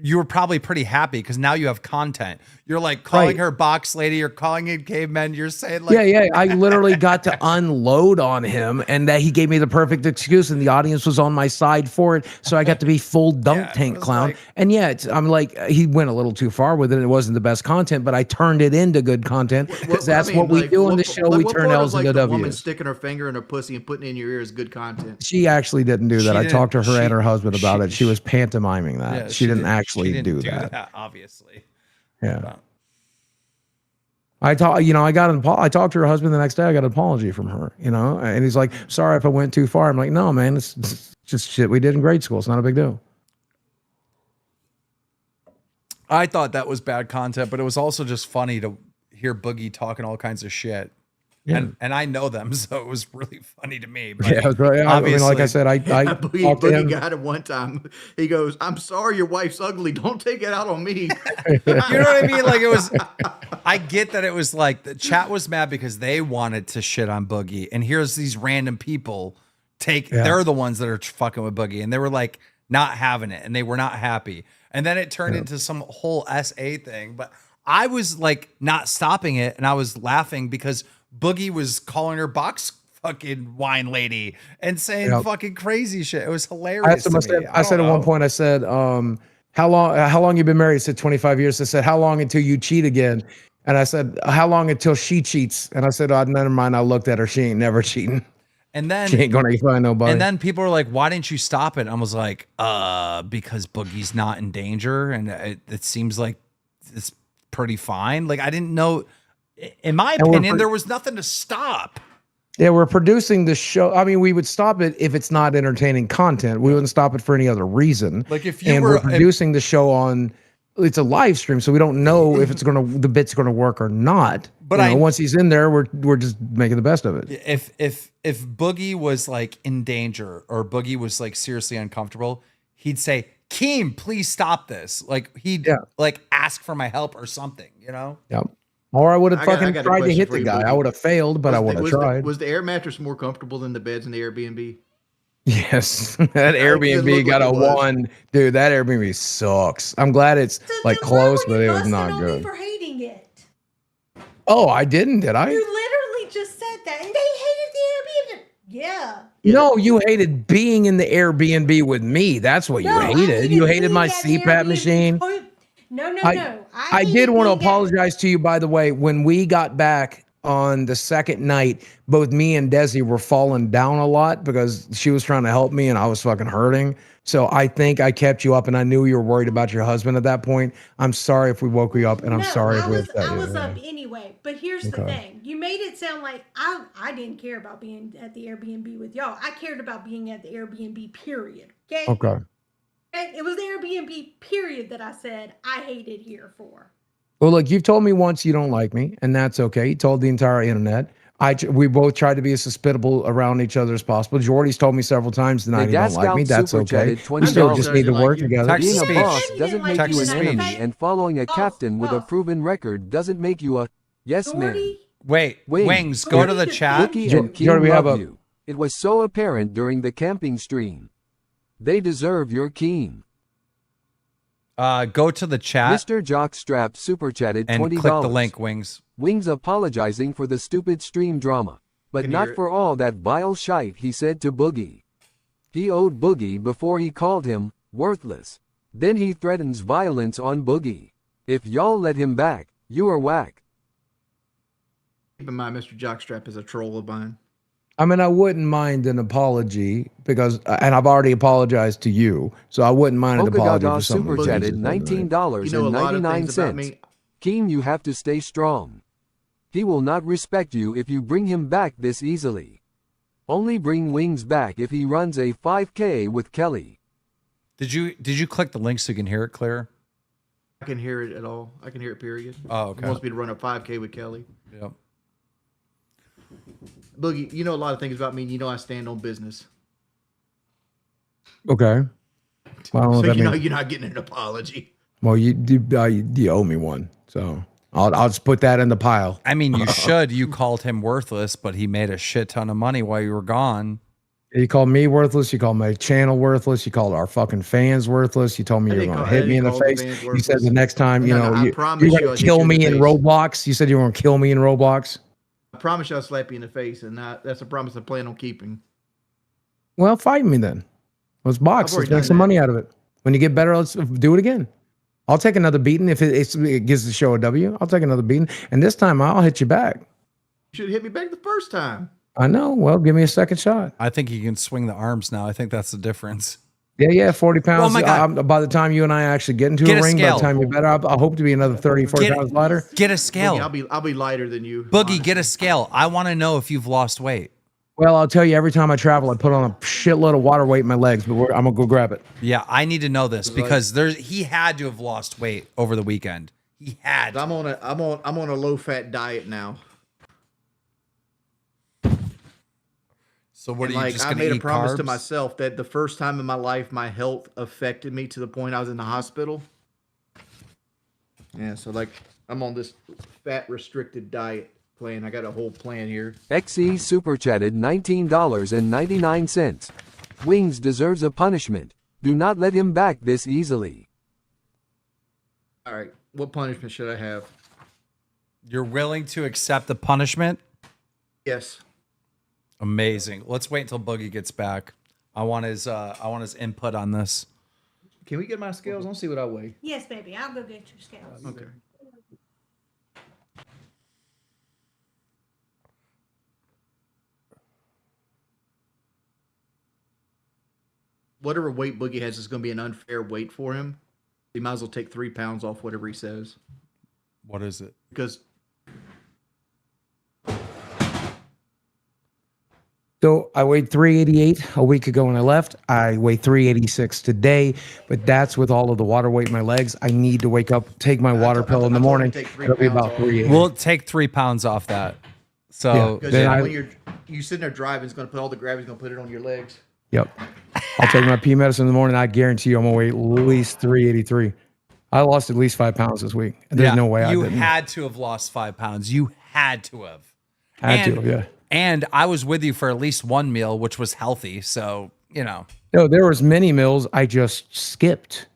you were probably pretty happy because now you have content. You're like calling
Right.
her box lady, you're calling it cavemen, you're saying like,
yeah, I literally got to unload on him, and that he gave me the perfect excuse, and the audience was on my side for it. So I got to be full dunk tank clown. And yeah, I'm like, he went a little too far with it. It wasn't the best content, but I turned it into good content because that's what we do on the show. We turn L's into
the woman
W's.
sticking her finger in her pussy and putting it in your ear is good content.
She actually didn't do that.
She
I talked to
didn't-
her and her husband about
she-
it. She was pantomiming that.
Yeah,
she didn't
did-
actually
she
do
didn't
that.
obviously.
Yeah. I talked to her husband the next day. I got an apology from her, and he's like, sorry if I went too far. I'm like, no, man, it's just shit we did in grade school. It's not a big deal.
I thought that was bad content, but it was also just funny to hear Boogie talking all kinds of shit.
Yeah.
And I know them, so it was really funny to me. But
Yeah, it was right. I mean, like I said, I talked to him.
Boogie got it one time. He goes, "I'm sorry, your wife's ugly. Don't take it out on me."
You know what I mean? Like it was, I get that it was like the chat was mad because they wanted to shit on Boogie. And here's these random people they're the ones that are fucking with Boogie. And they were like not having it and they were not happy. And then it turned into some whole SA thing. But I was like not stopping it. And I was laughing because Boogie was calling her box fucking wine lady and saying fucking crazy shit. It was hilarious.
I said at one point, I said, how long you been married? He said 25 years. I said, how long until you cheat again? And I said, how long until she cheats? And I said, oh, never mind. I looked at her. She ain't never cheating.
And then
she ain't gonna find nobody.
And then people were like, why didn't you stop it? And I was like, because Boogie's not in danger. And it seems like it's pretty fine. Like, I didn't know, in my opinion, there was nothing to stop.
Yeah, we're producing the show. I mean, we would stop it if it's not entertaining content. We wouldn't stop it for any other reason.
Like if you
we're producing the show on, it's a live stream, so we don't know if the bit's gonna work or not. But once he's in there, we're just making the best of it.
If Boogie was like in danger or Boogie was like seriously uncomfortable, he'd say, Keem, please stop this. Like he'd like ask for my help or something,
Yep. Or I would have fucking
got a
tried to
question
hit
for
the
you,
guy.
Boogie.
I would have failed, but I would have tried.
Was the air mattress more comfortable than the beds in the Airbnb?
Yes, that Airbnb got a 1. Dude, that Airbnb sucks. I'm glad it's like close, but it was not good.
For hating it.
Oh, I didn't, did I?
You literally just said that, and they hated the Airbnb. Yeah.
No, you hated being in the Airbnb with me. That's what you hated. You hated my CPAP machine.
No.
I did want to apologize to you, by the way. When we got back on the second night, both me and Desi were falling down a lot because she was trying to help me and I was fucking hurting. So I think I kept you up, and I knew you were worried about your husband at that point. I'm sorry if we woke you up, and I'm sorry if we upset you.
I was up anyway, but here's the thing. You made it sound like I didn't care about being at the Airbnb with y'all. I cared about being at the Airbnb, period.
Okay.
It was the Airbnb, period, that I said I hated here for.
Well, look, you've told me once you don't like me, and that's okay. You told the entire internet. We both tried to be as hospitable around each other as possible. Jordy's told me several times tonight he don't like me. That's okay. We still just need to work together.
Being a boss doesn't make you an enemy, and following a captain with a proven record doesn't make you a yes man.
Wait, Wings, go to the chat.
Wookie and Keem love you. It was so apparent during the camping stream. They deserve your Keem.
Go to the chat.
Mr. Jockstrap super chatted $20.
And click the link, Wings.
Wings apologizing for the stupid stream drama, but not for all that vile shite he said to Boogie. He owed Boogie before he called him worthless. Then he threatens violence on Boogie. If y'all let him back, you are whack.
Keep in mind, Mr. Jockstrap is a troll of mine.
I mean, I wouldn't mind an apology because, and I've already apologized to you, so I wouldn't mind an
Polka
apology
Gaga
for something.
super chatted $19.99. Keem, you have to stay strong. He will not respect you if you bring him back this easily. Only bring Wings back if he runs a 5K with Kelly.
Did you click the link so you can hear it clear?
I can hear it at all. I can hear it, period.
Oh, okay.
He wants me to run a 5K with Kelly.
Yep.
Boogie, you know a lot of things about me, and you know I stand on business.
Okay. Well,
So you know you're not getting an apology.
Well, you owe me one, so I'll just put that in the pile.
I mean, you should. You called him worthless, but he made a shit ton of money while you were gone.
You called me worthless. You called my channel worthless. You called our fucking fans worthless. You told me you were going to hit me in the face. You said the next time, you know, you're going to kill me in Roblox. You said you were going to kill me in Roblox.
I promise you I'll slap you in the face, and that's a promise I plan on keeping.
Well, fight me then. Let's box. Let's make some money out of it. When you get better, let's do it again. I'll take another beating if it gives the show a W. I'll take another beating, and this time I'll hit you back.
You should have hit me back the first time.
I know. Well, give me a second shot.
I think you can swing the arms now. I think that's the difference.
Yeah, 40 pounds.
Oh my God.
By the time you and I actually get into a ring, by the time you're better, I hope to be another 30, 40 pounds lighter.
Get a scale.
Boogie, I'll be lighter than you.
Boogie, get a scale. I want to know if you've lost weight.
Well, I'll tell you, every time I travel, I put on a shitload of water weight in my legs, but I'm going to go grab it.
Yeah, I need to know this because he had to have lost weight over the weekend. He had.
I'm on a low fat diet now.
So what
and
are you just going to
I
eat
made a promise to
carbs?
myself that the first time in my life my health affected me to the point I was in the hospital. Yeah, so I'm on this fat restricted diet plan. I got a whole plan here.
XE super chatted $19.99. Wings deserves a punishment. Do not let him back this easily.
All right, what punishment should I have?
You're willing to accept the punishment?
Yes.
Amazing. Let's wait until Boogie gets back. I want his input on this.
Can we get my scales? I'll see what I weigh.
Yes, baby. I'll go get your scales.
Okay. Whatever weight Boogie has is going to be an unfair weight for him. He might as well take 3 pounds off whatever he says.
What is it?
Because
So I weighed 388 a week ago when I left. I weigh 386 today, but that's with all of the water weight in my legs. I need to wake up, take my water pill in the morning. It'll be about 380.
We'll take 3 pounds off that. So
because when you sitting there driving, it's going to put all the gravity's going to put it on your legs.
Yep. I'll take my pee medicine in the morning. I guarantee you I'm going to weigh at least 383. I lost at least 5 pounds this week. There's no way I didn't.
You had to have lost 5 pounds. You had to have.
Yeah.
And I was with you for at least one meal, which was healthy. So, you know.
No, there was many meals I just skipped.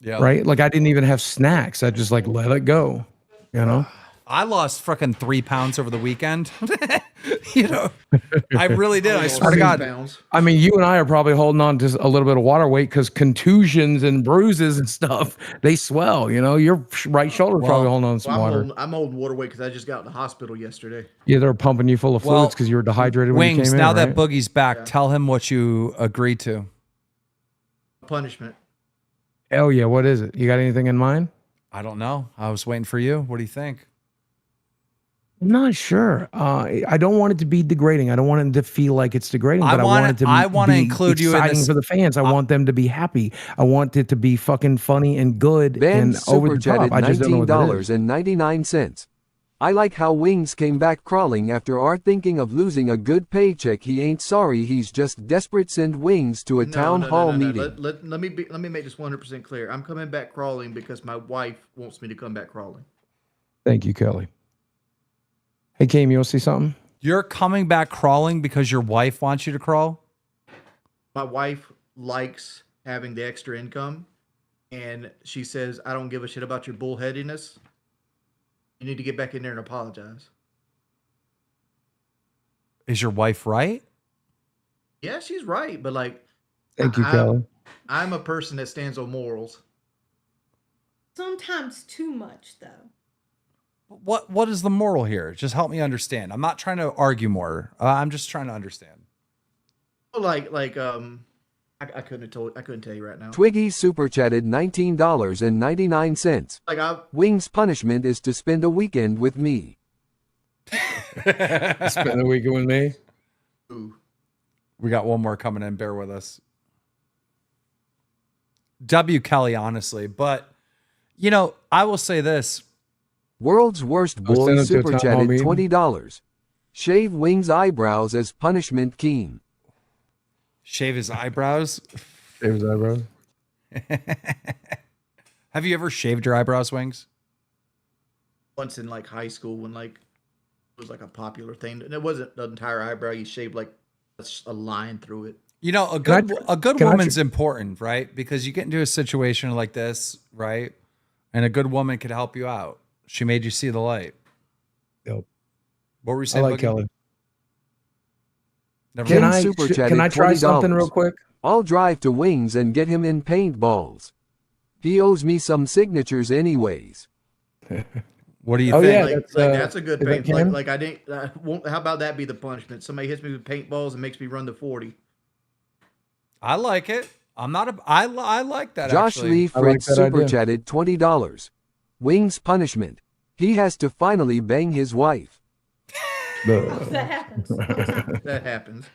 Yeah.
Right? Like I didn't even have snacks. I just let it go. You know?
I lost freaking 3 pounds over the weekend. You know, I really did. I swear to God.
I mean, you and I are probably holding on to a little bit of water weight because contusions and bruises and stuff, they swell. You know, your right shoulder probably holding on to some water.
I'm holding water weight because I just got in the hospital yesterday.
Yeah, they're pumping you full of fluids because you were dehydrated when you
Wings,
came in.
now
right?
that Boogie's back, tell him what you agreed to.
Punishment.
Hell yeah. What is it? You got anything in mind?
I don't know. I was waiting for you. What do you think?
I'm not sure. I don't want it to be degrading. I don't want it to feel like it's degrading, but I want it to be
include you in
exciting
this
for the fans. I want them to be happy. I want it to be fucking funny and good and over the top. I just don't know what that is.
$19.99. I like how Wings came back crawling after our thinking of losing a good paycheck. He ain't sorry. He's just desperate. Send Wings to a town hall meeting.
Let me make this 100% clear. I'm coming back crawling because my wife wants me to come back crawling.
Thank you, Kelly. Hey, Keem, you want to see something?
You're coming back crawling because your wife wants you to crawl?
My wife likes having the extra income, and she says, I don't give a shit about your bullheadedness. You need to get back in there and apologize.
Is your wife right?
Yeah, she's right, but
Thank you, Kelly.
I'm a person that stands on morals.
Sometimes too much, though.
What is the moral here? Just help me understand. I'm not trying to argue more. I'm just trying to understand.
I couldn't tell you right now.
Twiggy super chatted $19.99. Wings' punishment is to spend a weekend with me.
Spend the weekend with me.
Ooh.
We got one more coming in. Bear with us. W. Kelly, honestly. But, you know, I will say this.
World's worst boy super chatted $20. Shave Wings' eyebrows as punishment, Keem.
Shave his eyebrows?
Shave his eyebrows?
Have you ever shaved your eyebrows, Wings?
Once in like high school when like it was like a popular thing. And it wasn't the entire eyebrow. You shaved like a line through it.
You know, a good woman's important, right? Because you get into a situation like this, right? And a good woman could help you out. She made you see the light.
Yep.
What were you saying?
I like Kelly.
Can I
try something real quick?
I'll drive to Wings and get him in paintballs. He owes me some signatures anyways.
What do you
think?
Yeah, that's a good paint. Like I didn't. How about that be the punishment? Somebody hits me with paintballs and makes me run to 40.
I like it. I'm not a. I like that.
Josh
actually.
Lee Fritz super chatted $20. Wings punishment. He has to finally bang his wife.
That happens.
That happens.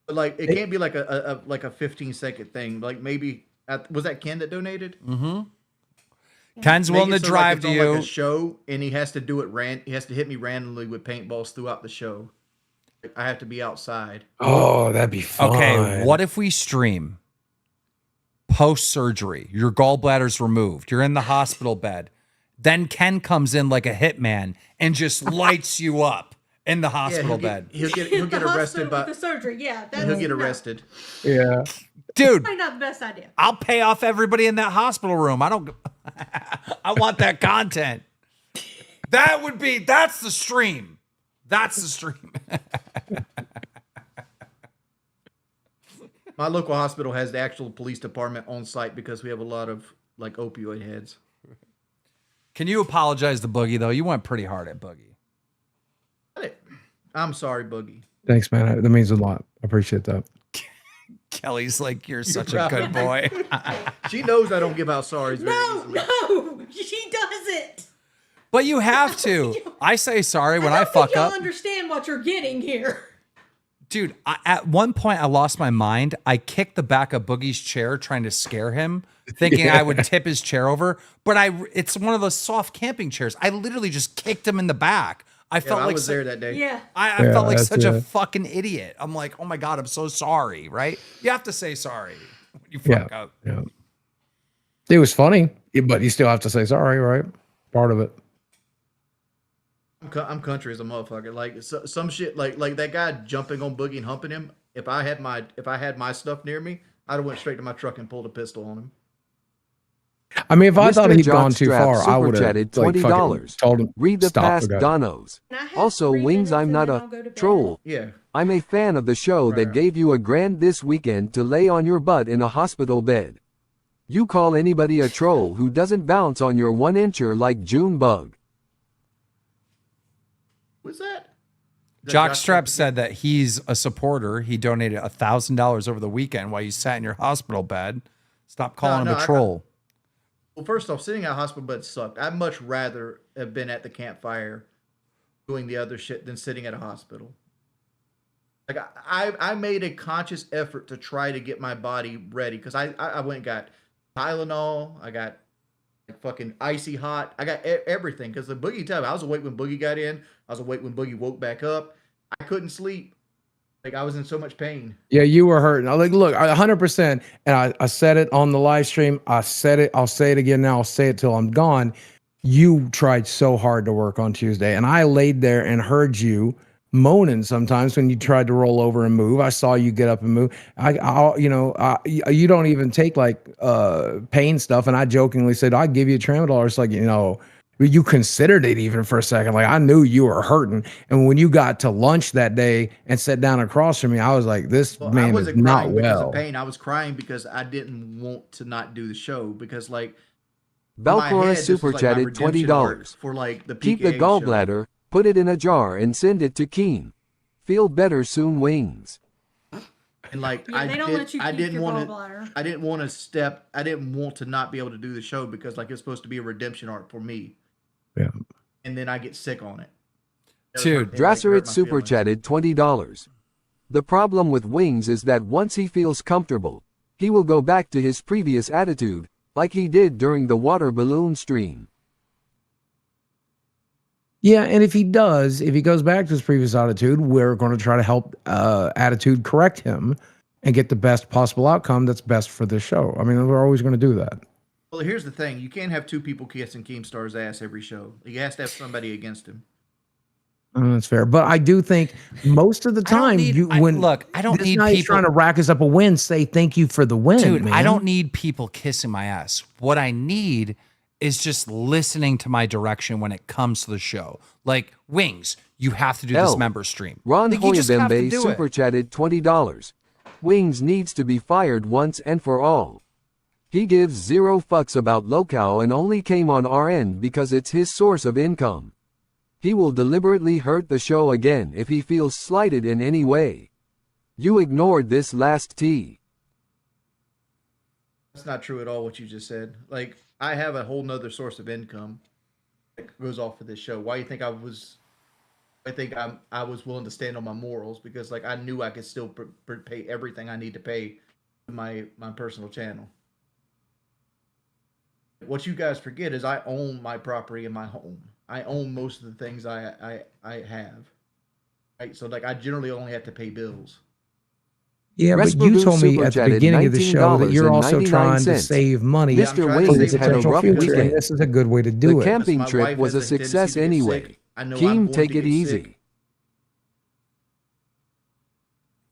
But like it can't be like a 15-second thing. Like maybe was that Ken that donated?
Mm-hmm. Ken's willing to drive to you.
Like a show, and he has to do it. He has to hit me randomly with paintballs throughout the show. Like, I have to be outside.
Oh, that'd be fun.
Okay, what if we stream post surgery? Your gallbladder's removed. You're in the hospital bed. Then Ken comes in like a hitman and just lights you up in the hospital bed.
He'll get arrested by
the surgery. Yeah,
he'll get arrested.
Yeah,
dude,
probably not the best idea.
I'll pay off everybody in that hospital room. I don't. I want that content. That's the stream. That's the stream.
My local hospital has the actual police department on site because we have a lot of like opioid heads.
Can you apologize to Boogie though? You went pretty hard at Boogie.
I'm sorry, Boogie.
Thanks, man. That means a lot. I appreciate that.
Kelly's like, you're such a good boy.
She knows I don't give out sorries.
No, she doesn't.
But you have to. I say sorry when I fuck up.
Y'all understand what you're getting here.
Dude, at one point I lost my mind. I kicked the back of Boogie's chair trying to scare him, thinking I would tip his chair over. But it's one of those soft camping chairs. I literally just kicked him in the back. I felt like
I was there that day.
Yeah.
I felt like such a fucking idiot. I'm like, oh my God, I'm so sorry, right? You have to say sorry when you fuck up.
Yeah. It was funny, but you still have to say sorry, right? Part of it.
I'm country as a motherfucker. Like some shit, like that guy jumping on Boogie and humping him. If I had my stuff near me, I'd have went straight to my truck and pulled a pistol on him.
I mean, if I thought he'd gone too
Jockstrap
far, I would have
chatted $20.
Told him.
Read the
stop
past
guy.
Donos. Also, Wings, I'm not a troll.
Yeah.
I'm a fan of the show that gave you $1,000 this weekend to lay on your butt in a hospital bed. You call anybody a troll who doesn't bounce on your 1-incher like Junebug.
What's that?
Jockstrap said that he's a supporter. He donated $1,000 over the weekend while you sat in your hospital bed. Stop calling him a troll.
Well, first off, sitting at a hospital bed sucked. I'd much rather have been at the campfire doing the other shit than sitting at a hospital. Like I made a conscious effort to try to get my body ready because I went and got Tylenol. I got like fucking icy hot. I got everything because the Boogie time. I was awake when Boogie got in. I was awake when Boogie woke back up. I couldn't sleep. Like I was in so much pain.
Yeah, you were hurting. I like, look, 100%. And I said it on the live stream. I said it. I'll say it again now. I'll say it till I'm gone. You tried so hard to work on Tuesday, and I laid there and heard you moaning sometimes when you tried to roll over and move. I saw you get up and move. You don't even take like pain stuff. And I jokingly said, I'll give you a tramadol. It's like, You considered it even for a second. Like, I knew you were hurting. And when you got to lunch that day and sat down across from me, I was like, this
Well, I
man is
wasn't
not
crying because of
well.
pain. I was crying because I didn't want to not do the show because, like, in my
Valcora
head, this
super
was like my
chatted
redemption arc
$20.
for like the
Keep the
PKA show.
gallbladder, put it in a jar, and send it to Keem. Feel better soon, Wings.
And like
Yeah, they don't let you
I
keep
didn't
your
want
gallbladder.
I didn't want to step. I didn't want to not be able to do the show because like it's supposed to be a redemption arc for me.
Yeah.
And then I get sick on it.
Dude,
Drasserit super chatted $20. The problem with Wings is that once he feels comfortable, he will go back to his previous attitude, like he did during the water balloon stream.
Yeah, and if he goes back to his previous attitude, we're going to try to help attitude correct him and get the best possible outcome that's best for the show. I mean, we're always going to do that.
Well, here's the thing: you can't have two people kissing Keemstar's ass every show. He has to have somebody against him.
That's fair, but I do think most of the time,
I don't
this
need
guy's
people
trying to rack us up a win. Say thank you for the win,
Dude,
man.
I don't need people kissing my ass. What I need is just listening to my direction when it comes to the show. Like, Wings, you have to do this member stream.
Ron
Like, you just have to
Hoyabembe
do
super
it.
chatted $20. Wings needs to be fired once and for all. He gives zero fucks about Locale and only came on RN because it's his source of income. He will deliberately hurt the show again if he feels slighted in any way. You ignored this last T.
That's not true at all. What you just said. Like I have a whole nother source of income that goes off of this show. Why do you think I was? I think I was willing to stand on my morals because like I knew I could still pay everything I need to pay to my personal channel. What you guys forget is I own my property and my home. I own most of the things I have. Right? So like I generally only have to pay bills.
Yeah, but you told me at the beginning of the show that you're also trying to save money.
Mr.
for
Wings
the
had a
potential
rough
future,
weekend.
and this is a good way to do
The
it.
camping
My
trip
wife
was a
has a tendency
success
to get
anyway.
sick. I know I'm
Keem,
going
take
to
it
get
easy.
sick.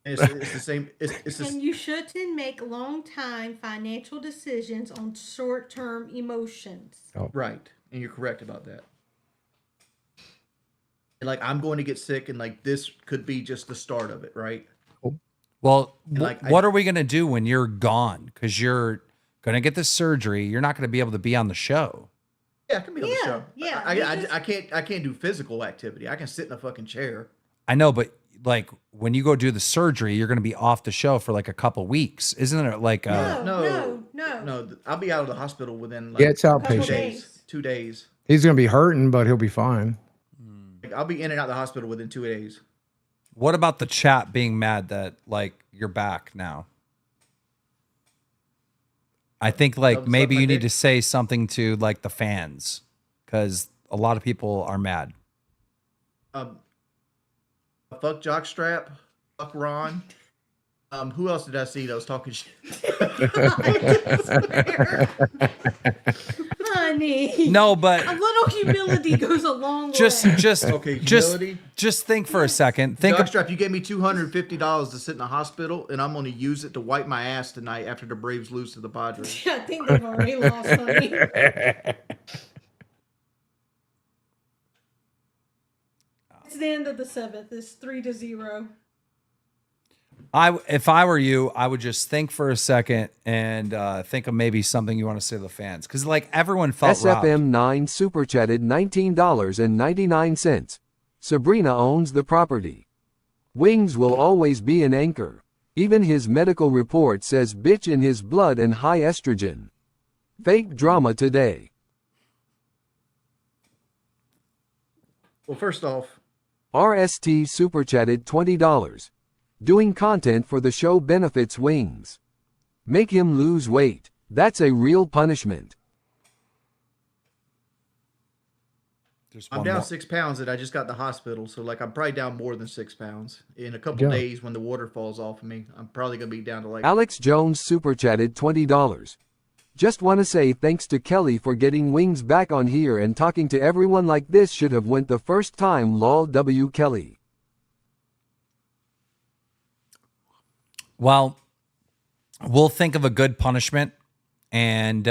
It's the same. It's the,
And you shouldn't make long-time financial decisions on short-term emotions.
Right, and you're correct about that. And like I'm going to get sick, and like this could be just the start of it, right?
Well,
like,
what are we going to do when you're gone? Because you're going to get the surgery. You're not going to be able to be on the show.
Yeah, I can be on the show.
Yeah,
I can't do physical activity. I can sit in a fucking chair.
I know, but like when you go do the surgery, you're going to be off the show for like a couple weeks. Isn't it like
No. I'll be out of the hospital within like
Yeah, it's outpatient.
2 days. 2 days.
He's going to be hurting, but he'll be fine.
Like, I'll be in and out of the hospital within 2 days.
What about the chat being mad that like you're back now? I think like maybe you need to say something to like the fans because a lot of people are mad.
Fuck Jockstrap. Fuck Ron. Who else did I see that was talking shit?
Honey.
No, but
a little humility goes a long way.
Just
Okay, humility.
just think for a second. Think
Jockstrap, you gave me $250 to sit in the hospital, and I'm going to use it to wipe my ass tonight after the Braves lose to the Padres.
I think they've already lost, honey. It's the end of the 7th. It's 3-0.
if I were you, I would just think for a second and think of maybe something you want to say to the fans because like everyone felt robbed.
SFM9 super chatted $19.99. Sabrina owns the property. Wings will always be an anchor. Even his medical report says bitch in his blood and high estrogen. Fake drama today.
Well, first off,
RST super chatted $20. Doing content for the show benefits Wings. Make him lose weight. That's a real punishment.
I'm down 6 pounds and I just got in the hospital. So, like, I'm probably down more than 6 pounds. In a couple days, when the water falls off of me, I'm probably going to be down to like...
Alex Jones super chatted $20. Just want to say thanks to Kelly for getting Wings back on here and talking to everyone like this should have went the first time lol W Kelly.
Well, we'll think of a good punishment and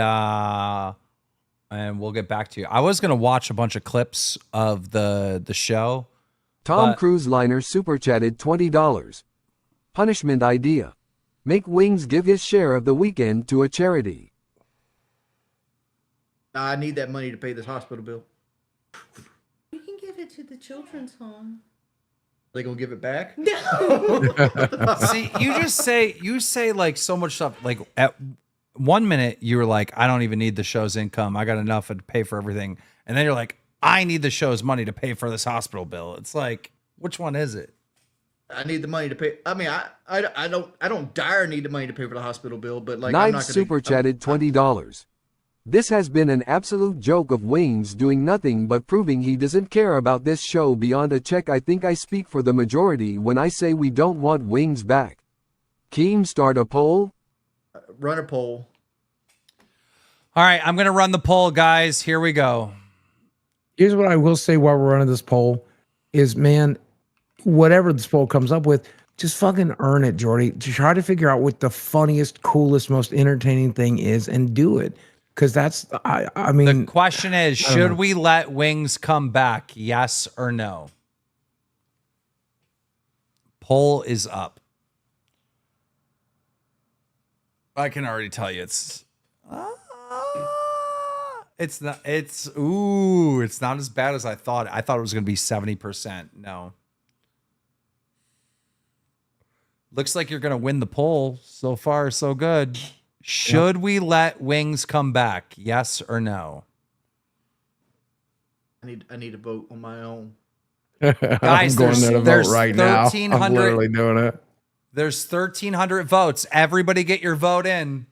and we'll get back to you. I was gonna watch a bunch of clips of the show.
Tom
but-
Cruise Liner super chatted $20. Punishment idea. Make Wings give his share of the weekend to a charity.
I need that money to pay this hospital bill.
You can give it to the children's home.
They gonna give it back?
See, you say like so much stuff. Like at 1 minute you were like, I don't even need the show's income. I got enough to pay for everything. And then you're like, I need the show's money to pay for this hospital bill. It's like, which one is it?
I need the money to pay. I mean, I don't dire need the money to pay for the hospital bill, but like I'm
Knives
not gonna,
super chatted $20. This has been an absolute joke of Wings doing nothing but proving he doesn't care about this show beyond a check. I think I speak for the majority when I say we don't want Wings back. Keem, start a poll?
Run a poll.
All right, I'm gonna run the poll, guys. Here we go.
Here's what I will say while we're running this poll is, man, whatever this poll comes up with, just fucking earn it, Jordy. To try to figure out what the funniest, coolest, most entertaining thing is and do it. Because that's, I mean.
The question is, should we let Wings come back? Yes or no? Poll is up. I can already tell you it's not, it's not as bad as I thought. I thought it was going to be 70%. No. Looks like you're going to win the poll. So far, so good. Should we let Wings come back? Yes or no?
I need to vote on my own.
Guys,
I'm going there to vote right now.
1,300
I'm literally doing it.
There's 1,300 votes. Everybody get your vote in.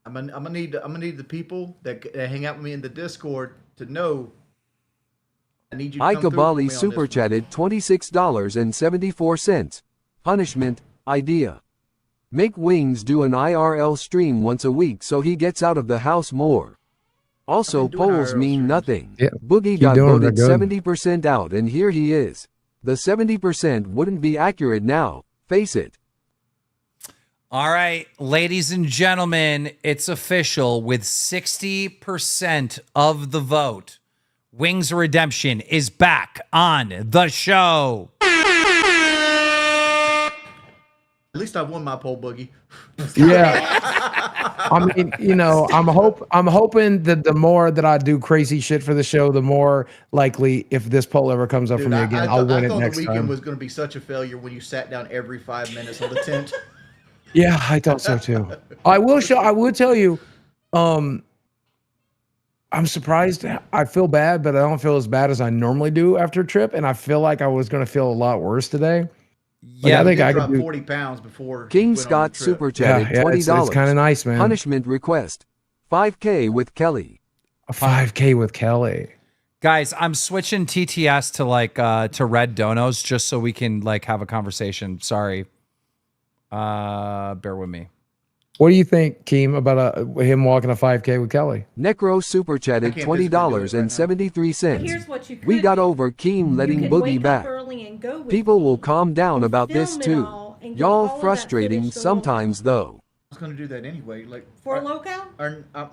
I'm gonna need the people that hang out with me in the Discord to know. I need you to come through for me
Ikabali
on
super
this.
chatted $26.74. Punishment idea. Make Wings do an IRL stream once a week so he gets out of the house more. Also,
I've been doing
polls
IRL
mean
streams.
nothing.
Yeah,
Boogie
keep
got
doing it,
voted
they're good.
70% out, and here he is. The 70% wouldn't be accurate now. Face it.
All right, ladies and gentlemen, it's official. With 60% of the vote, Wings of Redemption is back on the show.
At least I won my poll, Boogie.
Yeah. I mean, you know, I'm hoping that the more that I do crazy shit for the show, the more likely, if this poll ever comes up for
Dude,
me again, I'll win
I
it
thought
next
the weekend
time.
was going to be such a failure when you sat down every 5 minutes on the tent.
Yeah, I thought so too. I will tell you, I'm surprised. I feel bad, but I don't feel as bad as I normally do after a trip, and I feel like I was going to feel a lot worse today. Like,
Yeah,
I think I
dropped
could do
40 pounds before.
King
you went on
Scott
the trip.
super chatted
Yeah,
$20.
it's kind of nice, man.
Punishment request. 5K with Kelly.
A 5K with Kelly.
Guys, I'm switching TTS to like to red donos just so we can like have a conversation. Sorry. Bear with me.
What do you think, Keem, about him walking a 5K with Kelly?
Necro super chatted
I can't physically do it right now.
$20.73.
Here's what you could
We got
do.
over Keem letting
You could
Boogie
wake up
back.
early and go with
People
me
will calm down
and
about this
film it
too.
all and get
Y'all
all of that
frustrating
footage to
sometimes though.
I was going to do that anyway. Like
For local?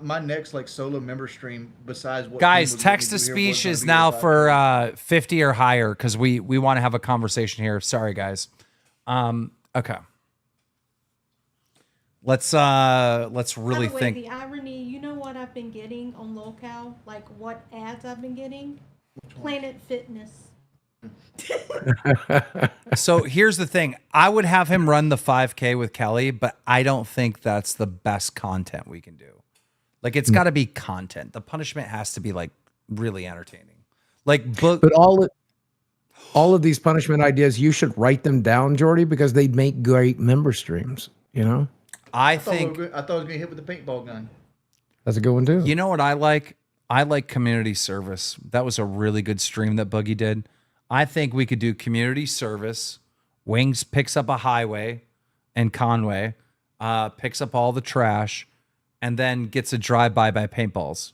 my next like solo member stream besides what
Guys,
Keem was
text to
letting me do here was
speech
gonna
is
be
now
your
for 50 or higher because we want to have a conversation here. Sorry, guys. Okay. Let's really
By the way,
think.
the irony, you know what I've been getting on local? Like what ads I've been getting? Planet Fitness.
So here's the thing. I would have him run the 5K with Kelly, but I don't think that's the best content we can do. Like it's got to be content. The punishment has to be like really entertaining. Like
But all of these punishment ideas, you should write them down, Jordy, because they'd make great member streams. You know,
I
thought
think
I thought I was going to hit with the paintball gun.
that's a good one too.
you know what I like? I like community service. That was a really good stream that Boogie did. I think we could do community service. Wings picks up a highway and Conway, picks up all the trash, and then gets a drive-by by paintballs.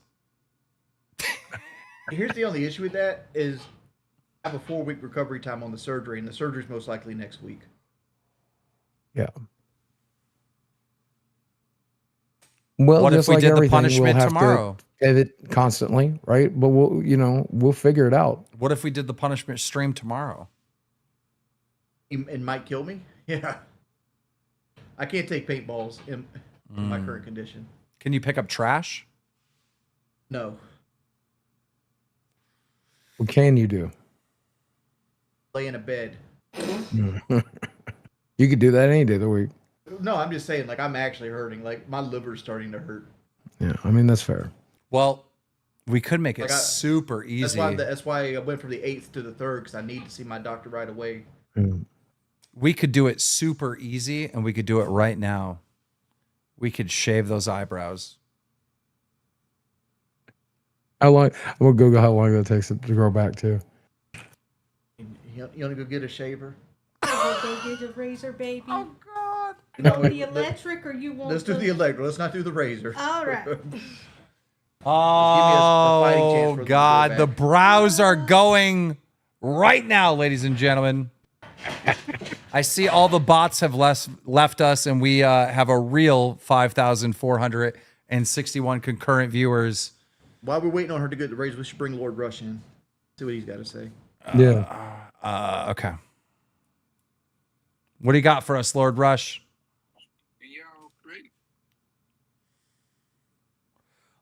Here's the only issue with that is I have a 4-week recovery time on the surgery, and the surgery's most likely next week.
Yeah. Well,
What if
just
we
like
did the
everything,
punishment
we'll have
tomorrow?
to edit constantly, right? But we'll figure it out.
What if we did the punishment stream tomorrow?
It might kill me. Yeah. I can't take paintballs in my current condition.
Can you pick up trash?
No.
What can you do?
Lay in a bed.
You could do that any day of the week.
No, I'm just saying, like, I'm actually hurting. Like, my liver's starting to hurt.
Yeah, I mean, that's fair.
Well, we could make it
Like
super easy.
That's why I went from the 8th to the 3rd, because I need to see my doctor right away.
We could do it super easy, and we could do it right now. We could shave those eyebrows.
How long? I'm gonna Google how long it takes it to grow back too.
You want to go get a shaver?
Go get a razor, baby. Oh
God!
You want the electric or you want?
Let's do the electric. Let's not do the razor.
All right.
Oh God, the brows are going right now, ladies and gentlemen. I see all the bots have left us, and we have a real 5,461 concurrent viewers.
While we're waiting on her to get the razor, we should bring Lord Rush in. See what he's got to say.
Okay. What do you got for us, Lord Rush?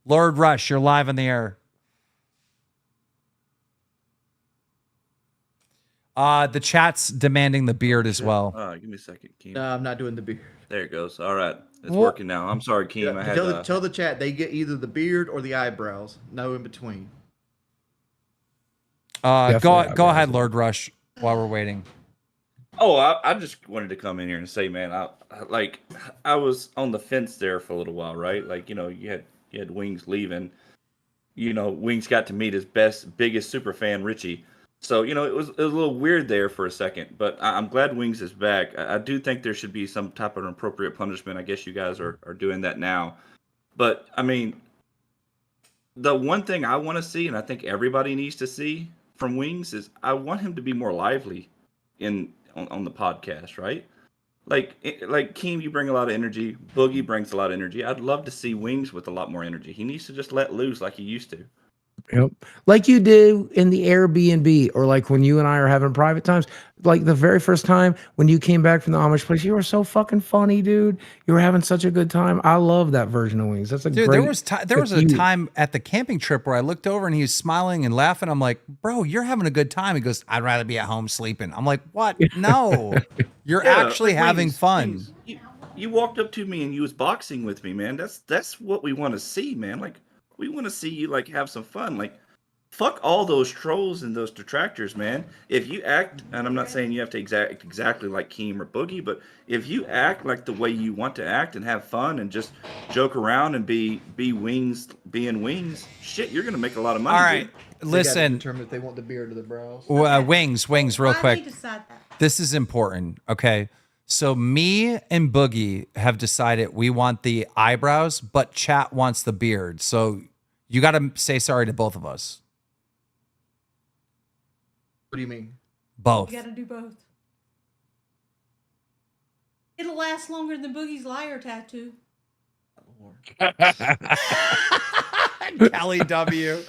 Lord Rush, you're live in the air. The chat's demanding the beard as well.
Give me a second, Keem.
No, I'm not doing the beard.
There it goes. All right. It's working now. I'm sorry, Keem. I had
tell the chat they get either the beard or the eyebrows. No in between.
Go ahead, Lord Rush, while we're waiting.
Oh, I just wanted to come in here and say, man, I was on the fence there for a little while, right? Like, you had Wings leaving. Wings got to meet his biggest super fan, Richie. So, it was a little weird there for a second, but I'm glad Wings is back. I do think there should be some type of appropriate punishment. I guess you guys are doing that now. But, I mean, the one thing I want to see, and I think everybody needs to see from Wings, is I want him to be more lively on the podcast, right? Like Keem, you bring a lot of energy. Boogie brings a lot of energy. I'd love to see Wings with a lot more energy. He needs to just let loose like he used to.
Yep. Like you do in the Airbnb, or like when you and I are having private times, like the very first time when you came back from the Amish place, you were so fucking funny, dude. You were having such a good time. I love that version of Wings. That's a
dude.
Great,
there was a time at the camping trip where I looked over and he was smiling and laughing. I'm like, bro, you're having a good time. He goes, I'd rather be at home sleeping. I'm like, what? No, you're actually having fun.
You walked up to me and you was boxing with me, man. That's what we want to see, man. Like, we want to see you like have some fun. Like, fuck all those trolls and those detractors, man. If you act, and I'm not saying you have to act exactly like Keem or Boogie, but if you act like the way you want to act and have fun and just joke around and be Wings, being Wings, shit, you're gonna make a lot of money.
All right,
dude.
listen.
Determine if they want the beard or the brows.
Wings, real quick. This is important. Okay. So me and Boogie have decided we want the eyebrows, but chat wants the beard. So you got to say sorry to both of us.
What do you mean?
Both.
You got to do both. It'll last longer than Boogie's liar tattoo.
Kelly W.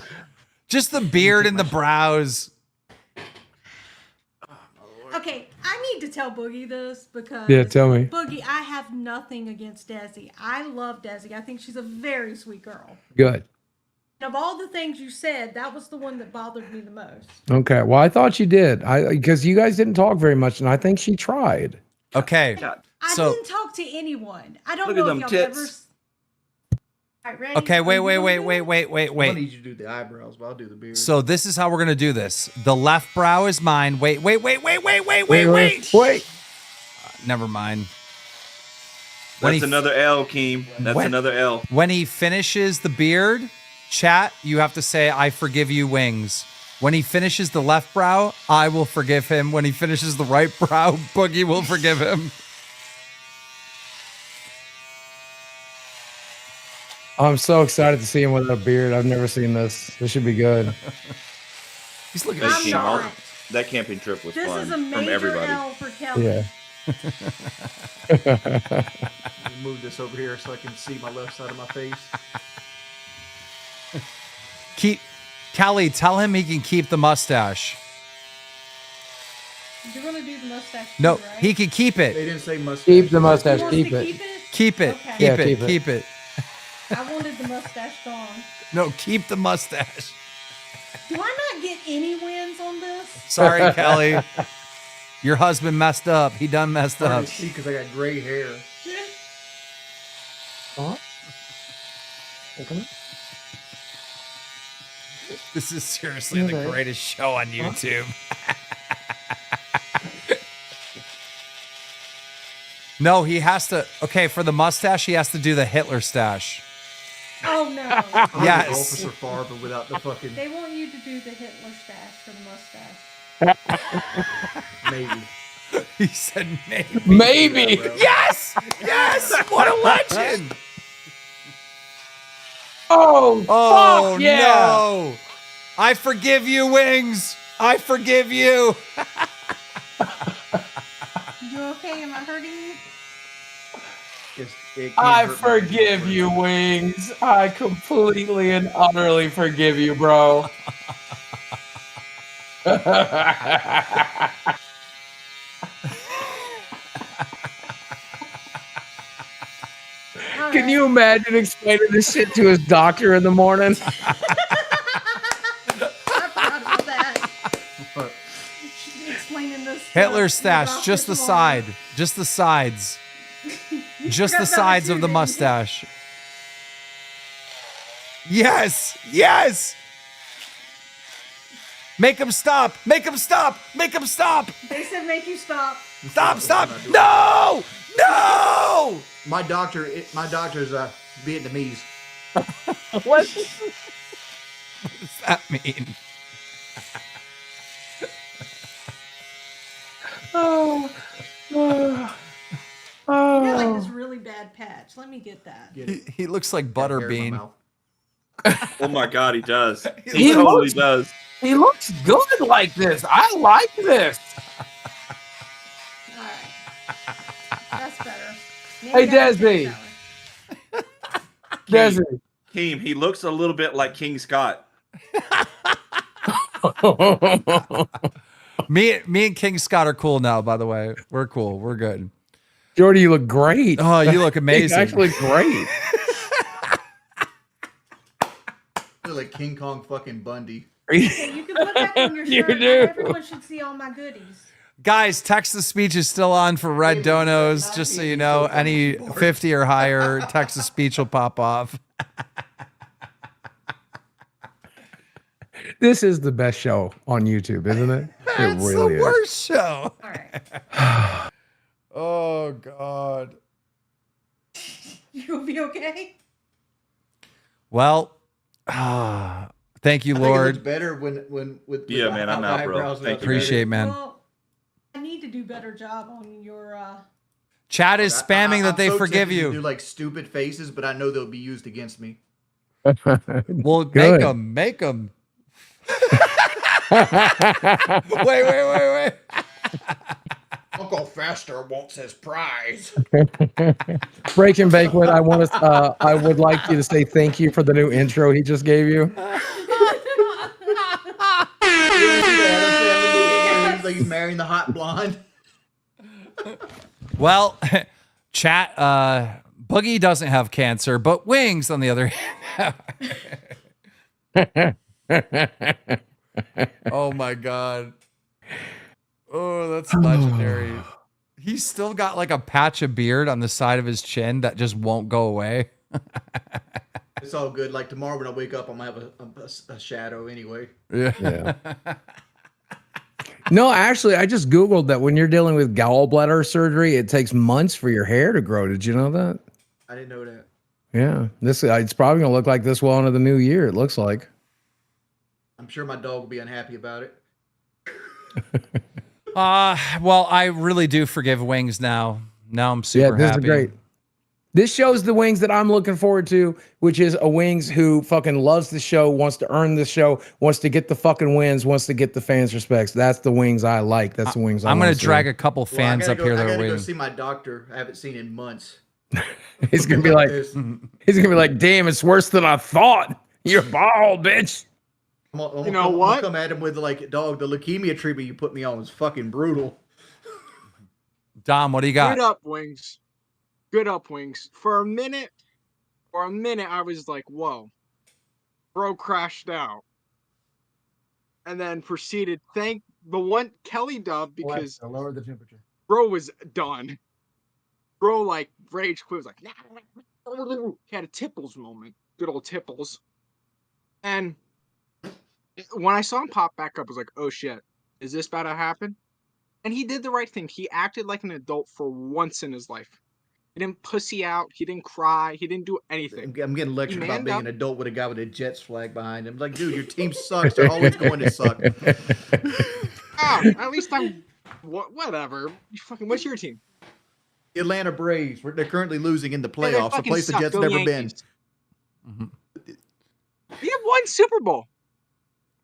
Just the beard and the brows.
Okay, I need to tell Boogie this because
tell me.
Boogie, I have nothing against Desi. I love Desi. I think she's a very sweet girl.
Good.
Of all the things you said, that was the one that bothered me the most.
Okay. Well, I thought you did. Because you guys didn't talk very much, and I think she tried.
Okay.
I didn't talk to anyone. I don't know if y'all ever. All right, ready?
Okay, wait.
I need you to do the eyebrows, but I'll do the beard.
So this is how we're gonna do this. The left brow is mine. Wait. Never mind.
That's another L, Keem. That's another L.
When he finishes the beard, chat, you have to say, I forgive you, Wings. When he finishes the left brow, I will forgive him. When he finishes the right brow, Boogie will forgive him.
I'm so excited to see him with a beard. I've never seen this. This should be good.
He's looking
that camping trip was fun
This is a
from
major
everybody.
L for Kelly.
Yeah.
Move this over here so I can see my left side of my face.
Kelly, tell him he can keep the mustache.
You're gonna do the mustache.
No,
too, right?
he can keep it.
They didn't say mustache.
Keep the mustache.
He wants
Keep
to
it.
keep it.
Keep it.
Okay.
Keep
Yeah,
it.
keep it.
Keep it.
I wanted the mustache gone.
No, keep the mustache.
Do I not get any wins on this?
Sorry, Kelly. Your husband messed up. He done messed
Hard
up.
to see because I got gray hair.
This is seriously the greatest show on YouTube. No, he has to. Okay, for the mustache, he has to do the Hitler stash.
Oh no.
Yes.
Officer Farber without the fucking.
They want you to do the Hitler stash for the mustache.
Maybe.
He said maybe.
Maybe.
Yes! Yes! What a legend!
Oh,
Oh,
fuck yeah.
no! I forgive you, Wings! I forgive you!
You okay? Am I hurting you?
I forgive you, Wings. I completely and utterly forgive you, bro. Can you imagine explaining this shit to his doctor in the morning?
I forgot about that. Explaining this.
Hitler
to
stash,
doctor
just the
tomorrow.
side. Just the sides. Just the
forgot about it
sides
too,
of the
didn't you?
mustache. Yes! Yes! Make him stop! Make him stop! Make him stop!
They said make you stop.
Stop! Stop! No! No!
My doctor's Vietnamese.
What?
What does that mean?
Oh.
You got like this really bad patch. Let me get that.
He looks like Butterbean.
Oh my god, he does.
He
He totally
looks-
does.
He looks good like this. I like this.
All right. That's better.
Hey,
Maybe I can
Desi.
take that one.
Desi.
Keem, he looks a little bit like King Scott.
Me and King Scott are cool now, by the way. We're cool. We're good.
Jordy, you look great.
Oh, you look amazing.
He's actually great.
Look like King Kong fucking Bundy.
Okay, you can put that on your
You
shirt.
do.
Not everyone should see all my goodies.
Guys, text to speech is still on for red donos. Just so you know, any 50 or higher, text to speech will pop off.
This is the best show on YouTube, isn't it? It
It's
really
the
is.
worst show.
All right.
Oh God.
You'll be okay.
Well, thank you,
I think it looks
Lord.
better when with
Yeah, man, I'm out, bro.
eyebrows
Thank
without
you.
the
Appreciate, man.
Well, I need to do better job on your.
Chat is spamming
I'm
that they
so
forgive
tempted to
you.
do like stupid faces, but I know they'll be used against me.
Well,
Good.
make them. Wait.
Uncle Fester wants his prize.
Breaking Banquet, I would like you to say thank you for the new intro he just gave you.
Like he's marrying the hot blonde.
Well, chat, Boogie doesn't have cancer, but Wings, on the other hand. Oh my God. Oh, that's legendary. He's still got like a patch of beard on the side of his chin that just won't go away.
It's all good. Like tomorrow when I wake up, I'm gonna have a shadow anyway.
Yeah.
No, actually, I just Googled that when you're dealing with gallbladder surgery, it takes months for your hair to grow. Did you know that?
I didn't know that.
Yeah. It's probably going to look like this well into the new year, it looks like.
I'm sure my dog will be unhappy about it.
Well, I really do forgive Wings now. Now I'm super
this
happy.
is great. This shows the Wings that I'm looking forward to, which is a Wings who fucking loves the show, wants to earn the show, wants to get the fucking wins, wants to get the fans' respects. That's the Wings I like. That's the Wings
I'm
going
going
to
to drag a couple fans up here
I
that are
gotta go
waiting.
see my doctor. I haven't seen in months.
He's going to be like,
this.
he's going to be like, damn, it's worse than I thought. You're bald, bitch.
I'm gonna come at him with like, dog, the leukemia treatment you put me on was fucking brutal.
Dom, what do you got?
Good up, Wings. Good up, Wings. For a minute, I was like, whoa. Bro crashed out. And then proceeded, thank the one Kelly dub, because
Alexa, lower the temperature.
bro was done. Bro, like, rage quit, was like, he had a Tipples moment. Good old Tipples. And when I saw him pop back up, I was like, oh shit, is this about to happen? And he did the right thing. He acted like an adult for once in his life. He didn't pussy out. He didn't cry. He didn't do anything.
I'm getting lectured about
manned
being
up.
an adult with a guy with a Jets flag behind him. Like, dude, your team sucks. They're always going to suck.
At least I'm whatever. What's your team?
The Atlanta Braves. They're currently losing in the
Yeah, they
playoffs. A
fucking
place the
suck.
Jets
Go
never
Yankees.
been.
We have one Super Bowl.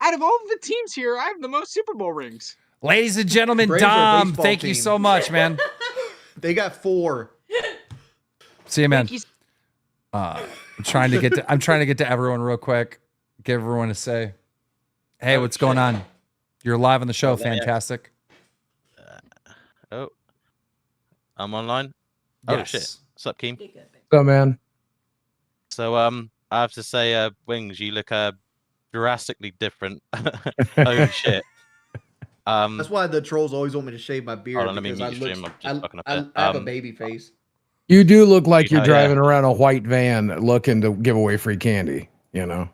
Out of all of the teams here, I have the most Super Bowl rings.
Ladies and gentlemen,
Braves are a
Dom,
baseball
thank you
team.
so much, man.
They got 4.
See you, man. I'm trying to get to everyone real quick. Give everyone a say. Hey, what's going on? You're live on the show. Fantastic.
I'm online. Oh
Yes.
shit! What's up, Keem?
So, man.
So I have to say, Wings, you look drastically different. Holy shit!
That's why the trolls always want me to shave my beard.
Hold on, let me
because
mute your stream. I'm just fucking up
I
there.
have a baby face.
You do look like you're
Oh, yeah.
driving around a white van looking to give away free candy, you know?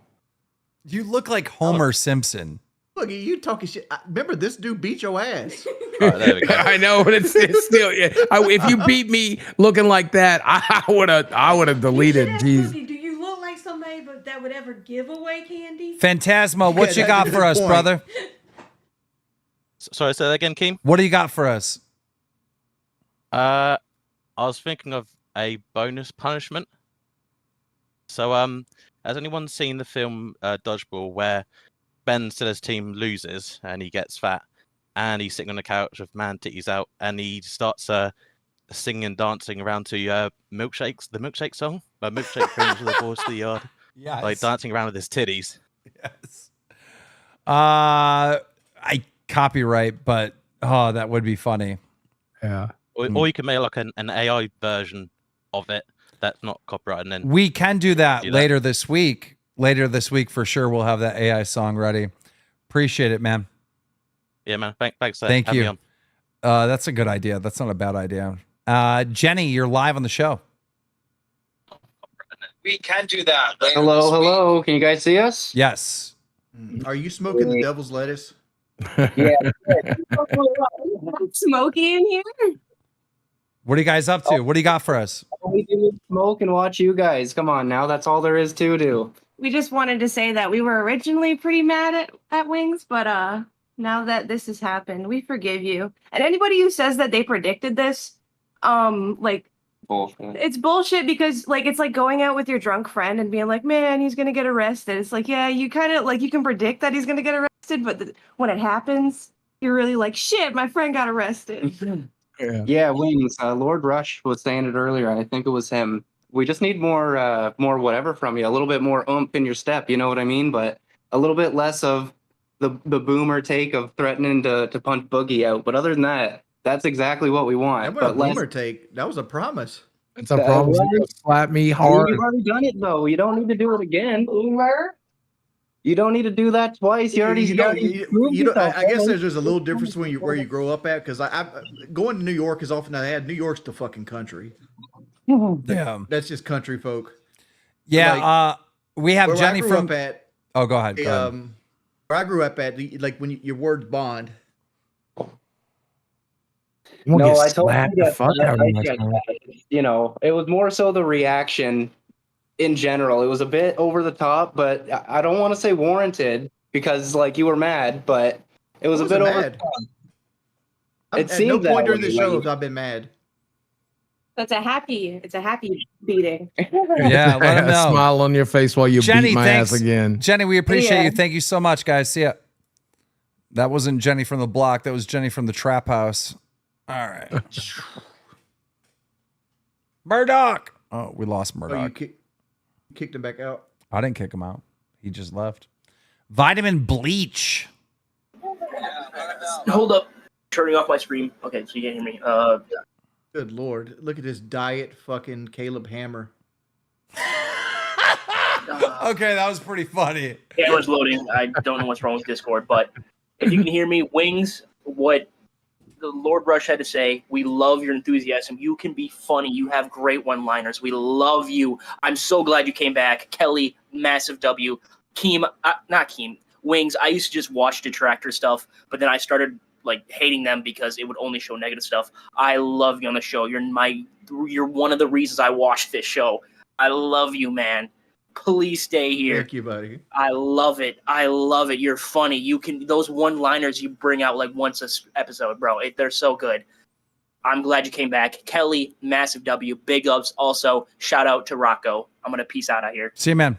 You look like Homer Simpson.
Look, you talking shit. Remember, this dude beat your ass.
All right, there we go.
I know, but it's still. Yeah. if you beat me looking like that, I would have deleted. Jeez.
Do you look like somebody that would ever give away candy?
Phantasma, what you got for us, brother?
Sorry, say that again, Keem.
What do you got for us?
I was thinking of a bonus punishment. So, has anyone seen the film Dodgeball, where Ben Stiller's team loses and he gets fat, and he's sitting on the couch with man titties out, and he starts singing and dancing around to milkshakes, the milkshake song, milkshake brings the boys to the yard.
Yes.
Like dancing around with his titties.
Yes. I copyright, but oh, that would be funny.
Yeah.
Or you can make like an AI version of it that's not copyrighted. And then
We can do that later this week. Later this week for sure. We'll have that AI song ready. Appreciate it, man.
Yeah, man. Thanks.
Thank
having me
you.
on.
That's a good idea. That's not a bad idea. Jenny, you're live on the show.
We can do that. Hello. Can you guys see us?
Yes.
Are you smoking the devil's lettuce?
Yeah.
Smoky in here?
What are you guys up to? What do you got for us?
We do smoke and watch you guys. Come on now. That's all there is to do.
We just wanted to say that we were originally pretty mad at Wings, but now that this has happened, we forgive you. And anybody who says that they predicted this, like
bullshit.
It's bullshit because like it's like going out with your drunk friend and being like, man, he's gonna get arrested. It's like, yeah, you kind of like you can predict that he's gonna get arrested, but when it happens, you're really like, shit, my friend got arrested.
Yeah, Wings. Lord Rush was saying it earlier. I think it was him. We just need more whatever from you. A little bit more oomph in your step. You know what I mean? But a little bit less of the boomer take of threatening to punch Boogie out. But other than that, that's exactly what we want.
That was a
But less.
boomer take. That was a promise.
It's a promise.
Right.
Slap me
I mean,
hard.
you've already done it though. You don't need to do it again. Boomer. You don't need to do that twice. You already.
You know,
proved yourself,
I guess
man.
there's just a little difference when where you grow up at. Because I going to New York is often I had New York's the fucking country.
Yeah,
that's just country folk.
Yeah,
Like,
we have
where
Jenny
I grew
from.
up at,
Oh, go ahead. Go ahead.
Where I grew up at, like when your words bond.
No, I told
slapped
you
the fuck out of
I
him next
get
time.
that. You know, it was more so the reaction in general. It was a bit over the top, but I don't want to say warranted because like you were mad, but it was a bit over the top. It
At no
seemed that
point during
way
the show
when-
have I been mad.
It's a happy beating.
Yeah, let him
A
know.
smile on your face while you
Jenny,
beat my
thanks.
ass again.
Jenny, we appreciate
Yeah.
you. Thank you so much, guys. See ya. That wasn't Jenny from the block. That was Jenny from the trap house. All right. Murdoch. Oh, we lost Murdoch.
Oh, you kicked him back out.
I didn't kick him out. He just left. Vitamin bleach.
Hold up. Turning off my screen. Okay, so you can't hear me.
Good Lord. Look at this diet fucking Caleb Hammer.
Okay, that was pretty funny.
Camera's loading. I don't know what's wrong with Discord, but if you can hear me, Wings, what the Lord Rush had to say, we love your enthusiasm. You can be funny. You have great one-liners. We love you. I'm so glad you came back. Kelly, massive W. Keem, not Keem, Wings, I used to just watch Detractor stuff, but then I started like hating them because it would only show negative stuff. I love you on the show. You're one of the reasons I watched this show. I love you, man. Please stay here.
Thank you, buddy.
I love it. I love it. You're funny. You can those one-liners you bring out like once a episode, bro. They're so good. I'm glad you came back. Kelly, massive W. Big ups. Also, shout out to Rocco. I'm gonna peace out here.
See you, man.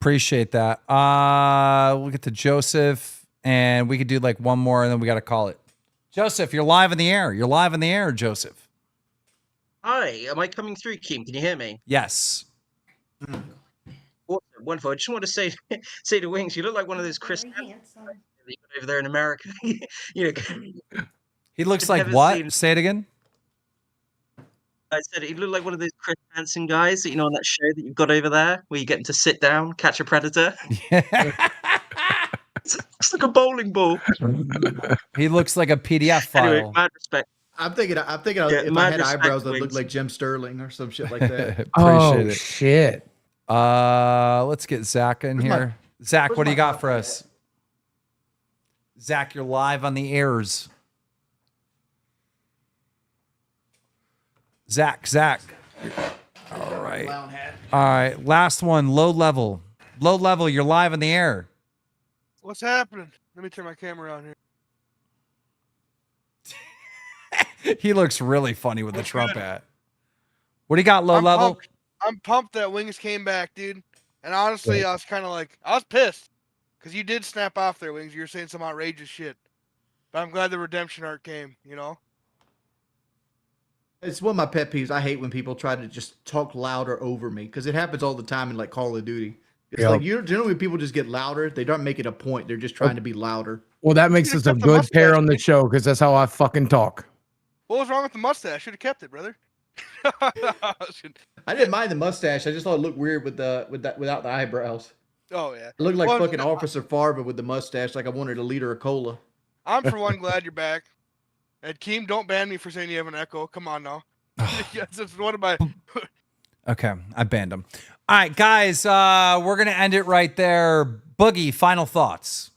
Appreciate that. We'll get to Joseph, and we could do like one more, and then we got to call it. Joseph, you're live in the air. You're live in the air, Joseph.
Hi, am I coming through, Keem? Can you hear me?
Yes.
Wonderful. I just want to say to Wings, you look like one of those Chris Hansen that you got over there in America. you know,
He looks
I've
like
never
what?
seen-
Say it again.
I said he looked like one of those Chris Hansen guys that you know on that show that you've got over there, where you get him to sit down, catch a predator. It's like a bowling ball.
He looks like a PDF file.
Anyway, mad respect.
I'm thinking
Yeah,
if I
mad
had
respect,
eyebrows that looked
Wings.
like Jim Sterling or some shit like that.
Appreciate it.
Shit.
Let's get Zach in
Where's my-
here. Zach,
where's
what do you
my
got for us? Zach, you're live on the airs. Zach. All right. All right. Last one. Low level. Low level. You're live in the air.
What's happening? Let me turn my camera on here.
He looks really funny with the Trump hat. What do you got, low
I'm
level?
pumped. I'm pumped that Wings came back, dude. And honestly, I was kind of like, I was pissed. Because you did snap off there, Wings. You were saying some outrageous shit. But I'm glad the redemption arc came, you know?
It's one of my pet peeves. I hate when people try to just talk louder over me because it happens all the time in like Call of Duty. It's
Yep.
like generally people just get louder. They don't make it a point. They're just trying to be louder.
Well, that makes us a good pair on the show because that's how I fucking talk.
What was wrong with the mustache? Should have kept it, brother.
I didn't mind the mustache. I just thought it looked weird without the eyebrows.
Oh, yeah.
It looked like
Well,
fucking Officer Farva with the mustache, like I wanted a liter of cola.
I'm, for one, glad you're back. And Keem, don't ban me for saying you have an echo. Come on now. Yes, it's one of my...
Okay, I banned him. All right, guys, we're gonna end it right there. Boogie, final thoughts.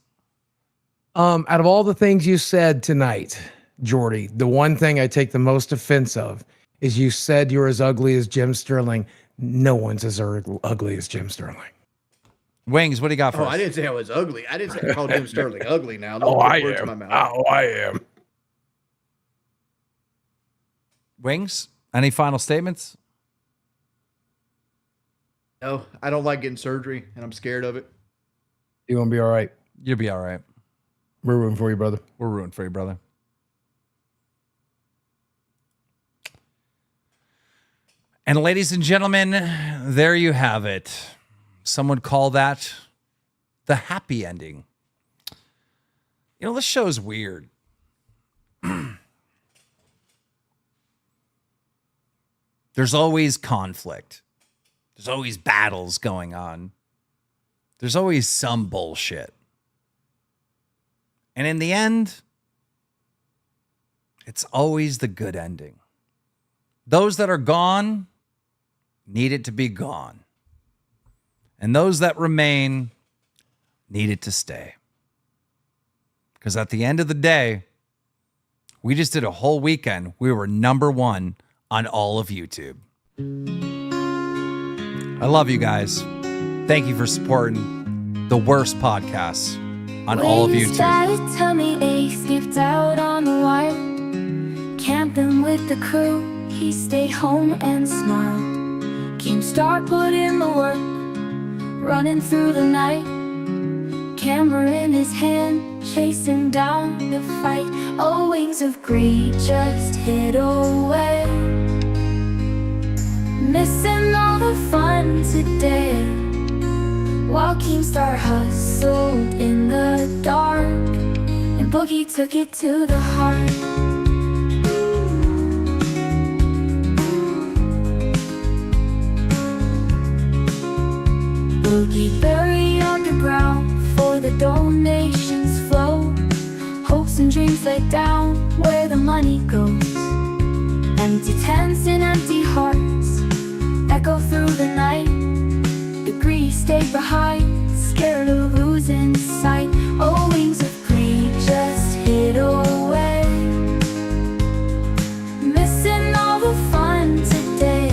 Out of all the things you said tonight, Jordy, the one thing I take the most offense of is you said you're as ugly as Jim Sterling. No one's as ugly as Jim Sterling.
Wings, what do you got for
Oh,
us?
I didn't say I was ugly. I didn't say I called Jim Sterling ugly now. Don't
Oh,
put
I
words in
am.
my mouth.
Oh, I am.
Wings, any final statements?
No, I don't like getting surgery, and I'm scared of it.
You're gonna be all right.
You'll be all right.
We're rooting for you, brother.
We're rooting for you, brother. And ladies and gentlemen, there you have it. Some would call that the happy ending. You know, this show's weird. There's always conflict. There's always battles going on. There's always some bullshit. And in the end, it's always the good ending. Those that are gone need it to be gone. And those that remain need it to stay. Because at the end of the day, we just did a whole weekend. We were #1 on all of YouTube. I love you guys. Thank you for supporting the worst podcasts on all of YouTube.
Tell me they skipped out on the wire, camping with the crew.
he stayed home and smiled. KEEMSTAR put in the work, running through the night, camera in his hand, chasing down the fight. Oh, wings of greed just hid away, missing all the fun today, while KEEMSTAR hustled in the dark, and Boogie took it to the heart. Boogie buried underground, for the donations flow. Hopes and dreams laid down where the money goes. Empty tents and empty hearts echo through the night. The greedy stayed behind, scared of losing sight. Oh, wings of greed just hid away, missing all the fun today,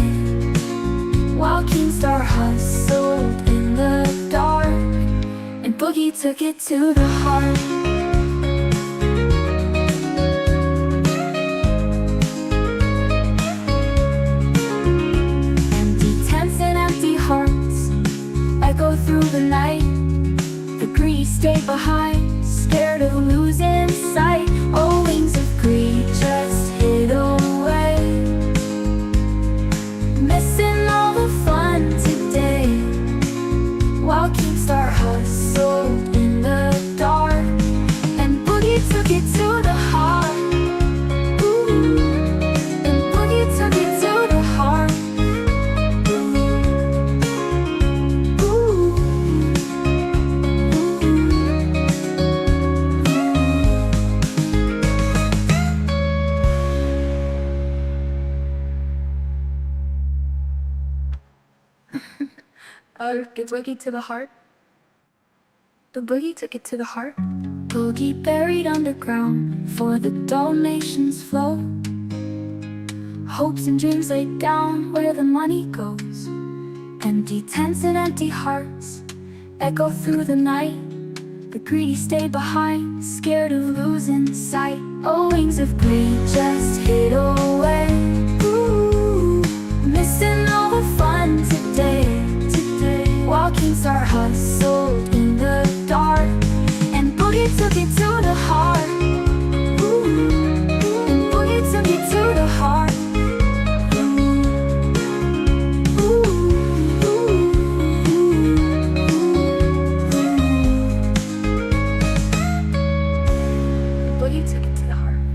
while KEEMSTAR hustled in the dark, and Boogie took it to the heart. Echo through the night. The greedy stayed behind, scared of losing sight. Oh, wings of greed just hid away, missing all the fun today, while KEEMSTAR hustled in the dark, and Boogie took it to the heart. Ooh, and Boogie took it to the heart. The boogie to the heart. The boogie took it to the heart. Boogie buried underground, for the donations flow. Hopes and dreams laid down where the money goes. Empty tents and empty hearts echo through the night. The greedy stayed behind, scared of losing sight. Oh, wings of greed just hid away. Ooh, missing all the fun today, while KEEMSTAR hustles